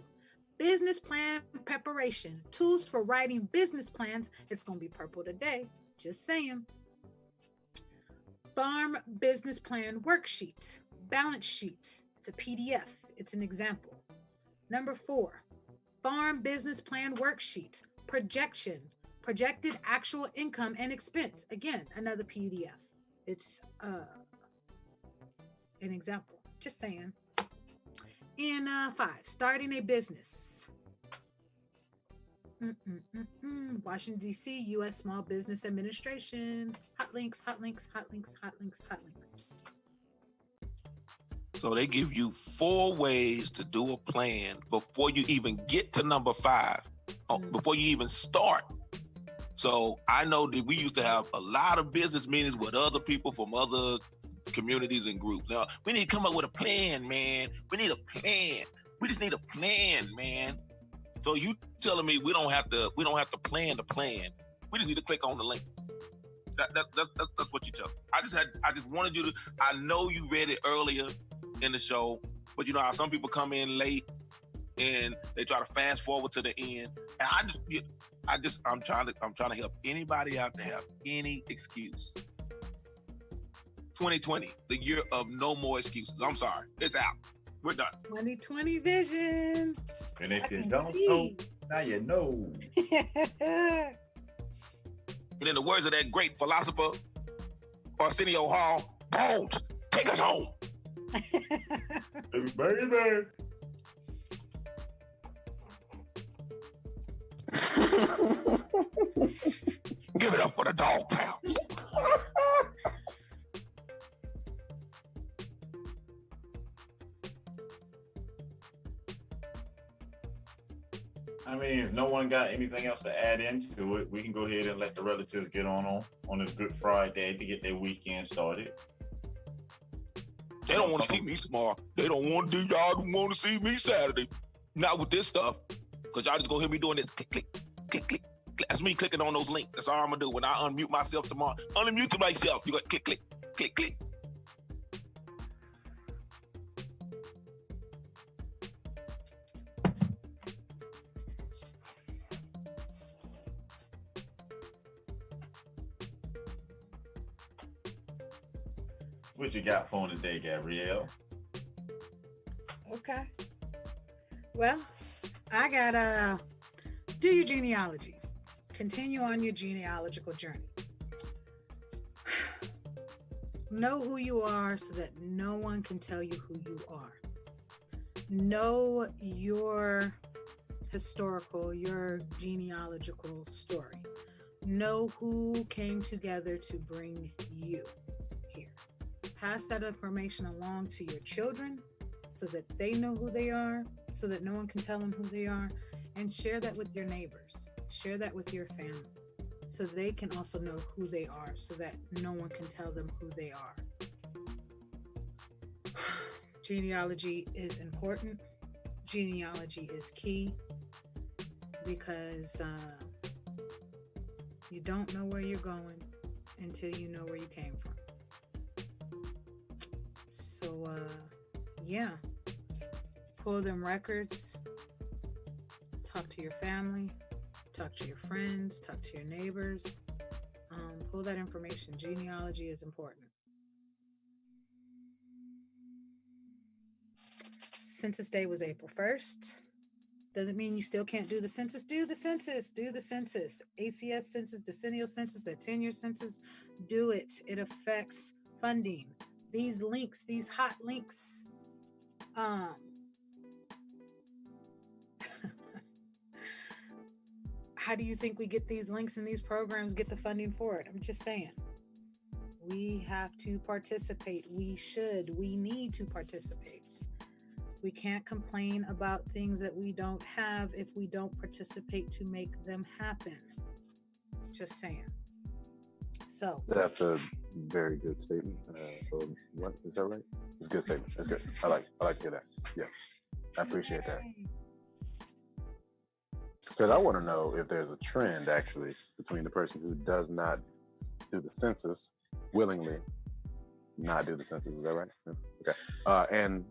business plan preparation, tools for writing business plans. It's going to be purple today, just saying. Farm business plan worksheet, balance sheet. It's a PDF. It's an example. Number 4, farm business plan worksheet, projection, projected actual income and expense. Again, another PDF. It's an example. Just saying. And 5, starting a business. Washington, D.C., U.S. Small Business Administration. Hot links, hot links, hot links, hot links, hot links. So they give you 4 ways to do a plan before you even get to number 5, before you even start. So I know that we used to have a lot of business meetings with other people from other communities and groups. Now, we need to come up with a plan, man. We need a plan. We just need a plan, man. So you telling me we don't have to plan the plan. We just need to click on the link. That's what you tell me. I just wanted you to, I know you read it earlier in the show, but you know how some people come in late and they try to fast forward to the end. And I'm trying to help anybody out to have any excuse. 2020, the year of no more excuses. I'm sorry, it's out. We're done. 2020 vision. And if I you can don't see. know, now you know. And in the words of that great philosopher, Arsenio Hall, Bones, take us home. Baby. Give it up for the dog pound. I mean, if no one got anything else to add into it, we can go ahead and let the relatives get on this Good Friday to get their weekend started. They don't want to see me tomorrow. Y'all don't want to see me Saturday. Not with this stuff. Because y'all just gonna hear me doing this click, click, click, click. That's me clicking on those links. That's all I'm gonna do. When I unmute myself tomorrow, unmute myself. You go click, click, click, click. What you got for today, Gabrielle? Okay. Well, I got do your genealogy. Continue on your genealogical journey. Know who you are so that no one can tell you who you are. Know your historical, your genealogical story. Know who came together to bring you here. Pass that information along to your children so that they know who they are, so that no one can tell them who they are, and share that with your neighbors. Share that with your family so they can also know who they are, so that no one can tell them who they are. Genealogy is important. Genealogy is key because you don't know where you're going until you know where you came from. So, yeah, pull them records, talk to your family, talk to your friends, talk to your neighbors, pull that information. Genealogy is important. Census Day was April 1st. Doesn't mean you still can't do the census. Do the census. Do the census. ACS census, decennial census, that 10-year census. Do it. It affects funding. These links, these hot links. How do you think we get these links and these programs, get the funding for it? I'm just saying. We have to participate. We need to participate. We can't complain about things that we don't have if we don't participate to make them happen. Just saying. So that's a very good statement. What is that right? It's a good statement. It's good. I like to hear that. Yeah, I appreciate that. Because I want to know if there's a trend actually between the person who does not do the census willingly, not do the census. Is that right? Okay. And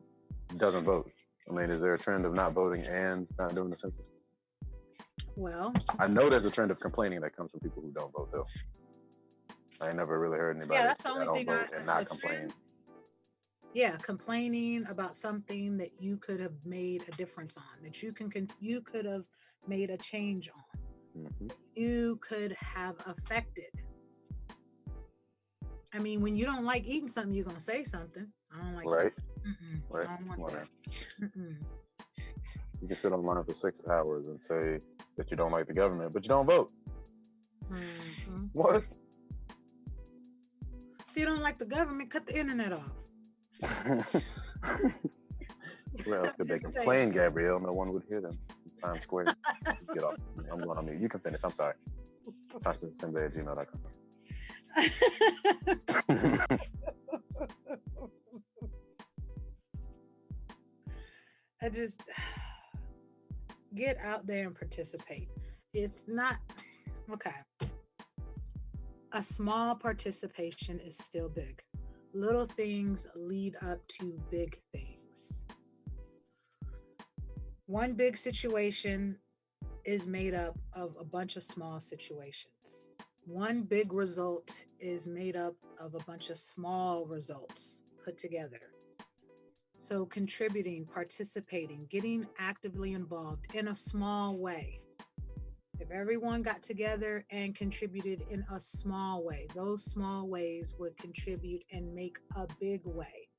doesn't vote. I mean, is there a trend of not voting and not doing the census? Well, I know there's a trend of complaining that comes from people who don't vote, though. I ain't never really heard anybody that's the say I only don't thing vote and not complain. Yeah, complaining about something that you could have made a difference on, that you could have made a change on, you could have affected. I mean, when you don't like eating something, you're gonna say something. I don't like right. Right. I don't want that. You can sit online for 6 hours and say that you don't like the government, but you don't vote. What? If you don't like the government, cut the internet off. Where else could they complain, Gabrielle? No one would hear them in Times Square. Get off. I'm going on mute. You can finish. I'm sorry. Constantly@gmail.com. I just get out there and participate. It's not okay. A small participation is still big. Little things lead up to big things. One big situation is made up of a bunch of small situations. One big result is made up of a bunch of small results put together. So contributing, participating, getting actively involved in a small way. If everyone got together and contributed in a small way, those small ways would contribute and make a big way.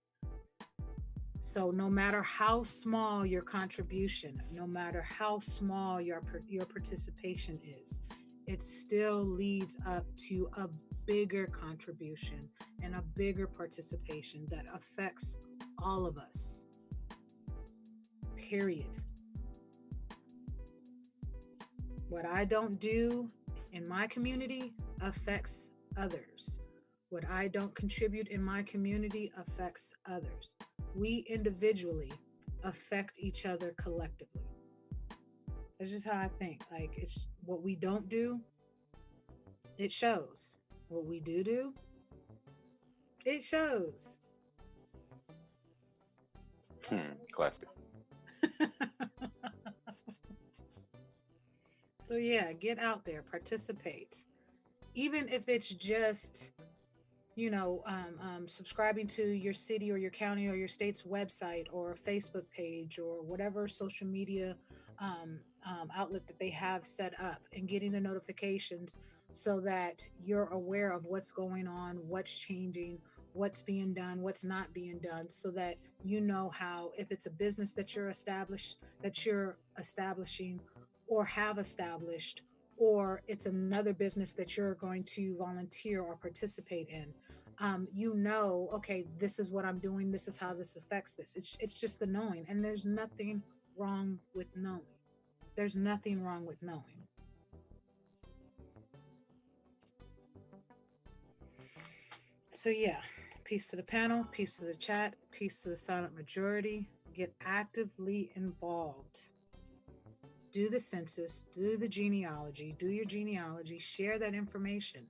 So no matter how small your contribution, no matter how small your participation is, it still leads up to a bigger contribution and a bigger participation that affects all of us. Period. What I don't do in my community affects others. What I don't contribute in my community affects others. We individually affect each other collectively. That's just how I think. Like, it's what we don't do, it shows. What we do, it shows. Classic. So yeah, get out there, participate. Even if it's just subscribing to your city or your county or your state's website or Facebook page or whatever social media outlet that they have set up, and getting the notifications so that you're aware of what's going on, what's changing, what's being done, what's not being done, so that you know how, if it's a business that you're establishing or have established, or it's another business that you're going to volunteer or participate in. Okay, this is what I'm doing. This is how this affects this. It's just the knowing, and there's nothing wrong with knowing. There's nothing wrong with knowing. So yeah, peace to the panel, peace to the chat, peace to the silent majority. Get actively involved. Do the census, do the genealogy, do your genealogy, share that information.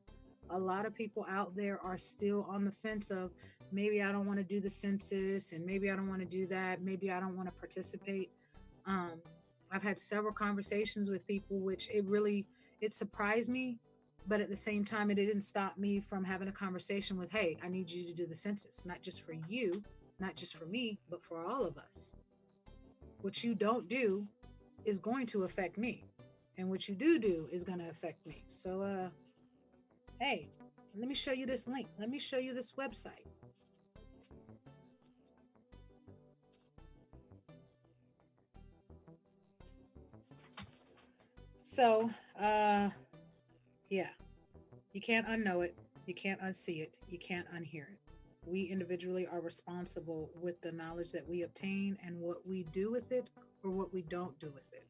A lot of people out there are still on the fence of, maybe I don't want to do the census, and maybe I don't want to do that, maybe I don't want to participate. I've had several conversations with people, which it surprised me, but at the same time, it didn't stop me from having a conversation with, hey, I need you to do the census, not just for you, not just for me, but for all of us. What you don't do is going to affect me, and what you do is going to affect me. So, hey, let me show you this link. Let me show you this website. So, yeah, you can't unknow it. You can't unsee it. You can't unhear it. We individually are responsible with the knowledge that we obtain and what we do with it or what we don't do with it.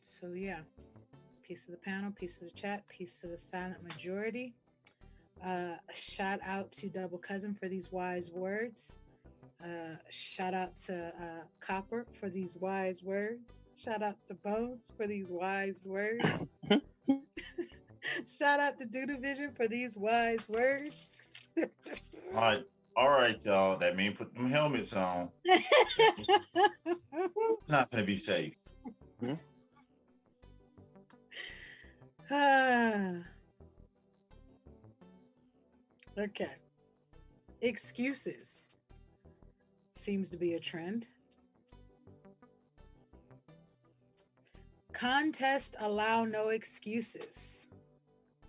So, yeah, peace to the panel, peace to the chat, peace to the silent majority. Shout out to Double Cousin for these wise words. Shout out to Copper for these wise words. Shout out to Bones for these wise words. Shout out to Do Division for these wise words. All right, y'all. That means put them helmets on. It's not gonna be safe. Okay. Excuses seems to be a trend. Contests allow no excuses,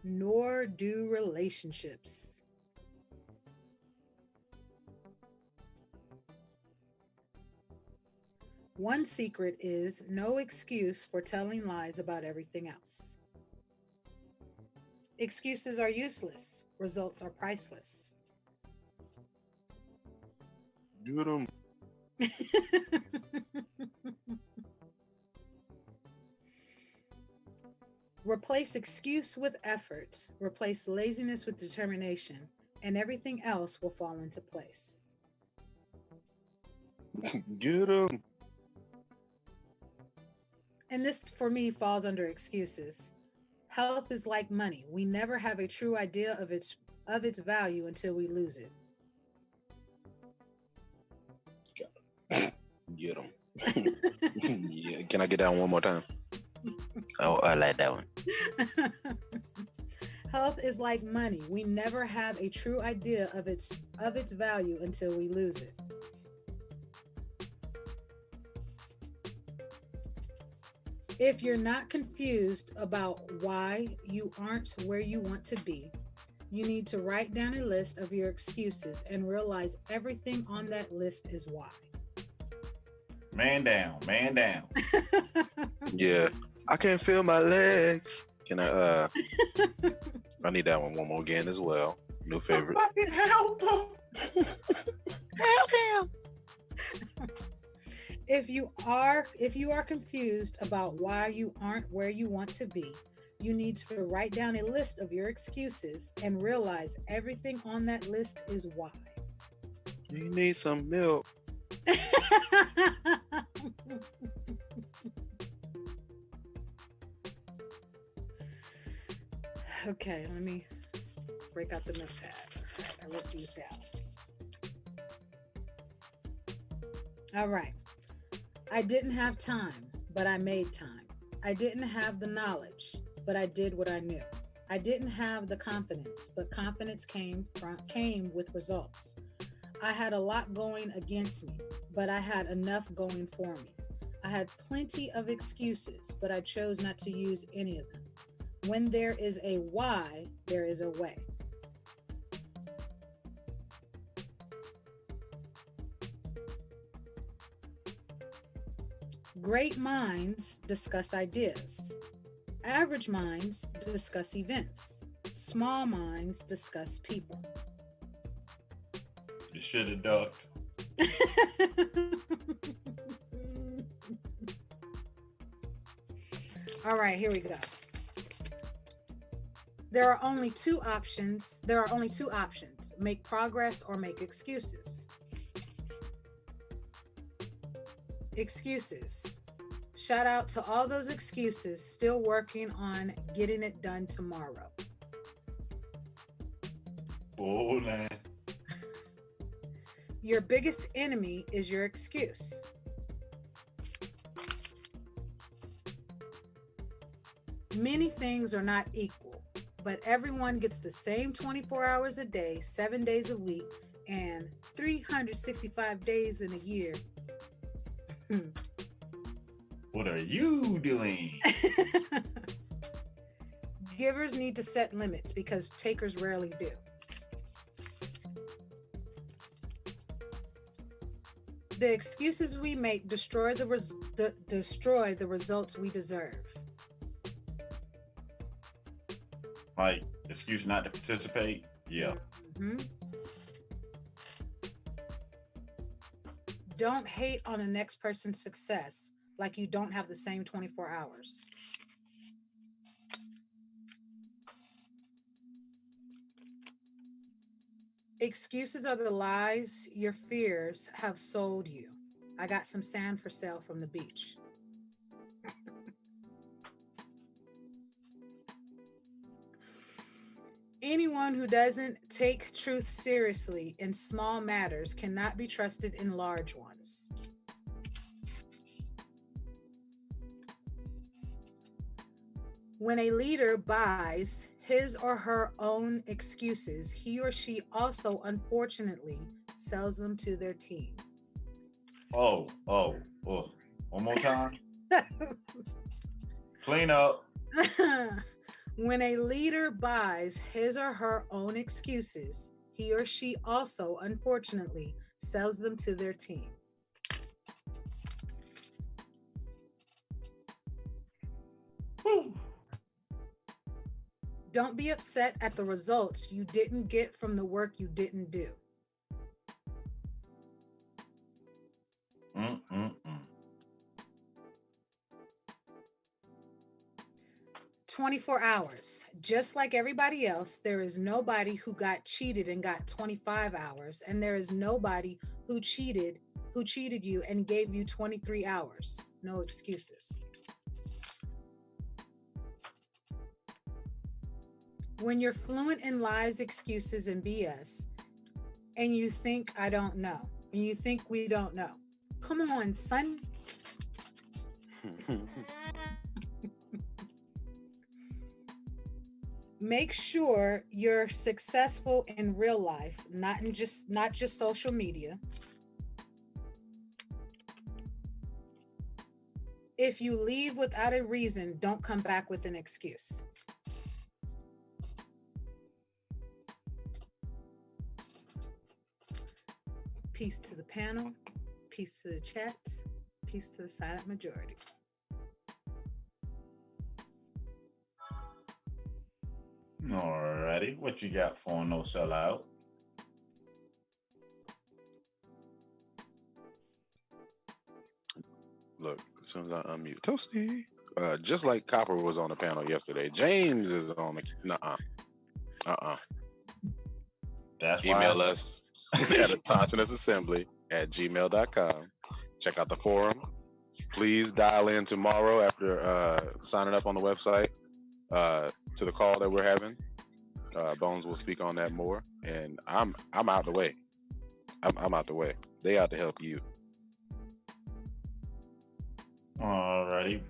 nor do relationships. One secret is no excuse for telling lies about everything else. Excuses are useless. Results are priceless. Get 'em. Replace excuse with effort. Replace laziness with determination, and everything else will fall into place. Get 'em. And this, for me, falls under excuses. Health is like money. We never have a true idea of its value until we lose it. Get 'em. Yeah. Can I get that one more time? Oh, I like that one. Health is like money. We never have a true idea of its value until we lose it. If you're not confused about why you aren't where you want to be, you need to write down a list of your excuses and realize everything on that list is why. Man down. Yeah. I can't feel my legs. Can I I need that one more again as well. New favorite. Somebody help him. Help him. If you are confused about why you aren't where you want to be, you need to write down a list of your excuses and realize everything on that list is why. You need some milk. Okay, let me break out the notepad. I wrote these down. All right. I didn't have time, but I made time. I didn't have the knowledge, but I did what I knew. I didn't have the confidence, but confidence came with results. I had a lot going against me, but I had enough going for me. I had plenty of excuses, but I chose not to use any of them. When there is a why, there is a way. Great minds discuss ideas. Average minds discuss events. Small minds discuss people. You should have ducked. All right, here we go. There are only two options. Make progress or make excuses. Excuses. Shout out to all those excuses still working on getting it done tomorrow. Oh, man. Your biggest enemy is your excuse. Many things are not equal, but everyone gets the same 24 hours a day, 7 days a week, and 365 days in a year. What are you doing? Givers need to set limits because takers rarely do. The excuses we make destroy the results we deserve. Like, excuse not to participate? Yeah. Mm-hmm. Don't hate on the next person's success like you don't have the same 24 hours. Excuses are the lies your fears have sold you. I got some sand for sale from the beach. Anyone who doesn't take truth seriously in small matters cannot be trusted in large ones. When a leader buys his or her own excuses, he or she also, unfortunately, sells them to their team. Oh. One more time. Clean up. When a leader buys his or her own excuses, he or she also, unfortunately, sells them to their team. Woo. Don't be upset at the results you didn't get from the work you didn't do. 24 hours. Just like everybody else, there is nobody who got cheated and got 25 hours, and there is nobody who cheated you and gave you 23 hours. No excuses. When you're fluent in lies, excuses, and BS, and you think I don't know, and you think we don't know. Come on, son. Make sure you're successful in real life, not just social media. If you leave without a reason, don't come back with an excuse. Peace to the panel, peace to the chat, peace to the silent majority. Alrighty, what you got for no sellout? Look, as soon as I unmute Toasty, just like Copper was on the panel yesterday, James is on the That's Email why. us at autonomousAssembly@gmail.com. Check out the forum. Please dial in tomorrow after signing up on the website to the call that we're having. Bones will speak on that more, and I'm out the way. I'm out the way. They out to help you. Alrighty,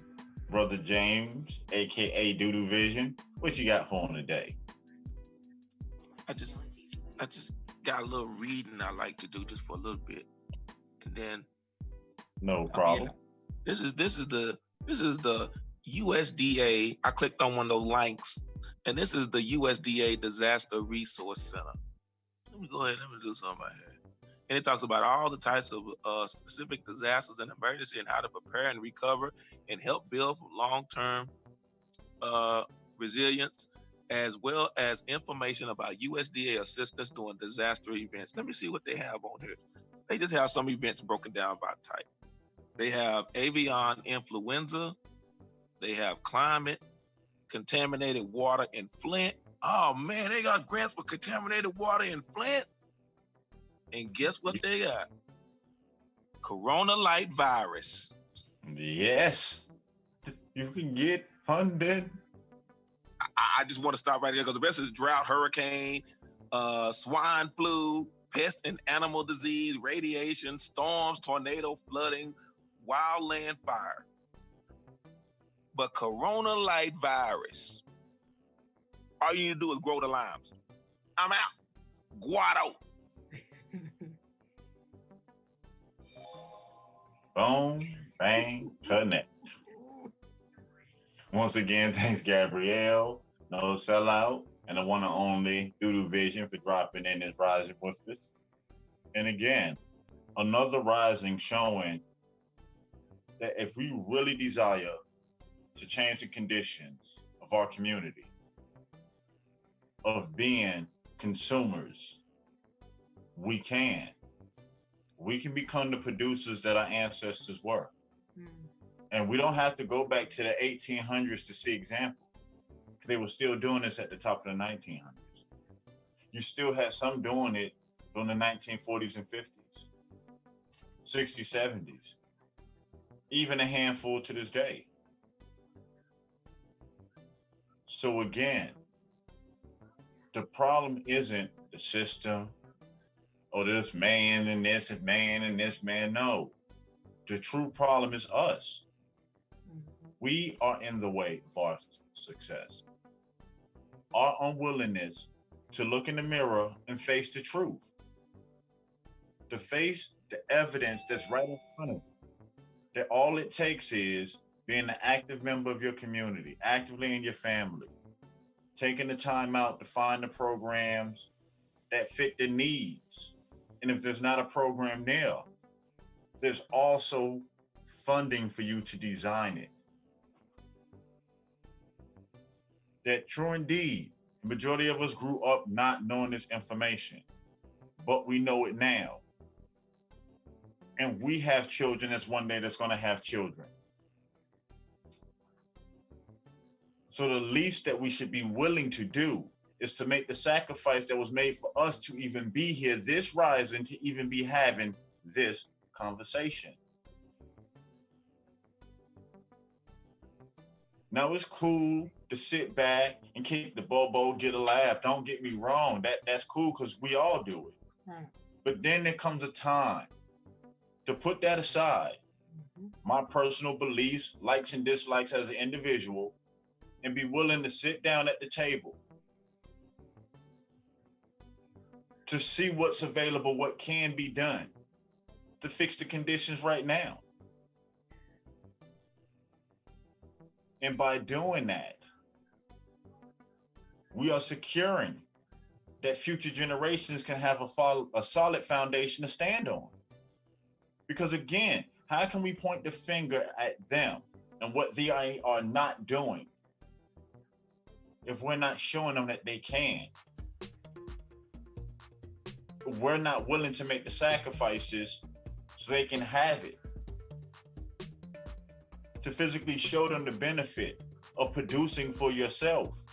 Brother James, aka Doodoo Vision. What you got for him today? I just got a little reading I like to do just for a little bit, and then No problem. This is the USDA. I clicked on one of those links, and this is the USDA Disaster Resource Center. Let me go ahead. Let me do something right here. And it talks about all the types of specific disasters and emergency and how to prepare and recover and help build long-term resilience, as well as information about USDA assistance during disaster events. Let me see what they have on here. They just have some events broken down by type. They have avian influenza. They have climate, contaminated water in Flint. Oh man, they got grants for contaminated water in Flint. And guess what they got? Corona light virus. Yes. You can get funded. I just want to stop right there because the rest is drought, hurricane, swine flu, pest and animal disease, radiation, storms, tornado, flooding, wildland fire. But corona light virus, all you need to do is grow the limes. I'm out. Guado. Boom, bang, connect. Once again, thanks Gabrielle, No Sellout, and the one and only Doodoo Vision for dropping in this rising with us. And again, another rising showing that if we really desire to change the conditions of our community, of being consumers, we can. We can become the producers that our ancestors were. And we don't have to go back to the 1800s to see examples, because they were still doing this at the top of the 1900s. You still had some doing it during the 1940s and 50s, 60s, 70s, even a handful to this day. So again, the problem isn't the system or this man and this man and this man. No, the true problem is us. We are in the way of our success. Our unwillingness to look in the mirror and face the truth, to face the evidence that's right in front of you, that all it takes is being an active member of your community, actively in your family, taking the time out to find the programs that fit the needs. And if there's not a program there, there's also funding for you to design it. That true indeed, the majority of us grew up not knowing this information, but we know it now. And we have children that's one day that's gonna have children. So the least that we should be willing to do is to make the sacrifice that was made for us to even be here, this rising, to even be having this conversation. Now it's cool to sit back and kick the bobo, get a laugh. Don't get me wrong, that's cool because we all do it. Right. But then there comes a time to put that aside, my personal beliefs, likes and dislikes as an individual, and be willing to sit down at the table to see what's available, what can be done to fix the conditions right now. And by doing that, we are securing that future generations can have a solid foundation to stand on. Because again, how can we point the finger at them and what they are not doing if we're not showing them that they can? We're not willing to make the sacrifices so they can have it. To physically show them the benefit of producing for yourself.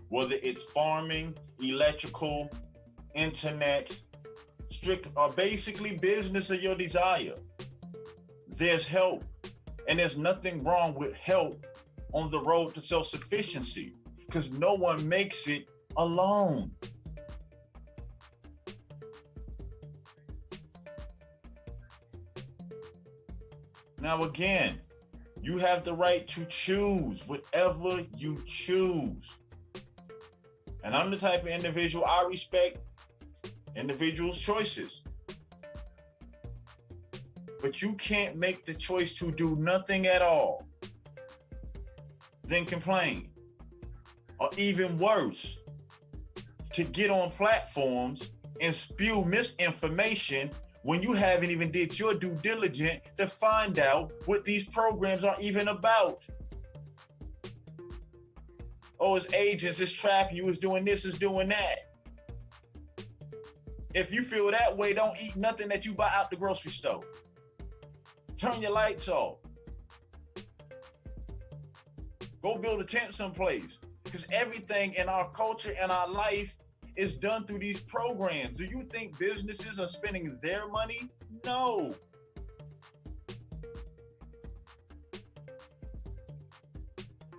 Whether it's farming, electrical, internet, strict or basically business of your desire, there's help. And there's nothing wrong with help on the road to self-sufficiency, because no one makes it alone. Now again, You have the right to choose whatever you choose. And I'm the type of individual, I respect individuals' choices. But you can't make the choice to do nothing at all, then complain. Or even worse, to get on platforms and spew misinformation when you haven't even did your due diligence to find out what these programs are even about. Oh, it's agents, it's trapping you, it's doing this, it's doing that. If you feel that way, don't eat nothing that you buy out the grocery store. Turn your lights off. Go build a tent someplace. Because everything in our culture and our life is done through these programs. Do you think businesses are spending their money? No.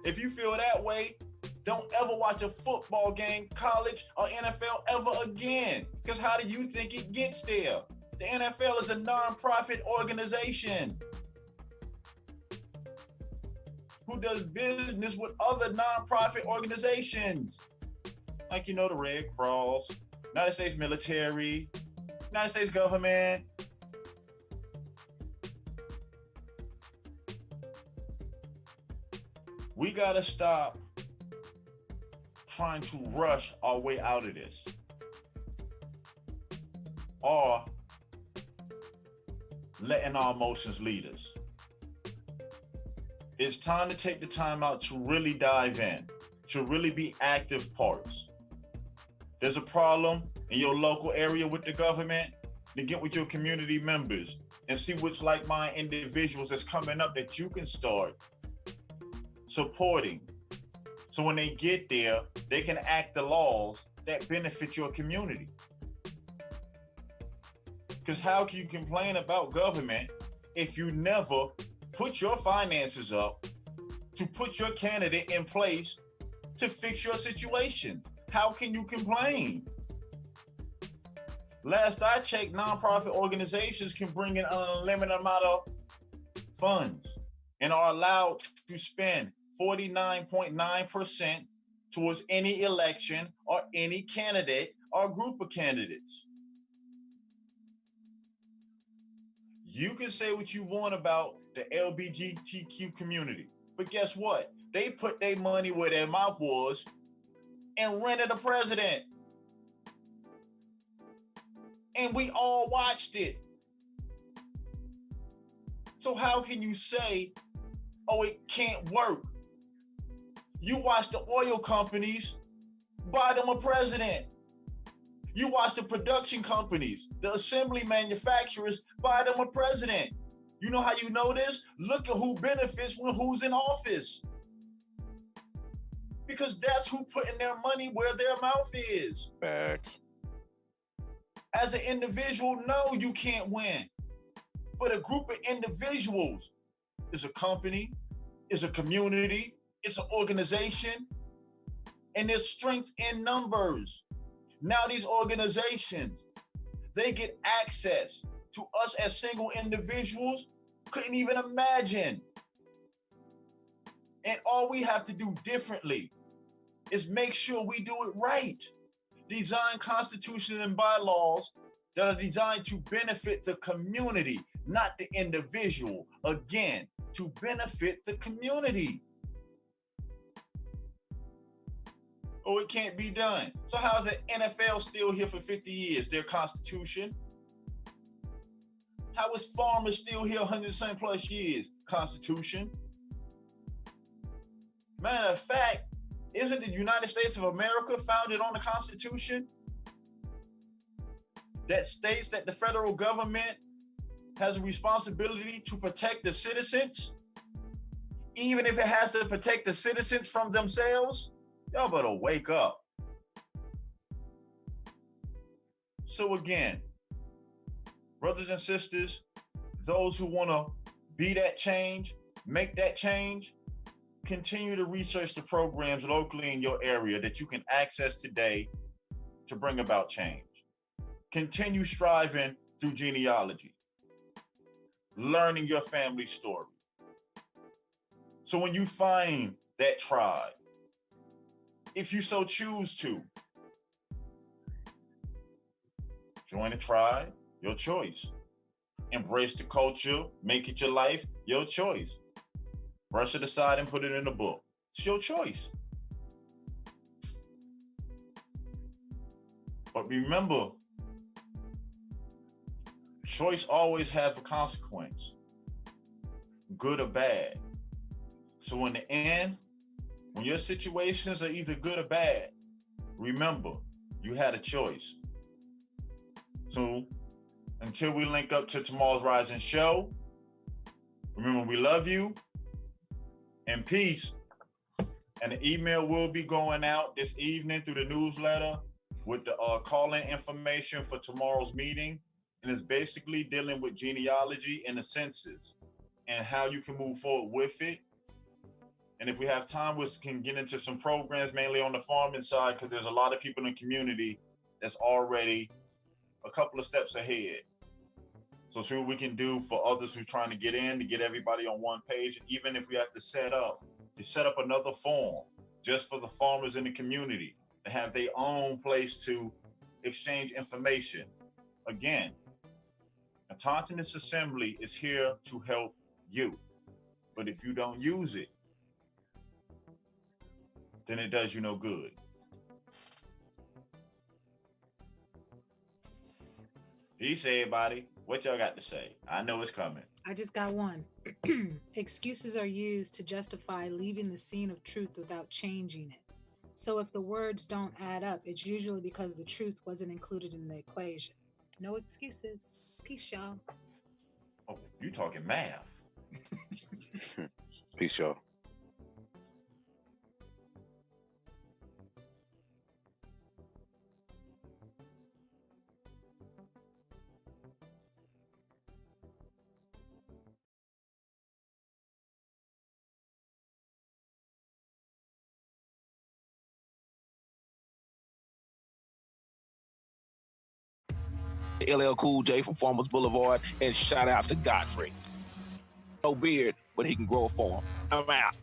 If you feel that way, don't ever watch a football game, college, or NFL ever again. Because how do you think it gets there? The NFL is a non-profit organization who does business with other non-profit organizations. Like, you know, the Red Cross, United States military, United States government. We gotta stop trying to rush our way out of this. Or letting our emotions lead us. It's time to take the time out to really dive in, to really be active parts. There's a problem in your local area with the government, then get with your community members and see which like-minded individuals that's coming up that you can start supporting. So when they get there, they can act the laws that benefit your community. Because how can you complain about government if you never put your finances up to put your candidate in place to fix your situation? How can you complain? Last I checked, nonprofit organizations can bring in an unlimited amount of funds and are allowed to spend 49.9% towards any election or any candidate or group of candidates. You can say what you want about the LGBTQ community, but guess what? They put their money where their mouth was and rented a president. And we all watched it. So how can you say, oh, it can't work? You watch the oil companies buy them a president. You watch the production companies, the assembly manufacturers buy them a president. You know how you know this? Look at who benefits when who's in office. Because that's who putting their money where their mouth is. Facts. As an individual, no, you can't win. But a group of individuals is a company, is a community, it's an organization, and there's strength in numbers. Now these organizations, they get access to us as single individuals, couldn't even imagine. And all we have to do differently is make sure we do it right. Design constitutions and bylaws that are designed to benefit the community, not the individual. Again, to benefit the community. Oh, it can't be done. So how is the NFL still here for 50 years? Their constitution. How is farmers still here 100 plus years? Constitution. Matter of fact, isn't the United States of America founded on the Constitution that states that the federal government has a responsibility to protect the citizens, even if it has to protect the citizens from themselves? Y'all better wake up. So again, brothers and sisters, those who want to be that change, make that change, continue to research the programs locally in your area that you can access today to bring about change. Continue striving through genealogy, learning your family story. So when you find that tribe, if you so choose to, join the tribe, your choice. Embrace the culture, make it your life, your choice. Brush it aside and put it in the book. It's your choice. But remember, choice always has a consequence, good or bad. So in the end, when your situations are either good or bad, remember, you had a choice. So until we link up to tomorrow's Rising Show, remember, we love you and peace. And the email will be going out this evening through the newsletter with the call-in information for tomorrow's meeting. And it's basically dealing with genealogy and the census and how you can move forward with it. And if we have time, we can get into some programs, mainly on the farming side, because there's a lot of people in the community that's already a couple of steps ahead. So see what we can do for others who's trying to get in, to get everybody on one page. And even if we have to set up another forum just for the farmers in the community to have their own place to exchange information. Again, a Continence Assembly is here to help you. But if you don't use it, then it does you no good. Peace, everybody. What y'all got to say? I know it's coming. I just got one. Excuses are used to justify leaving the scene of truth without changing it. So if the words don't add up, it's usually because the truth wasn't included in the equation. No excuses. Peace, y'all. Oh, you talking math. Peace, y'all. LL Cool J from Farmers Boulevard, and shout out to Godfrey. No beard, but he can grow a farm. I'm out.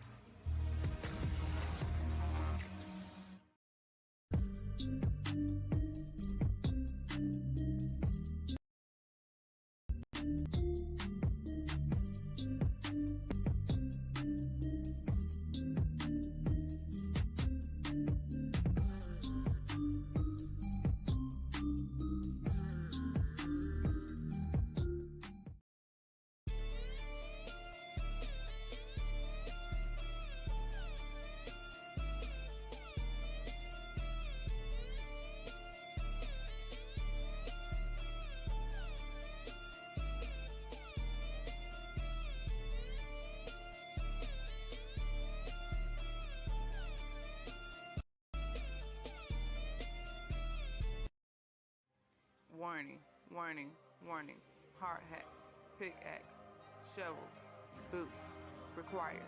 Warning, warning, warning. Hard hats, pickaxe, shovels, boots required.